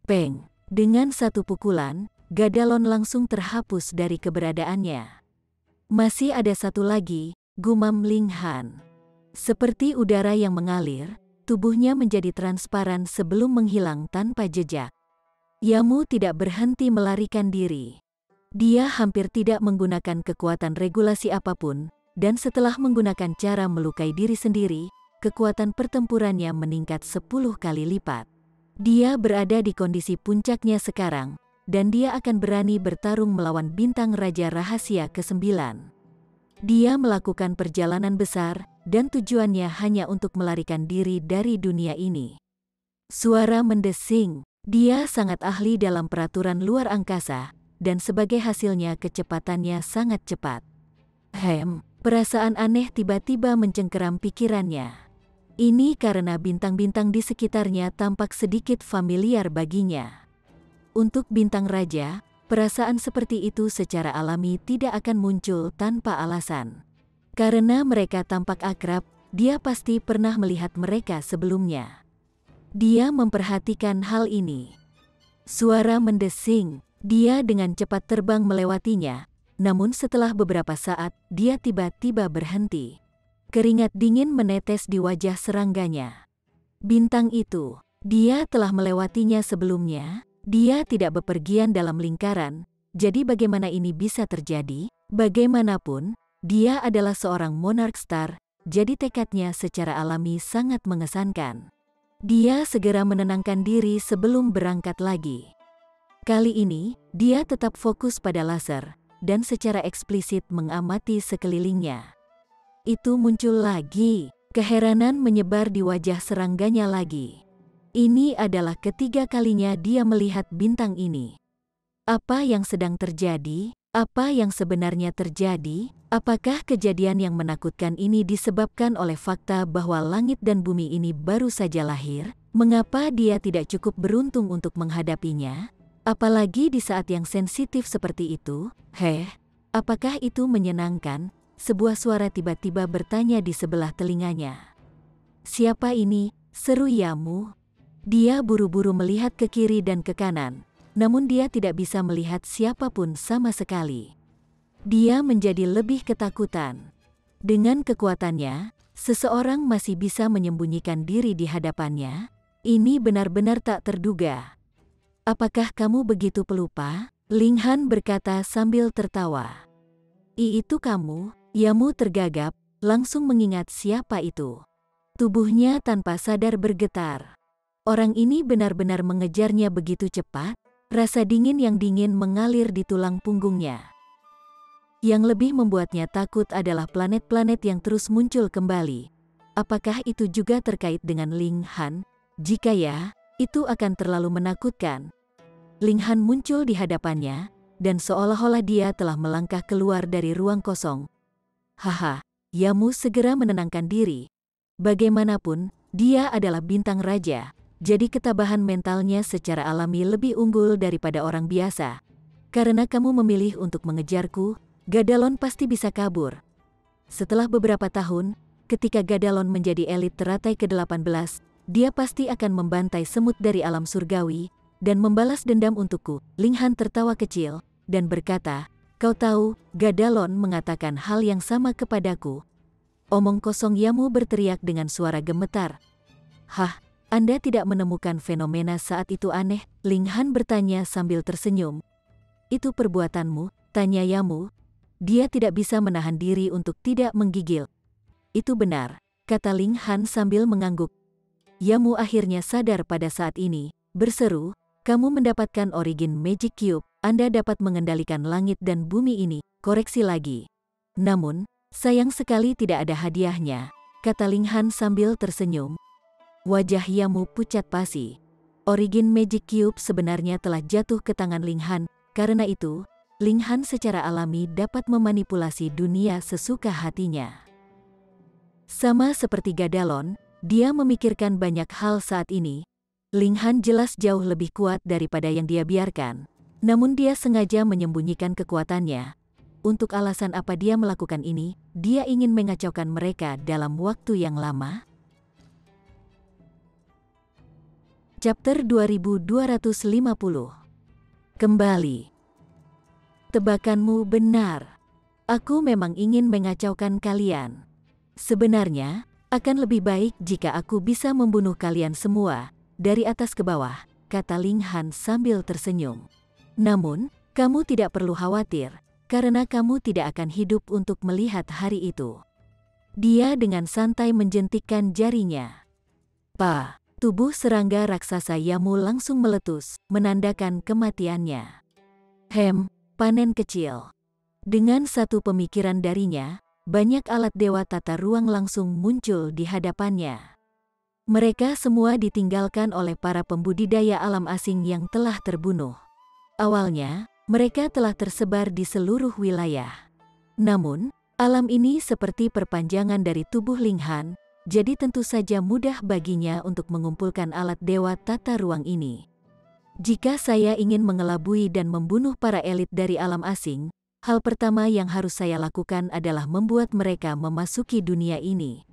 Peng! Dengan satu pukulan, Gadalon langsung terhapus dari keberadaannya. Masih ada satu lagi, gumam Ling Han. Seperti udara yang mengalir, tubuhnya menjadi transparan sebelum menghilang tanpa jejak. Yamu tidak berhenti melarikan diri. Dia hampir tidak menggunakan kekuatan regulasi apapun, dan setelah menggunakan cara melukai diri sendiri, kekuatan pertempurannya meningkat 10 kali lipat. Dia berada di kondisi puncaknya sekarang, dan dia akan berani bertarung melawan bintang Raja Rahasia ke-9. Dia melakukan perjalanan besar, dan tujuannya hanya untuk melarikan diri dari dunia ini. Suara mendesing, dia sangat ahli dalam peraturan luar angkasa, dan sebagai hasilnya kecepatannya sangat cepat. Perasaan aneh tiba-tiba mencengkeram pikirannya. Ini karena bintang-bintang di sekitarnya tampak sedikit familiar baginya. Untuk bintang raja, perasaan seperti itu secara alami tidak akan muncul tanpa alasan. Karena mereka tampak akrab, dia pasti pernah melihat mereka sebelumnya. Dia memperhatikan hal ini. Suara mendesing, dia dengan cepat terbang melewatinya. Namun setelah beberapa saat, dia tiba-tiba berhenti. Keringat dingin menetes di wajah serangganya. Bintang itu, dia telah melewatinya sebelumnya. Dia tidak bepergian dalam lingkaran, jadi bagaimana ini bisa terjadi? Bagaimanapun, dia adalah seorang monarch star, jadi tekadnya secara alami sangat mengesankan. Dia segera menenangkan diri sebelum berangkat lagi. Kali ini, dia tetap fokus pada laser, dan secara eksplisit mengamati sekelilingnya. Itu muncul lagi, keheranan menyebar di wajah serangganya lagi. Ini adalah ketiga kalinya dia melihat bintang ini. Apa yang sedang terjadi? Apa yang sebenarnya terjadi? Apakah kejadian yang menakutkan ini disebabkan oleh fakta bahwa langit dan bumi ini baru saja lahir? Mengapa dia tidak cukup beruntung untuk menghadapinya? Apalagi di saat yang sensitif seperti itu. Apakah itu menyenangkan? Sebuah suara tiba-tiba bertanya di sebelah telinganya. Siapa ini? Seru Yamu. Dia buru-buru melihat ke kiri dan ke kanan, namun dia tidak bisa melihat siapapun sama sekali. Dia menjadi lebih ketakutan. Dengan kekuatannya, seseorang masih bisa menyembunyikan diri di hadapannya. Ini benar-benar tak terduga. Apakah kamu begitu pelupa? Ling Han berkata sambil tertawa. Itu kamu? Yamu tergagap, langsung mengingat siapa itu. Tubuhnya tanpa sadar bergetar. Orang ini benar-benar mengejarnya begitu cepat, rasa dingin yang dingin mengalir di tulang punggungnya. Yang lebih membuatnya takut adalah planet-planet yang terus muncul kembali. Apakah itu juga terkait dengan Ling Han? Jika ya, itu akan terlalu menakutkan. Ling Han muncul di hadapannya, dan seolah-olah dia telah melangkah keluar dari ruang kosong. Yamu segera menenangkan diri. Bagaimanapun, dia adalah bintang raja, jadi ketabahan mentalnya secara alami lebih unggul daripada orang biasa. Karena kamu memilih untuk mengejarku, Gadalon pasti bisa kabur. Setelah beberapa tahun, ketika Gadalon menjadi elit teratai ke-18, dia pasti akan membantai semut dari alam surgawi, dan membalas dendam untukku. Ling Han tertawa kecil, dan berkata, kau tahu, Gadalon mengatakan hal yang sama kepadaku. Omong kosong, Yamu berteriak dengan suara gemetar. Hah, Anda tidak menemukan fenomena saat itu aneh? Ling Han bertanya sambil tersenyum. Itu perbuatanmu, tanya Yamu. Dia tidak bisa menahan diri untuk tidak menggigil. Itu benar, kata Ling Han sambil mengangguk. Yamu akhirnya sadar pada saat ini, berseru, kamu mendapatkan Origin Magic Cube, Anda dapat mengendalikan langit dan bumi ini, koreksi lagi. Namun, sayang sekali tidak ada hadiahnya, kata Ling Han sambil tersenyum. Wajah Yamu pucat pasi. Origin Magic Cube sebenarnya telah jatuh ke tangan Ling Han, karena itu, Ling Han secara alami dapat memanipulasi dunia sesuka hatinya. Sama seperti Gadalon, dia memikirkan banyak hal saat ini. Ling Han jelas jauh lebih kuat daripada yang dia biarkan. Namun dia sengaja menyembunyikan kekuatannya. Untuk alasan apa dia melakukan ini? Dia ingin mengacaukan mereka dalam waktu yang lama. Chapter 2250. Kembali. Tebakanmu benar. Aku memang ingin mengacaukan kalian. Sebenarnya, akan lebih baik jika aku bisa membunuh kalian semua, dari atas ke bawah, kata Ling Han sambil tersenyum. Namun, kamu tidak perlu khawatir, karena kamu tidak akan hidup untuk melihat hari itu. Dia dengan santai menjentikkan jarinya. Pa! Tubuh serangga raksasa Yamu langsung meletus, menandakan kematiannya. Panen kecil. Dengan satu pemikiran darinya, banyak alat dewa tata ruang langsung muncul di hadapannya. Mereka semua ditinggalkan oleh para pembudidaya alam asing yang telah terbunuh. Awalnya, mereka telah tersebar di seluruh wilayah. Namun, alam ini seperti perpanjangan dari tubuh Ling Han, jadi tentu saja mudah baginya untuk mengumpulkan alat dewa tata ruang ini. Jika saya ingin mengelabui dan membunuh para elit dari alam asing, hal pertama yang harus saya lakukan adalah membuat mereka memasuki dunia ini.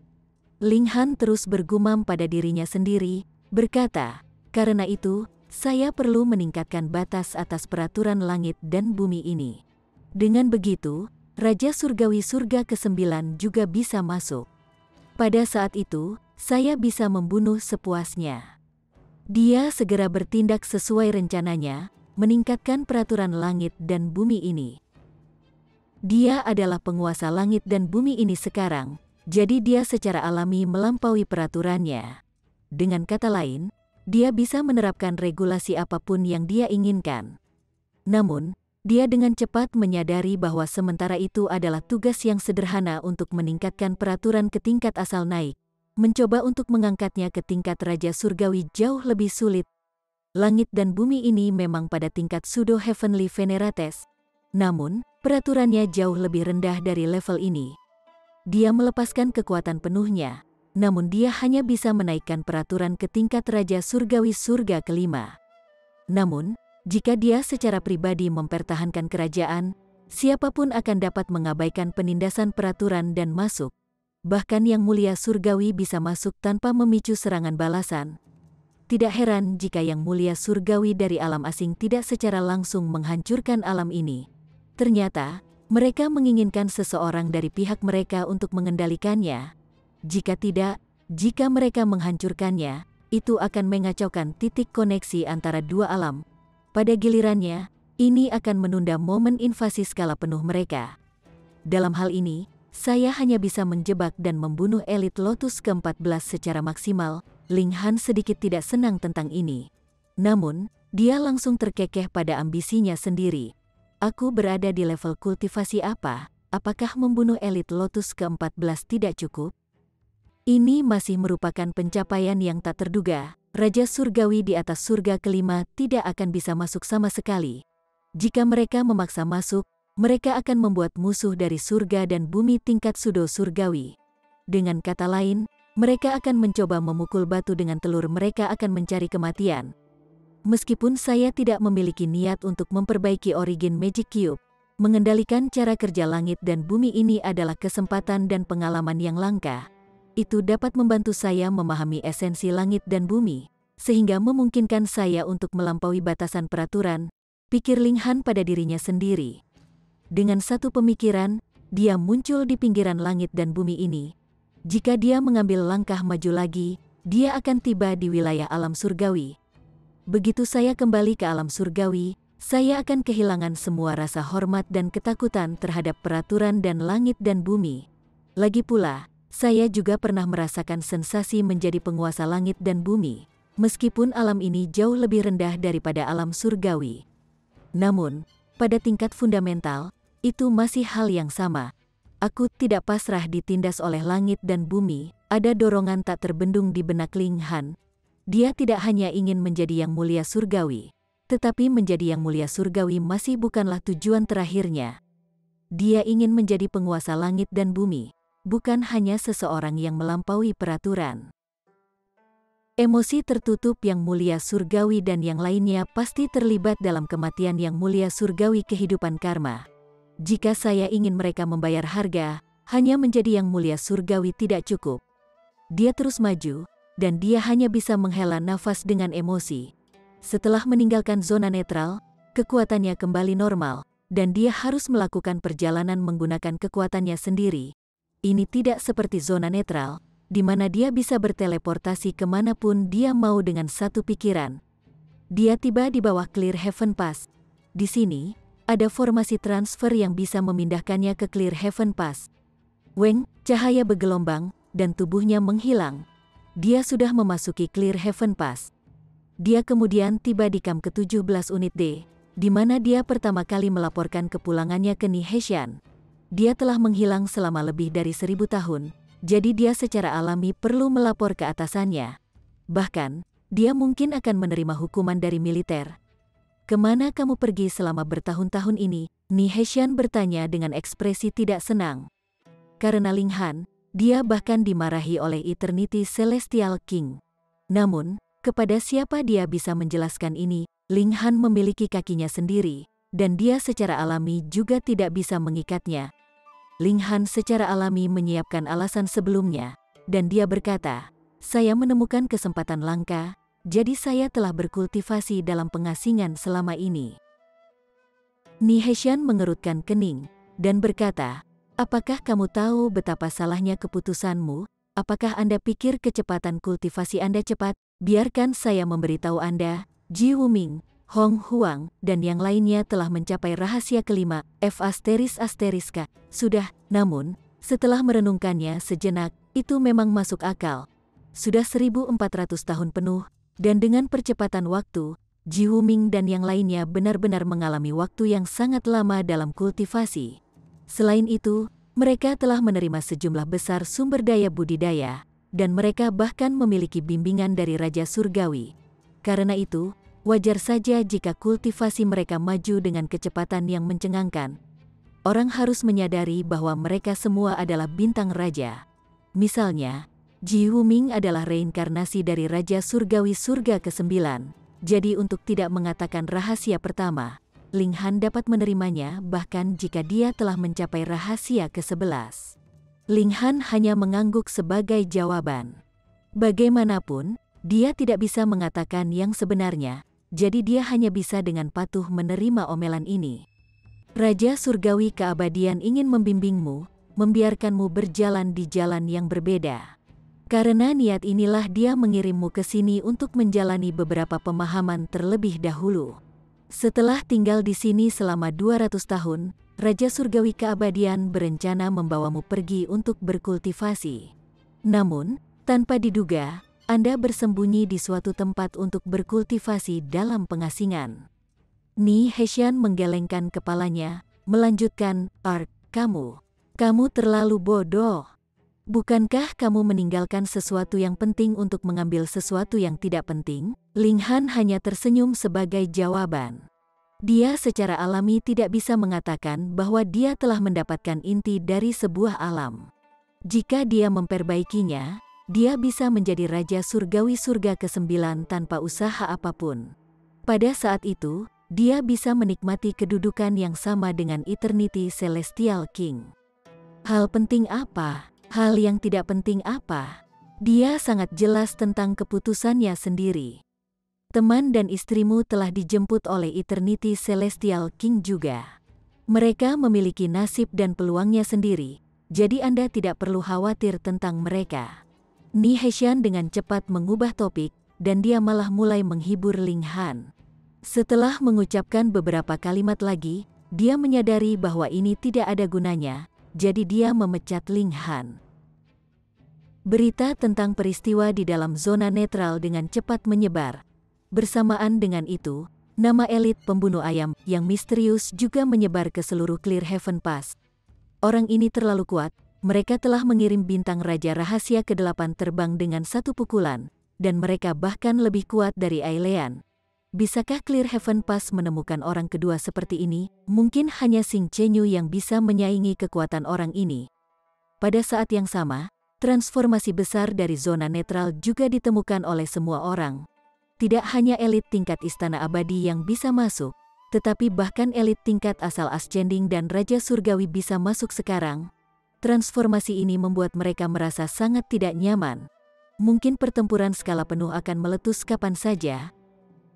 Ling Han terus bergumam pada dirinya sendiri, berkata, karena itu, saya perlu meningkatkan batas atas peraturan langit dan bumi ini. Dengan begitu, Raja Surgawi Surga ke-9 juga bisa masuk. Pada saat itu, saya bisa membunuh sepuasnya. Dia segera bertindak sesuai rencananya, meningkatkan peraturan langit dan bumi ini. Dia adalah penguasa langit dan bumi ini sekarang, jadi dia secara alami melampaui peraturannya. Dengan kata lain, dia bisa menerapkan regulasi apapun yang dia inginkan. Namun, dia dengan cepat menyadari bahwa sementara itu adalah tugas yang sederhana untuk meningkatkan peraturan ke tingkat asal naik. Mencoba untuk mengangkatnya ke tingkat Raja Surgawi jauh lebih sulit. Langit dan bumi ini memang pada tingkat Pseudo Heavenly Venerates. Namun, peraturannya jauh lebih rendah dari level ini. Dia melepaskan kekuatan penuhnya, namun dia hanya bisa menaikkan peraturan ke tingkat Raja Surgawi Surga ke-5. Namun, jika dia secara pribadi mempertahankan kerajaan, siapapun akan dapat mengabaikan penindasan peraturan dan masuk. Bahkan Yang Mulia Surgawi bisa masuk tanpa memicu serangan balasan. Tidak heran jika Yang Mulia Surgawi dari alam asing tidak secara langsung menghancurkan alam ini. Ternyata, mereka menginginkan seseorang dari pihak mereka untuk mengendalikannya. Jika tidak, jika mereka menghancurkannya, itu akan mengacaukan titik koneksi antara dua alam. Pada gilirannya, ini akan menunda momen invasi skala penuh mereka. Dalam hal ini, saya hanya bisa menjebak dan membunuh elit Lotus ke-14 secara maksimal. Ling Han sedikit tidak senang tentang ini. Namun, dia langsung terkekeh pada ambisinya sendiri. Aku berada di level kultivasi apa? Apakah membunuh elit Lotus ke-14 tidak cukup? Ini masih merupakan pencapaian yang tak terduga. Raja Surgawi di atas surga ke-5 tidak akan bisa masuk sama sekali. Jika mereka memaksa masuk, mereka akan membuat musuh dari surga dan bumi tingkat Pseudo Surgawi. Dengan kata lain, mereka akan mencoba memukul batu dengan telur, mereka akan mencari kematian. Meskipun saya tidak memiliki niat untuk memperbaiki Origin Magic Cube, mengendalikan cara kerja langit dan bumi ini adalah kesempatan dan pengalaman yang langka. Itu dapat membantu saya memahami esensi langit dan bumi, sehingga memungkinkan saya untuk melampaui batasan peraturan, pikir Ling Han pada dirinya sendiri. Dengan satu pemikiran, dia muncul di pinggiran langit dan bumi ini, Jika dia mengambil langkah maju lagi, dia akan tiba di wilayah alam surgawi. Begitu saya kembali ke alam surgawi, saya akan kehilangan semua rasa hormat dan ketakutan terhadap peraturan dan langit dan bumi. Lagi pula, saya juga pernah merasakan sensasi menjadi penguasa langit dan bumi, meskipun alam ini jauh lebih rendah daripada alam surgawi. Namun, pada tingkat fundamental, itu masih hal yang sama. Aku tidak pasrah ditindas oleh langit dan bumi. Ada dorongan tak terbendung di benak Ling Han. Dia tidak hanya ingin menjadi yang mulia surgawi, tetapi menjadi yang mulia surgawi masih bukanlah tujuan terakhirnya. Dia ingin menjadi penguasa langit dan bumi, bukan hanya seseorang yang melampaui peraturan. Emosi tertutup yang mulia surgawi dan yang lainnya pasti terlibat dalam kematian yang mulia surgawi kehidupan karma. Jika saya ingin mereka membayar harga, hanya menjadi yang mulia surgawi tidak cukup. Dia terus maju, dan dia hanya bisa menghela nafas dengan emosi. Setelah meninggalkan zona netral, kekuatannya kembali normal, dan dia harus melakukan perjalanan menggunakan kekuatannya sendiri. Ini tidak seperti zona netral, di mana dia bisa berteleportasi kemanapun dia mau dengan satu pikiran. Dia tiba di bawah Clear Heaven Pass. Di sini, ada formasi transfer yang bisa memindahkannya ke Clear Heaven Pass. Weng, cahaya bergelombang, dan tubuhnya menghilang. Dia sudah memasuki Clear Heaven Pass. Dia kemudian tiba di camp ke-17 unit D, di mana dia pertama kali melaporkan kepulangannya ke Ni Heshan. Dia telah menghilang selama lebih dari 1000 tahun, jadi dia secara alami perlu melapor ke atasannya. Bahkan, dia mungkin akan menerima hukuman dari militer. "Kemana kamu pergi selama bertahun-tahun ini?" Ni Heshan bertanya dengan ekspresi tidak senang. Karena Ling Han, dia bahkan dimarahi oleh Eternity Celestial King. Namun, kepada siapa dia bisa menjelaskan ini? Ling Han memiliki kakinya sendiri, dan dia secara alami juga tidak bisa mengikatnya. Ling Han secara alami menyiapkan alasan sebelumnya, dan dia berkata, "Saya menemukan kesempatan langka, jadi saya telah berkultivasi dalam pengasingan selama ini." Ni Heshan mengerutkan kening, dan berkata, "Apakah kamu tahu betapa salahnya keputusanmu? Apakah Anda pikir kecepatan kultivasi Anda cepat? Biarkan saya memberitahu Anda, Ji Wuming, Hong Huang, dan yang lainnya telah mencapai rahasia kelima, F***K. Sudah, namun, setelah merenungkannya sejenak, itu memang masuk akal. Sudah 1400 tahun penuh, dan dengan percepatan waktu, Ji Wuming dan yang lainnya benar-benar mengalami waktu yang sangat lama dalam kultivasi. Selain itu, mereka telah menerima sejumlah besar sumber daya budidaya, dan mereka bahkan memiliki bimbingan dari Raja Surgawi. Karena itu, wajar saja jika kultivasi mereka maju dengan kecepatan yang mencengangkan. Orang harus menyadari bahwa mereka semua adalah bintang raja. Misalnya, Ji Wuming adalah reinkarnasi dari Raja Surgawi Surga ke-9, jadi untuk tidak mengatakan rahasia pertama, Ling Han dapat menerimanya bahkan jika dia telah mencapai rahasia ke-11. Ling Han hanya mengangguk sebagai jawaban. Bagaimanapun, dia tidak bisa mengatakan yang sebenarnya, jadi dia hanya bisa dengan patuh menerima omelan ini. Raja Surgawi Keabadian ingin membimbingmu, membiarkanmu berjalan di jalan yang berbeda. Karena niat inilah dia mengirimmu ke sini untuk menjalani beberapa pemahaman terlebih dahulu. Setelah tinggal di sini selama 200 tahun, Raja Surgawi Keabadian berencana membawamu pergi untuk berkultivasi. Namun, tanpa diduga, Anda bersembunyi di suatu tempat untuk berkultivasi dalam pengasingan. Ni Heshan menggelengkan kepalanya, melanjutkan, kamu terlalu bodoh. Bukankah kamu meninggalkan sesuatu yang penting untuk mengambil sesuatu yang tidak penting?" Ling Han hanya tersenyum sebagai jawaban. Dia secara alami tidak bisa mengatakan bahwa dia telah mendapatkan inti dari sebuah alam. Jika dia memperbaikinya, dia bisa menjadi Raja Surgawi Surga ke-9 tanpa usaha apapun. Pada saat itu, dia bisa menikmati kedudukan yang sama dengan Eternity Celestial King. Hal penting apa? Hal yang tidak penting apa? Dia sangat jelas tentang keputusannya sendiri. Teman dan istrimu telah dijemput oleh Eternity Celestial King juga. Mereka memiliki nasib dan peluangnya sendiri, jadi Anda tidak perlu khawatir tentang mereka. Ni Heshan dengan cepat mengubah topik, dan dia malah mulai menghibur Ling Han. Setelah mengucapkan beberapa kalimat lagi, dia menyadari bahwa ini tidak ada gunanya, jadi dia memecat Ling Han. Berita tentang peristiwa di dalam zona netral dengan cepat menyebar. Bersamaan dengan itu, nama elit pembunuh ayam yang misterius juga menyebar ke seluruh Clear Heaven Pass. Orang ini terlalu kuat, mereka telah mengirim bintang raja rahasia ke-8 terbang dengan satu pukulan, dan mereka bahkan lebih kuat dari Ailean. Bisakah Clear Heaven Pass menemukan orang kedua seperti ini? Mungkin hanya Xing Chenyu yang bisa menyaingi kekuatan orang ini. Pada saat yang sama, transformasi besar dari zona netral juga ditemukan oleh semua orang. Tidak hanya elit tingkat Istana Abadi yang bisa masuk, tetapi bahkan elit tingkat asal Ascending dan Raja Surgawi bisa masuk sekarang. Transformasi ini membuat mereka merasa sangat tidak nyaman. Mungkin pertempuran skala penuh akan meletus kapan saja.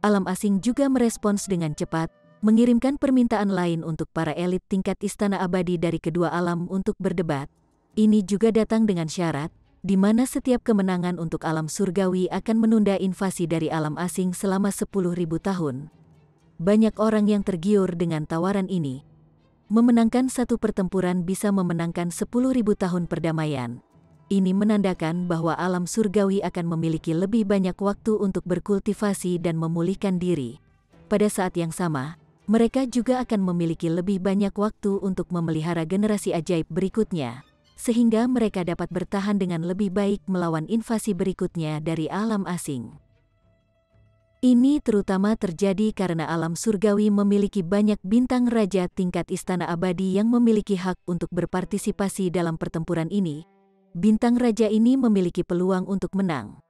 Alam asing juga merespons dengan cepat, mengirimkan permintaan lain untuk para elit tingkat Istana Abadi dari kedua alam untuk berdebat. Ini juga datang dengan syarat, di mana setiap kemenangan untuk alam surgawi akan menunda invasi dari alam asing selama 10.000 tahun. Banyak orang yang tergiur dengan tawaran ini. Memenangkan satu pertempuran bisa memenangkan 10.000 tahun perdamaian. Ini menandakan bahwa alam surgawi akan memiliki lebih banyak waktu untuk berkultivasi dan memulihkan diri. Pada saat yang sama, mereka juga akan memiliki lebih banyak waktu untuk memelihara generasi ajaib berikutnya, sehingga mereka dapat bertahan dengan lebih baik melawan invasi berikutnya dari alam asing. Ini terutama terjadi karena alam surgawi memiliki banyak bintang raja tingkat Istana Abadi yang memiliki hak untuk berpartisipasi dalam pertempuran ini. Bintang raja ini memiliki peluang untuk menang.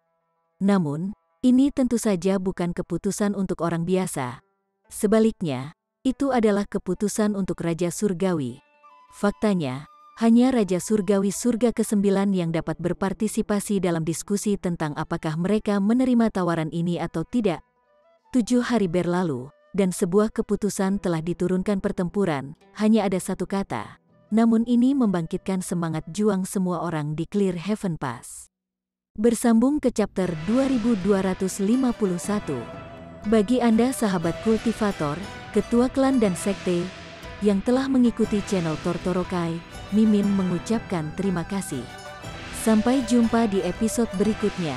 Namun, ini tentu saja bukan keputusan untuk orang biasa. Sebaliknya, itu adalah keputusan untuk Raja Surgawi. Faktanya, hanya Raja Surgawi surga ke-9 yang dapat berpartisipasi dalam diskusi tentang apakah mereka menerima tawaran ini atau tidak. 7 hari berlalu, dan sebuah keputusan telah diturunkan pertempuran, hanya ada satu kata. Namun ini membangkitkan semangat juang semua orang di Clear Heaven Pass. Bersambung ke chapter 2251. Bagi Anda sahabat kultivator, ketua klan dan sekte, yang telah mengikuti channel Tortorokai, Mimin mengucapkan terima kasih. Sampai jumpa di episode berikutnya.